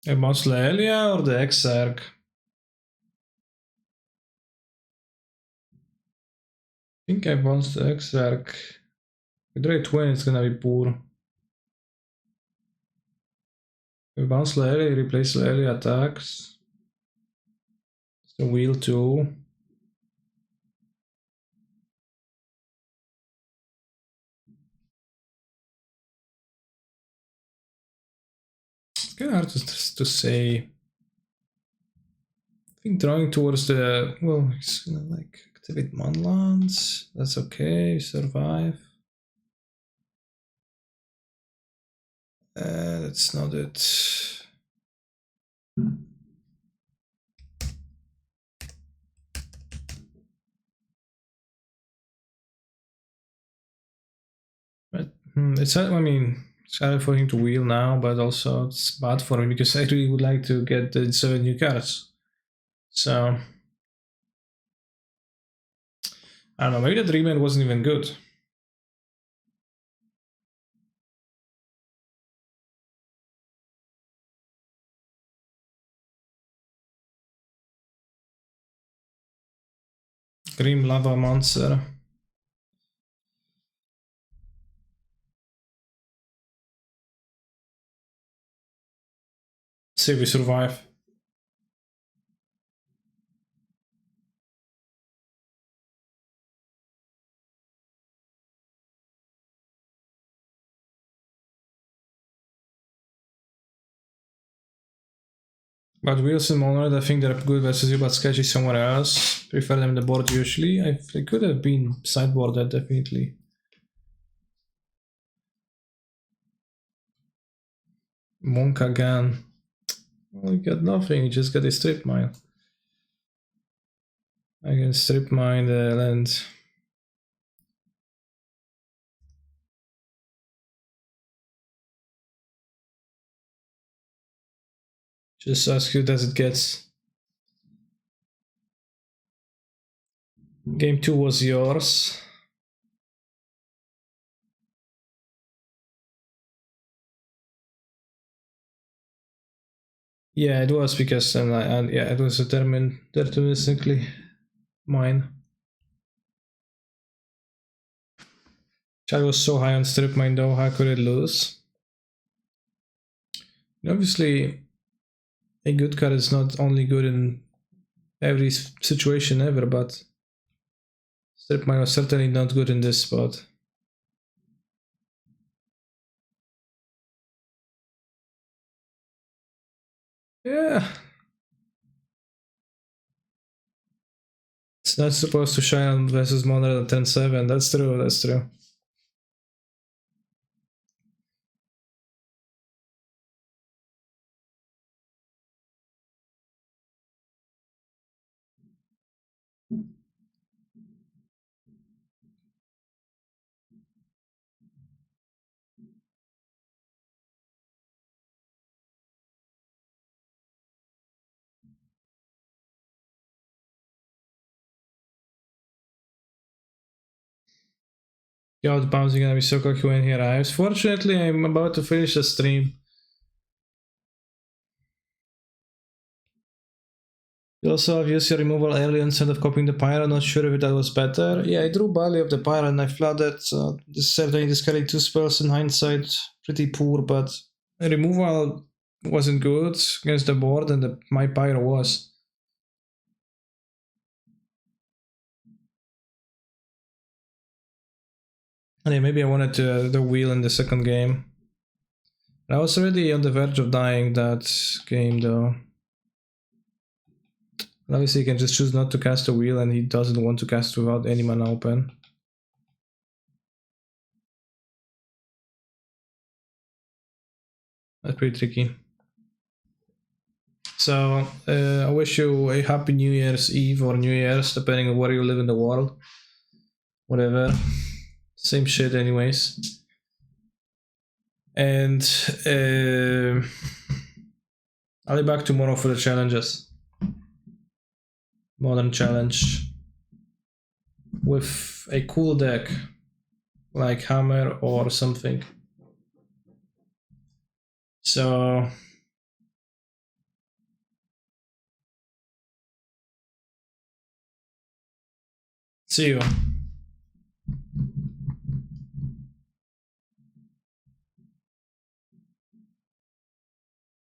About Laelia or the Exarch? I think I want the Exarch. With Ray Twin, it's gonna be poor. We bounce Laelia, replace Laelia attacks. It's the wheel too. It's kind of hard to say. I think drawing towards the... Well, he's gonna like activate Monlands. That's okay, survive. That's not it. But it's, I mean, it's hard for him to wheel now, but also it's bad for him because I really would like to get the 7 new cards. So I don't know, maybe the Dreamland wasn't even good. Grim Lava Monster. See if we survive. But Wilson Monrad, I think they're good versus you, but sketchy somewhere else. Prefer them in the board usually. They could have been sideboarded, definitely. Monk again. Well, you got nothing, you just got a strip mine. I can strip mine the land. Just as good as it gets. Game 2 was yours. Yeah, it was because yeah, it was deterministically mine. I was so high on strip mine though, how could it lose? And obviously, a good card is not only good in every situation ever, but strip mine was certainly not good in this spot. Yeah. It's not supposed to shine on versus Monad at 10-7. That's true, that's true. Yo, the bouncing gonna be so cocky when he arrives. Fortunately, I'm about to finish the stream. You also have used your removal early instead of copying the pyro. Not sure if that was better. Yeah, I drew Bali of the pyro and I flooded. So this certainly discarding 2 spells in hindsight. Pretty poor, but removal wasn't good against the board, and my pyro was. And yeah, maybe I wanted the wheel in the second game. I was already on the verge of dying that game though. Obviously, he can just choose not to cast a wheel, and he doesn't want to cast without any mana open. That's pretty tricky. So, I wish you a happy New Year's Eve or New Year's, depending on where you live in the world. Whatever. Same shit anyways. And I'll be back tomorrow for the challenges. Modern challenge. With a cool deck. Like Hammer or something. So... see you.